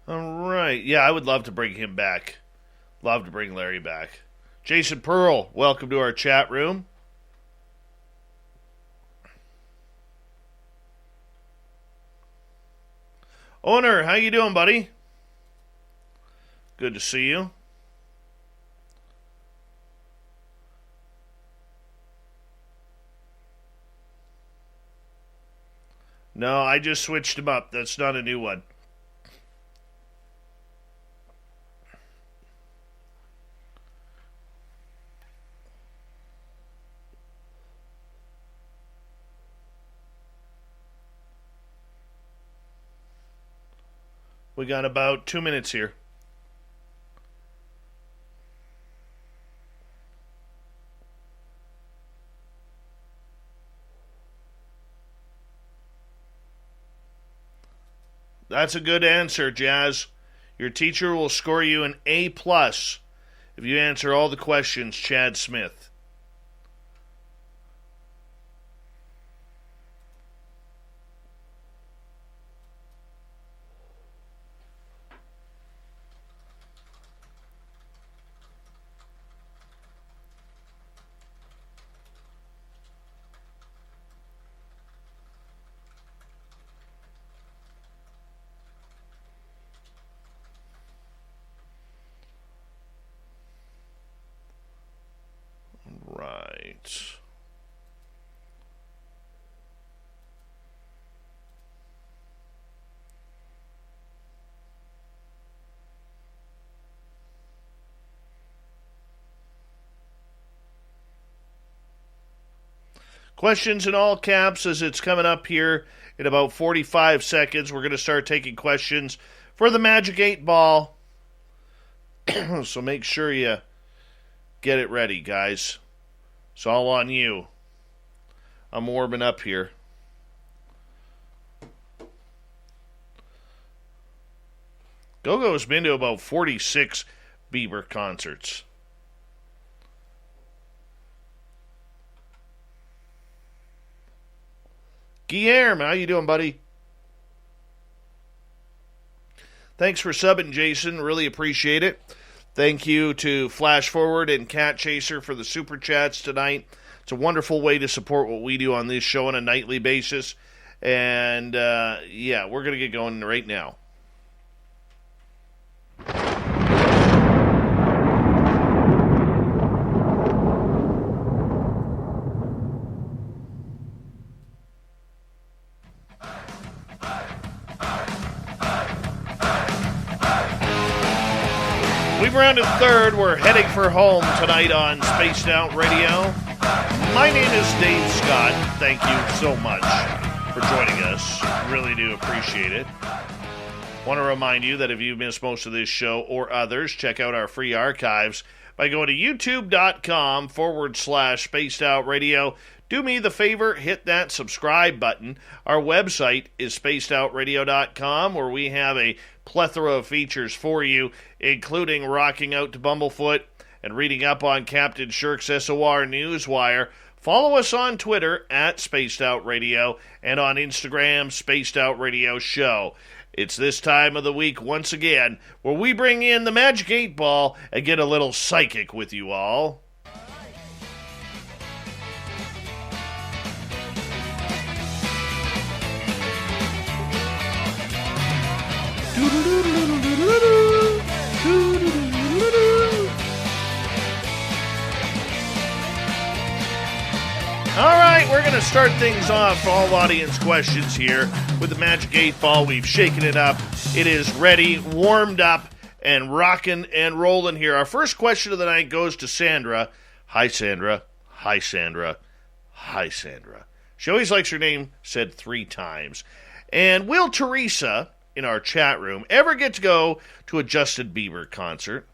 All right. Yeah, I would love to bring him back. Love to bring Larry back. Jason Pearl, welcome to our chat room. Owner, how you doing, buddy? Good to see you. No, I just switched him up. That's not a new one. We got about 2 minutes here. That's a good answer, Jazz. Your teacher will score you an A+ if you answer all the questions, Chad Smith. Questions in all caps as it's coming up here in about 45 seconds. We're going to start taking questions for the Magic 8 Ball. So make sure you get it ready, guys. It's all on you. I'm warming up here. Go-Go's been to about 46 Bieber concerts. Guillermo, how you doing, buddy? Thanks for subbing, Jason. Really appreciate it. Thank you to Flash Forward and Cat Chaser for the super chats tonight. It's a wonderful way to support what we do on this show on a nightly basis. And, yeah, we're going to get going right now. We've rounded third. We're heading for home tonight on Spaced Out Radio. My name is Dave Scott. Thank you so much for joining us. Really do appreciate it. Want to remind you that if you missed most of this show or others, check out our free archives by going to youtube.com/Spaced Out Radio. Do me the favor, hit that subscribe button. Our website is spacedoutradio.com, where we have a plethora of features for you, including rocking out to Bumblefoot and reading up on Captain Shirk's SOR Newswire. Follow us on Twitter at Spaced Out Radio and on Instagram, Spaced Out Radio Show. It's this time of the week, once again, where we bring in the Magic 8 Ball and get a little psychic with you all. All right, we're going to start things off, all audience questions here with the Magic 8 Ball. We've shaken it up. It is ready, warmed up, and rocking and rolling here. Our first question of the night goes to Sandra. Hi, Sandra. Hi, Sandra. Hi, Sandra. She always likes her name said 3 times. And will Teresa, in our chat room, ever get to go to a Justin Bieber concert?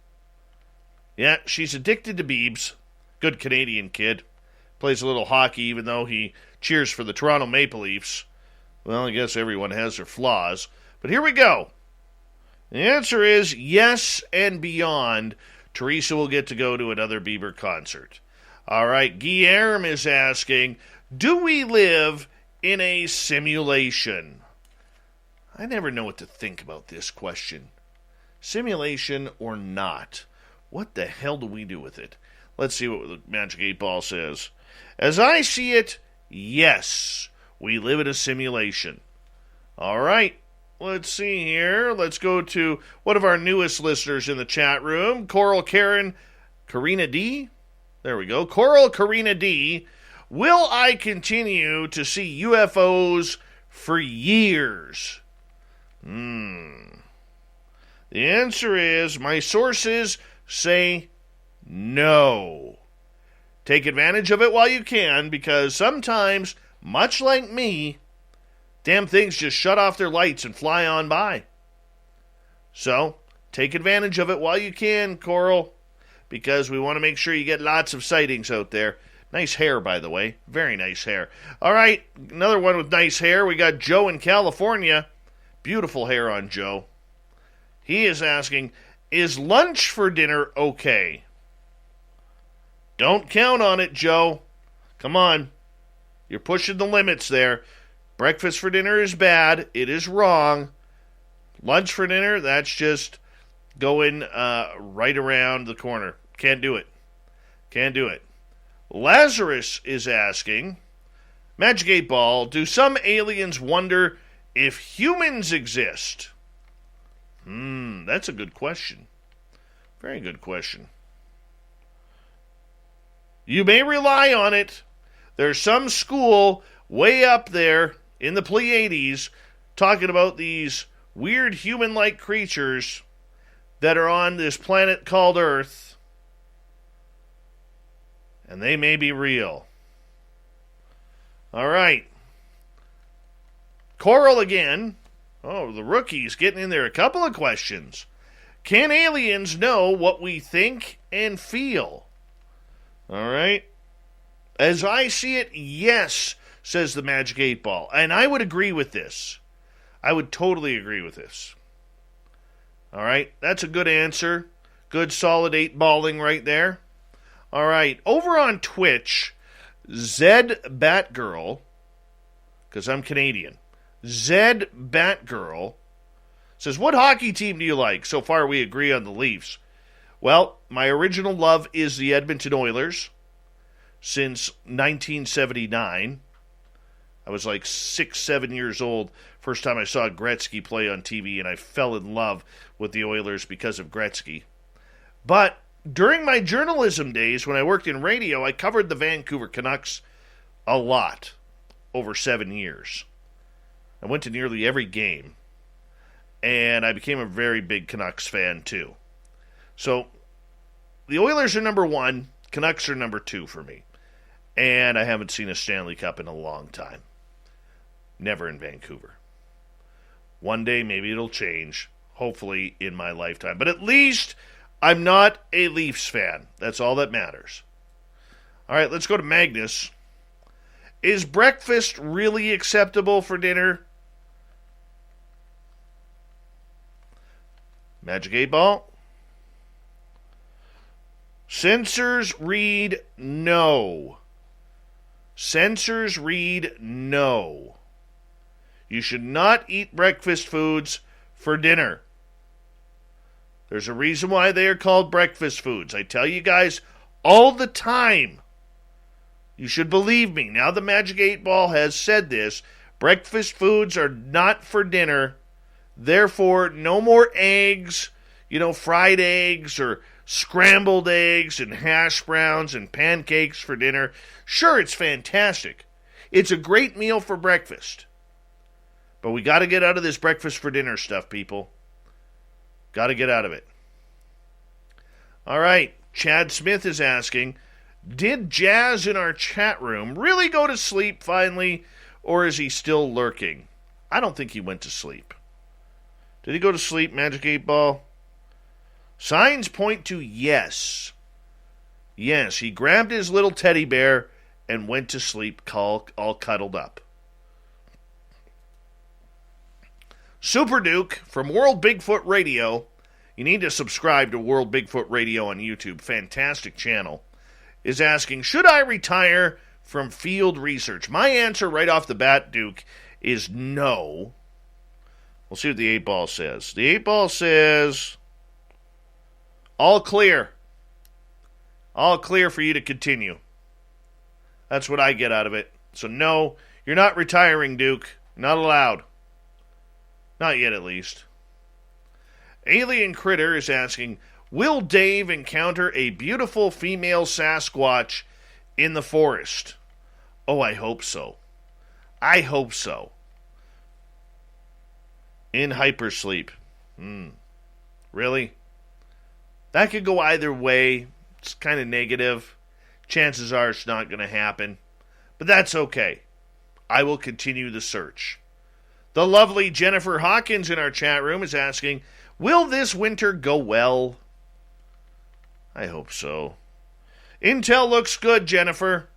Yeah, she's addicted to Biebs. Good Canadian kid. Plays a little hockey even though he cheers for the Toronto Maple Leafs. Well, I guess everyone has their flaws. But here we go. The answer is yes and beyond. Teresa will get to go to another Bieber concert. All right, Guillermo is asking, do we live in a simulation? I never know what to think about this question. Simulation or not? What the hell do we do with it? Let's see what the Magic 8 Ball says. As I see it, yes, we live in a simulation. All right, let's see here. Let's go to one of our newest listeners in the chat room, Coral Karina D. There we go. Coral Karina D. Will I continue to see UFOs for years? The answer is, my sources say no. Take advantage of it while you can, because sometimes, much like me, damn things just shut off their lights and fly on by. So, take advantage of it while you can, Coral, because we want to make sure you get lots of sightings out there. Nice hair, by the way. Very nice hair. All right, another one with nice hair. We got Joe in California. Beautiful hair on Joe. He is asking, is lunch for dinner okay? Don't count on it, Joe. Come on. You're pushing the limits there. Breakfast for dinner is bad. It is wrong. Lunch for dinner, that's just going right around the corner. Can't do it. Can't do it. Lazarus is asking, Magic 8 Ball, do some aliens wonder if humans exist? That's a good question. Very good question. You may rely on it. There's some school way up there in the Pleiades talking about these weird human-like creatures that are on this planet called Earth, and they may be real. All right. Coral again. Oh, the rookie's getting in there. A couple of questions. Can aliens know what we think and feel? All right. As I see it, yes, says the Magic 8 Ball. And I would agree with this. I would totally agree with this. All right. That's a good answer. Good solid 8-balling right there. All right. Over on Twitch, Zed Batgirl, because I'm Canadian, Zed Batgirl says, what hockey team do you like? So far, we agree on the Leafs. Well, my original love is the Edmonton Oilers since 1979. I was like 6, 7 years old. First time I saw Gretzky play on TV, and I fell in love with the Oilers because of Gretzky. But during my journalism days, when I worked in radio, I covered the Vancouver Canucks a lot over 7 years. I went to nearly every game, and I became a very big Canucks fan too. So the Oilers are number 1, Canucks are number 2 for me. And I haven't seen a Stanley Cup in a long time. Never in Vancouver. One day maybe it'll change, hopefully in my lifetime. But at least I'm not a Leafs fan. That's all that matters. All right, let's go to Magnus. Is breakfast really acceptable for dinner? Magic 8 Ball. Censors read no. Censors read no. You should not eat breakfast foods for dinner. There's a reason why they are called breakfast foods. I tell you guys all the time. You should believe me. Now the Magic 8 Ball has said this. Breakfast foods are not for dinner. Therefore, no more eggs, fried eggs or scrambled eggs and hash browns and pancakes for dinner. Sure, it's fantastic. It's a great meal for breakfast. But we got to get out of this breakfast for dinner stuff, people. Got to get out of it. All right, Chad Smith is asking, did Jazz in our chat room really go to sleep finally, or is he still lurking? I don't think he went to sleep. Did he go to sleep, Magic 8 Ball? Signs point to yes. Yes, he grabbed his little teddy bear and went to sleep all cuddled up. Super Duke from World Bigfoot Radio. You need to subscribe to World Bigfoot Radio on YouTube. Fantastic channel. Is asking, should I retire from field research? My answer right off the bat, Duke, is no. We'll see what the 8 Ball says. The 8 Ball says, all clear. All clear for you to continue. That's what I get out of it. So no, you're not retiring, Duke. Not allowed. Not yet, at least. Alien Critter is asking, will Dave encounter a beautiful female Sasquatch in the forest? Oh, I hope so. I hope so. In hypersleep. Really? That could go either way. It's kind of negative. Chances are it's not going to happen. But that's okay. I will continue the search. The lovely Jennifer Hawkins in our chat room is asking, will this winter go well? I hope so. Intel looks good, Jennifer.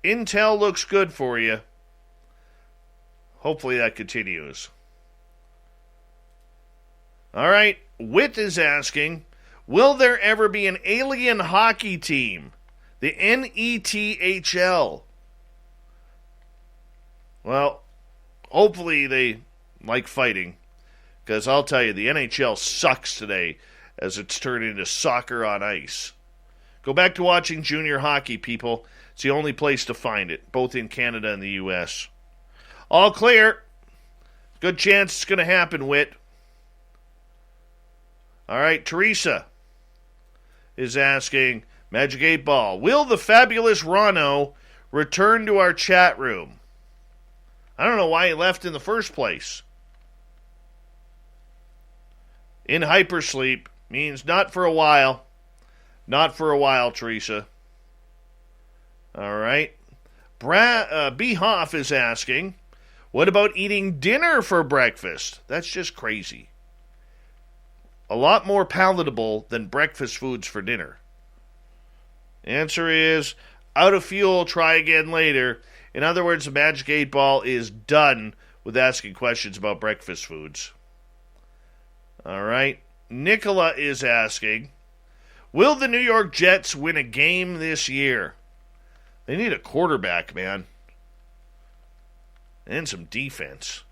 Intel looks good for you. Hopefully that continues. All right, Wit is asking, will there ever be an alien hockey team? The NETHL. Well, hopefully they like fighting. Because I'll tell you, the NHL sucks today as it's turned into soccer on ice. Go back to watching junior hockey, people. It's the only place to find it, both in Canada and the U.S. All clear. Good chance it's going to happen, Wit. All right, Teresa is asking, Magic 8 Ball. Will the fabulous Rano return to our chat room? I don't know why he left in the first place. In hypersleep means not for a while. Not for a while, Teresa. All right. B. Hoff is asking, what about eating dinner for breakfast? That's just crazy. A lot more palatable than breakfast foods for dinner. Answer is, out of fuel, try again later. In other words, the Magic 8 Ball is done with asking questions about breakfast foods. All right. Nicola is asking, will the New York Jets win a game this year? They need a quarterback, man. And some defense.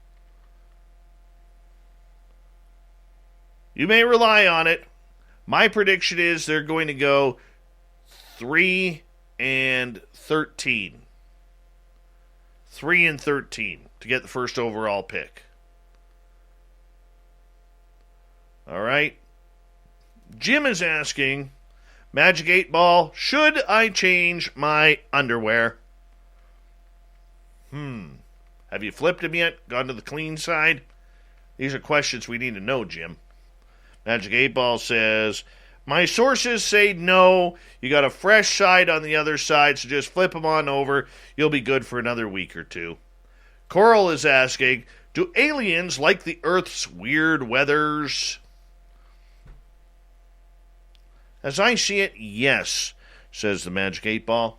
You may rely on it. My prediction is they're going to go 3-13. 3-13 to get the first overall pick. All right. Jim is asking, Magic 8 Ball, should I change my underwear? Have you flipped him yet? Gone to the clean side? These are questions we need to know, Jim. Magic 8 Ball says, my sources say no. You got a fresh side on the other side, so just flip them on over. You'll be good for another week or two. Coral is asking, do aliens like the Earth's weird weathers? As I see it, yes, says the Magic 8 Ball.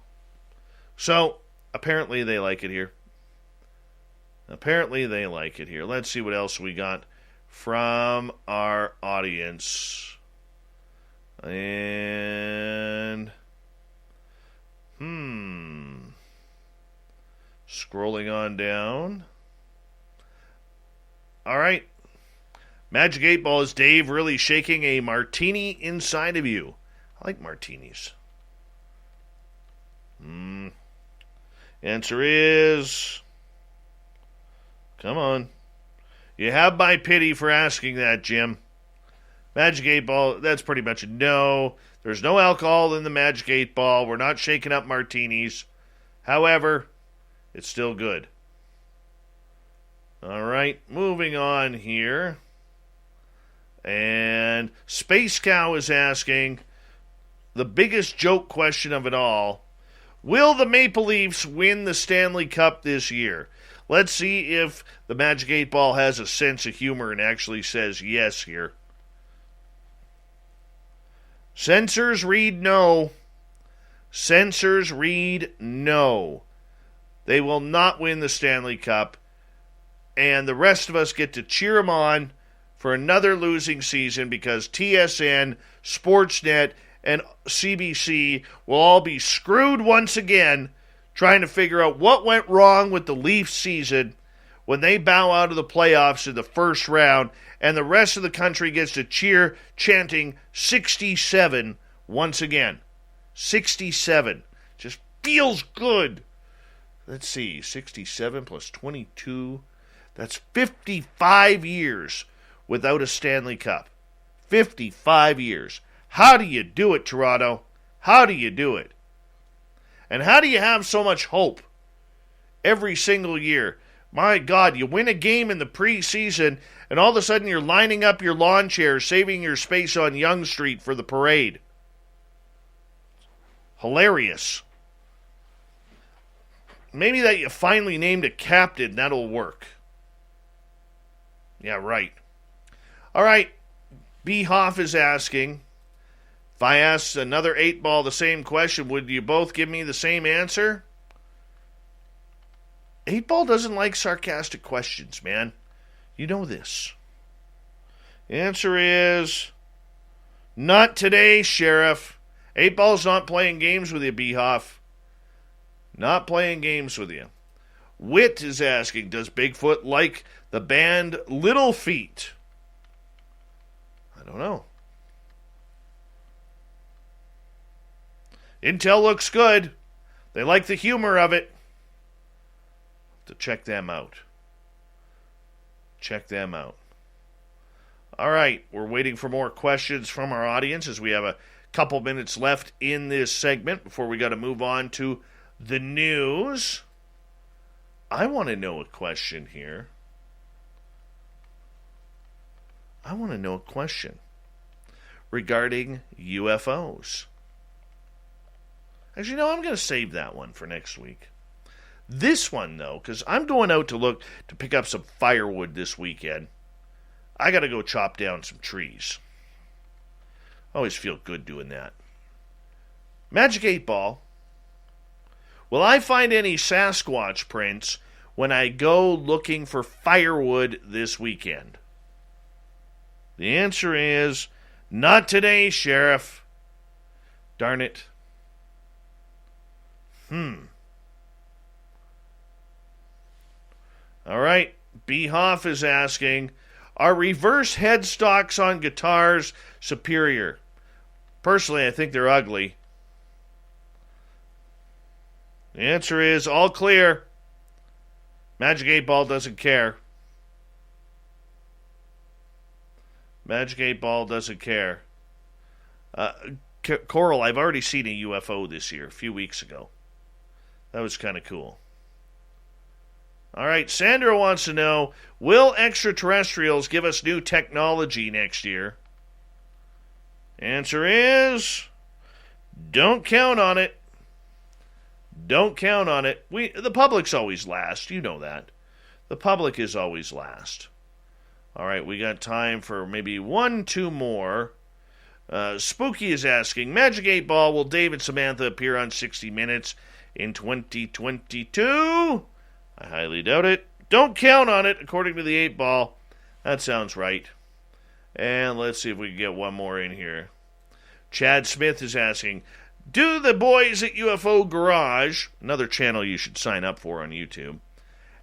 So, apparently they like it here. Let's see what else we got from our audience. And, scrolling on down. All right. Magic 8 Ball, is Dave really shaking a martini inside of you? I like martinis. Answer is, come on. You have my pity for asking that, Jim. Magic 8 Ball, that's pretty much a no. There's no alcohol in the Magic 8 Ball. We're not shaking up martinis. However, it's still good. All right, moving on here. And Space Cow is asking the biggest joke question of it all. Will the Maple Leafs win the Stanley Cup this year? Let's see if the Magic 8 Ball has a sense of humor and actually says yes here. Censors read no. Censors read no. They will not win the Stanley Cup. And the rest of us get to cheer them on for another losing season because TSN, Sportsnet, and CBC will all be screwed once again trying to figure out what went wrong with the Leafs season when they bow out of the playoffs in the first round and the rest of the country gets to cheer chanting 67 once again. 67. Just feels good. Let's see, 67 plus 22. That's 55 years without a Stanley Cup. 55 years. How do you do it, Toronto? How do you do it? And how do you have so much hope every single year? My God, you win a game in the preseason, and all of a sudden you're lining up your lawn chairs, saving your space on Yonge Street for the parade. Hilarious. Maybe that you finally named a captain, that'll work. Yeah, right. All right, B. Hoff is asking, if I ask another 8 Ball the same question, would you both give me the same answer? 8 Ball doesn't like sarcastic questions, man. You know this. The answer is, not today, Sheriff. 8 Ball's not playing games with you, B. Hoff. Not playing games with you. Wit is asking, does Bigfoot like the band Little Feat? I don't know. Intel looks good. They like the humor of it. To check them out. Check them out. All right, we're waiting for more questions from our audience as we have a Couple minutes left in this segment before we got to move on to the news. I want to know a question here. I want to know a question regarding UFOs. Actually, no, I'm going to save that one for next week. This one, though, because I'm going out to pick up some firewood this weekend. I got to go chop down some trees. Always feel good doing that. Magic 8 Ball. Will I find any Sasquatch prints when I go looking for firewood this weekend? The answer is, not today, Sheriff. Darn it. All right. B. Hoff is asking, are reverse headstocks on guitars superior? Personally, I think they're ugly. The answer is all clear. Magic 8 Ball doesn't care. Magic 8 Ball doesn't care. Coral, I've already seen a UFO this year, a few weeks ago. That was kind of cool. All right, Sandra wants to know, will extraterrestrials give us new technology next year? Answer is, don't count on it. Don't count on it. The public's always last. You know that. The public is always last. All right, we got time for maybe 1-2 more. Spooky is asking, Magic 8 Ball, will Dave and Samantha appear on 60 Minutes in 2022? I highly doubt it. Don't count on it, according to the 8 Ball. That sounds right. And let's see if we can get one more in here. Chad Smith is asking, do the boys at UFO Garage, another channel you should sign up for on YouTube,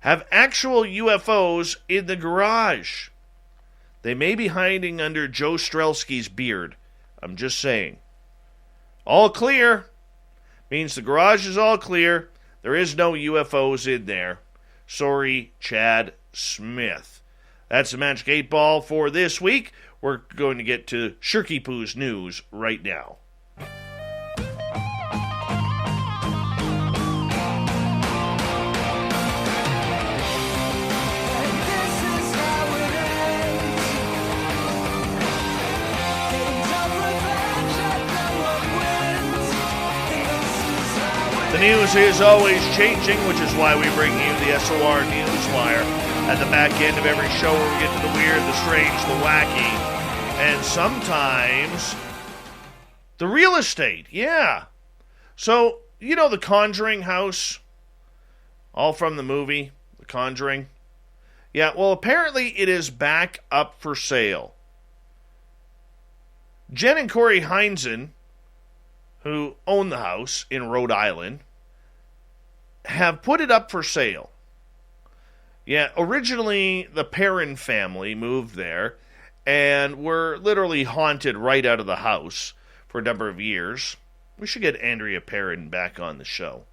have actual UFOs in the garage? They may be hiding under Joe Strelski's beard. I'm just saying. All clear. Means the garage is all clear. There is no UFOs in there. Sorry, Chad Smith. That's the Magic 8 Ball for this week. We're going to get to Shirky Poo's news right now. The news is always changing, which is why we bring you the SOR Newswire at the back end of every show where we get to the weird, the strange, the wacky, and sometimes the real estate. Yeah. So, you know the Conjuring house? All from the movie, The Conjuring? Yeah, well, apparently it is back up for sale. Jen and Corey Heinzen, who own the house in Rhode Island, have put it up for sale. Yeah, originally the Perrin family moved there and were literally haunted right out of the house for a number of years. We should get Andrea Perrin back on the show.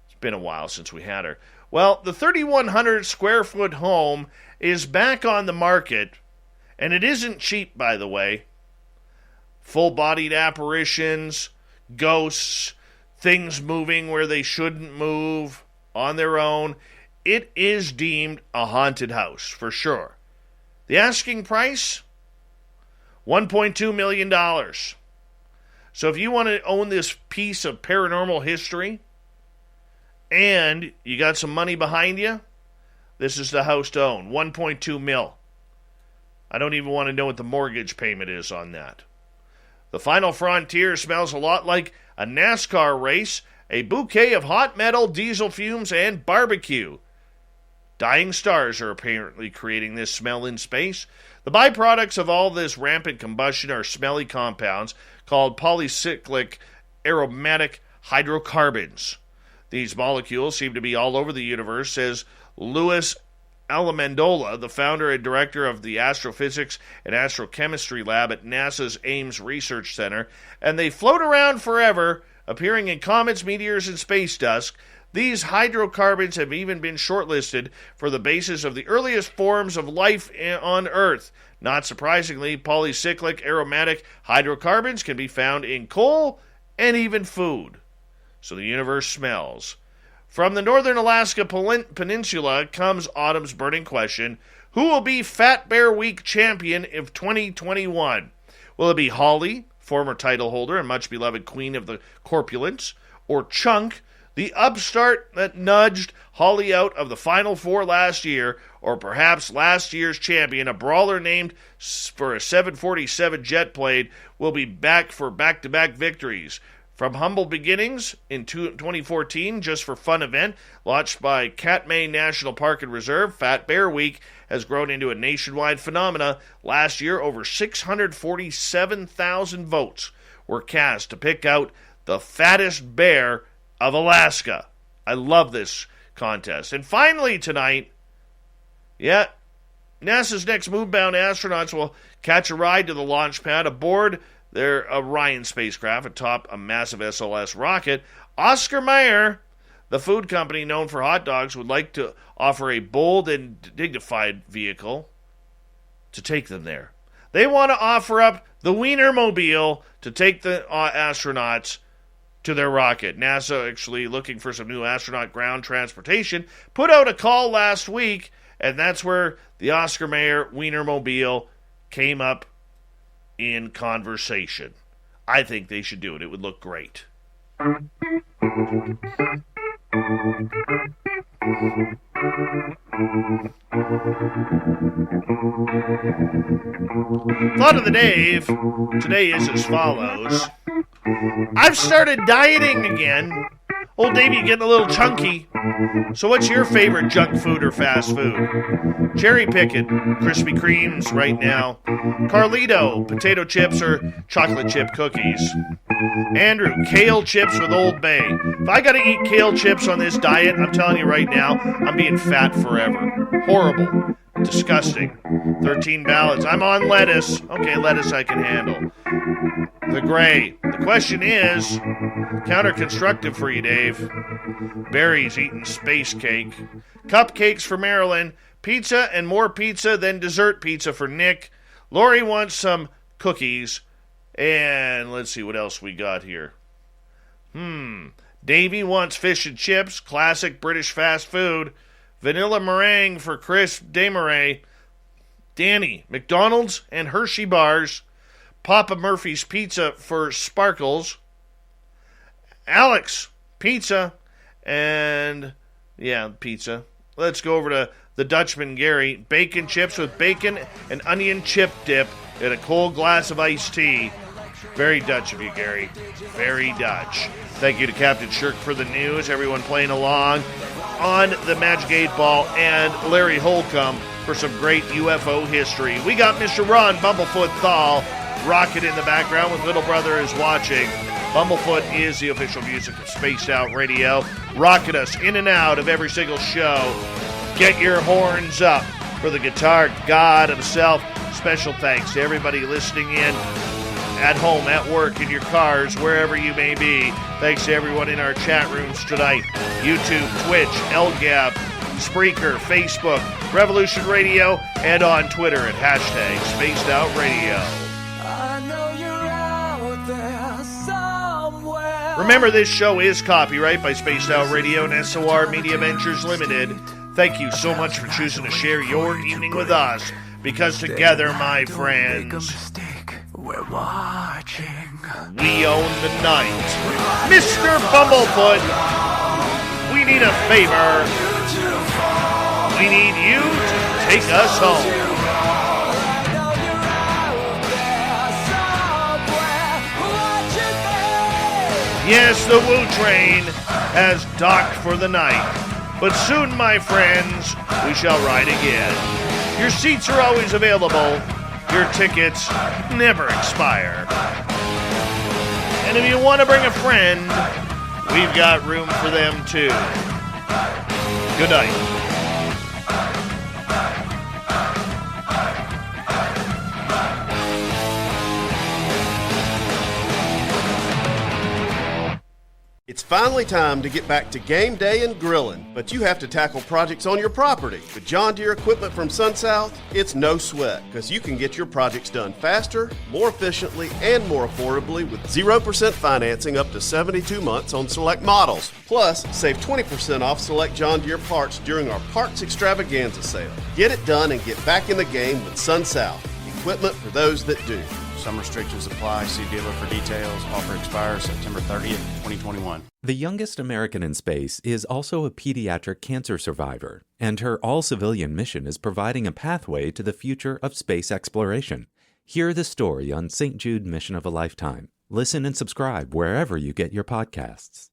It's been a while since we had her. Well, the 3,100 square foot home is back on the market, and it isn't cheap, by the way. Full-bodied apparitions, ghosts, things moving where they shouldn't move on their own. It is deemed a haunted house, for sure. The asking price? $1.2 million. So if you want to own this piece of paranormal history and you got some money behind you, this is the house to own. $1.2 million. I don't even want to know what the mortgage payment is on that. The final frontier smells a lot like a NASCAR race, a bouquet of hot metal, diesel fumes, and barbecue. Dying stars are apparently creating this smell in space. The byproducts of all this rampant combustion are smelly compounds called polycyclic aromatic hydrocarbons. These molecules seem to be all over the universe, says Louis Amendola, the founder and director of the Astrophysics and Astrochemistry Lab at NASA's Ames Research Center, and they float around forever, appearing in comets, meteors, and space dust. These hydrocarbons have even been shortlisted for the basis of the earliest forms of life on Earth. Not surprisingly, polycyclic aromatic hydrocarbons can be found in coal and even food. So the universe smells. From the northern Alaska Peninsula comes autumn's burning question: who will be Fat Bear Week champion of 2021? Will it be Holly, former title holder and much beloved queen of the corpulence, or Chunk, the upstart that nudged Holly out of the Final Four last year, or perhaps last year's champion, a brawler named for a 747 jet plane, will be back for back-to-back victories? From humble beginnings in 2014, just for fun event, launched by Katmai National Park and Reserve, Fat Bear Week has grown into a nationwide phenomena. Last year, over 647,000 votes were cast to pick out the fattest bear of Alaska. I love this contest. And finally tonight, NASA's next moonbound astronauts will catch a ride to the launch pad aboard their Orion spacecraft atop a massive SLS rocket. Oscar Mayer, the food company known for hot dogs, would like to offer a bold and dignified vehicle to take them there. They want to offer up the Wienermobile to take the astronauts to their rocket. NASA, actually looking for some new astronaut ground transportation, put out a call last week, and that's where the Oscar Mayer Wienermobile came up in conversation. I think they should do it. It would look great. Thought of the day today is as follows. I've started dieting again. Old Davey getting a little chunky. So what's your favorite junk food or fast food? Cherry Picket, Krispy Kremes right now. Carlito, potato chips or chocolate chip cookies. Andrew, kale chips with Old Bay. If I gotta eat kale chips on this diet, I'm telling you right now, I'm being fat forever. Horrible. Disgusting. 13 ballots. I'm on lettuce. Okay, lettuce I can handle. The Gray. The question is, counter-constructive for you, Dave. Barry's eating space cake. Cupcakes for Marilyn. Pizza and more pizza than dessert pizza for Nick. Lori wants some cookies. And let's see what else we got here. Davey wants fish and chips. Classic British fast food. Vanilla meringue for Chris Desmarais. Danny, McDonald's and Hershey bars. Papa Murphy's pizza for Sparkles. Alex, pizza. And, pizza. Let's go over to the Dutchman Gary. Bacon chips with bacon and onion chip dip and a cold glass of iced tea. Very Dutch of you, Gary. Very Dutch. Thank you to Captain Shirk for the news. Everyone playing along on the Magic 8 Ball, and Larry Holcombe for some great UFO history. We got Mr. Ron Bumblefoot Thal rocket in the background with Little Brother is watching. Bumblefoot is the official music of Spaced Out Radio. Rocket us in and out of every single show. Get your horns up for the guitar god himself. Special thanks to everybody listening in at home, at work, in your cars, wherever you may be. Thanks to everyone in our chat rooms tonight. YouTube, Twitch, LGAB, Spreaker, Facebook, Revolution Radio, and on Twitter at hashtag Spaced Out Radio. Remember, this show is copyright by Spaced Out Radio and SOR Media Ventures Limited. Thank you so much for choosing to share your evening with us, because together, my friends, we're watching. We own the night. Mr. Bumblefoot, we need a favor. We need you to take us home. Yes, the Woo Train has docked for the night. But soon, my friends, we shall ride again. Your seats are always available. Your tickets never expire. And if you want to bring a friend, we've got room for them too. Good night. It's finally time to get back to game day and grilling, but you have to tackle projects on your property. With John Deere equipment from SunSouth, it's no sweat, because you can get your projects done faster, more efficiently, and more affordably with 0% financing up to 72 months on select models. Plus, save 20% off select John Deere parts during our Parts Extravaganza sale. Get it done and get back in the game with SunSouth. Equipment for those that do. Some restrictions apply. See dealer for details. Offer expires September 30th, 2021. The youngest American in space is also a pediatric cancer survivor, and her all-civilian mission is providing a pathway to the future of space exploration. Hear the story on St. Jude Mission of a Lifetime. Listen and subscribe wherever you get your podcasts.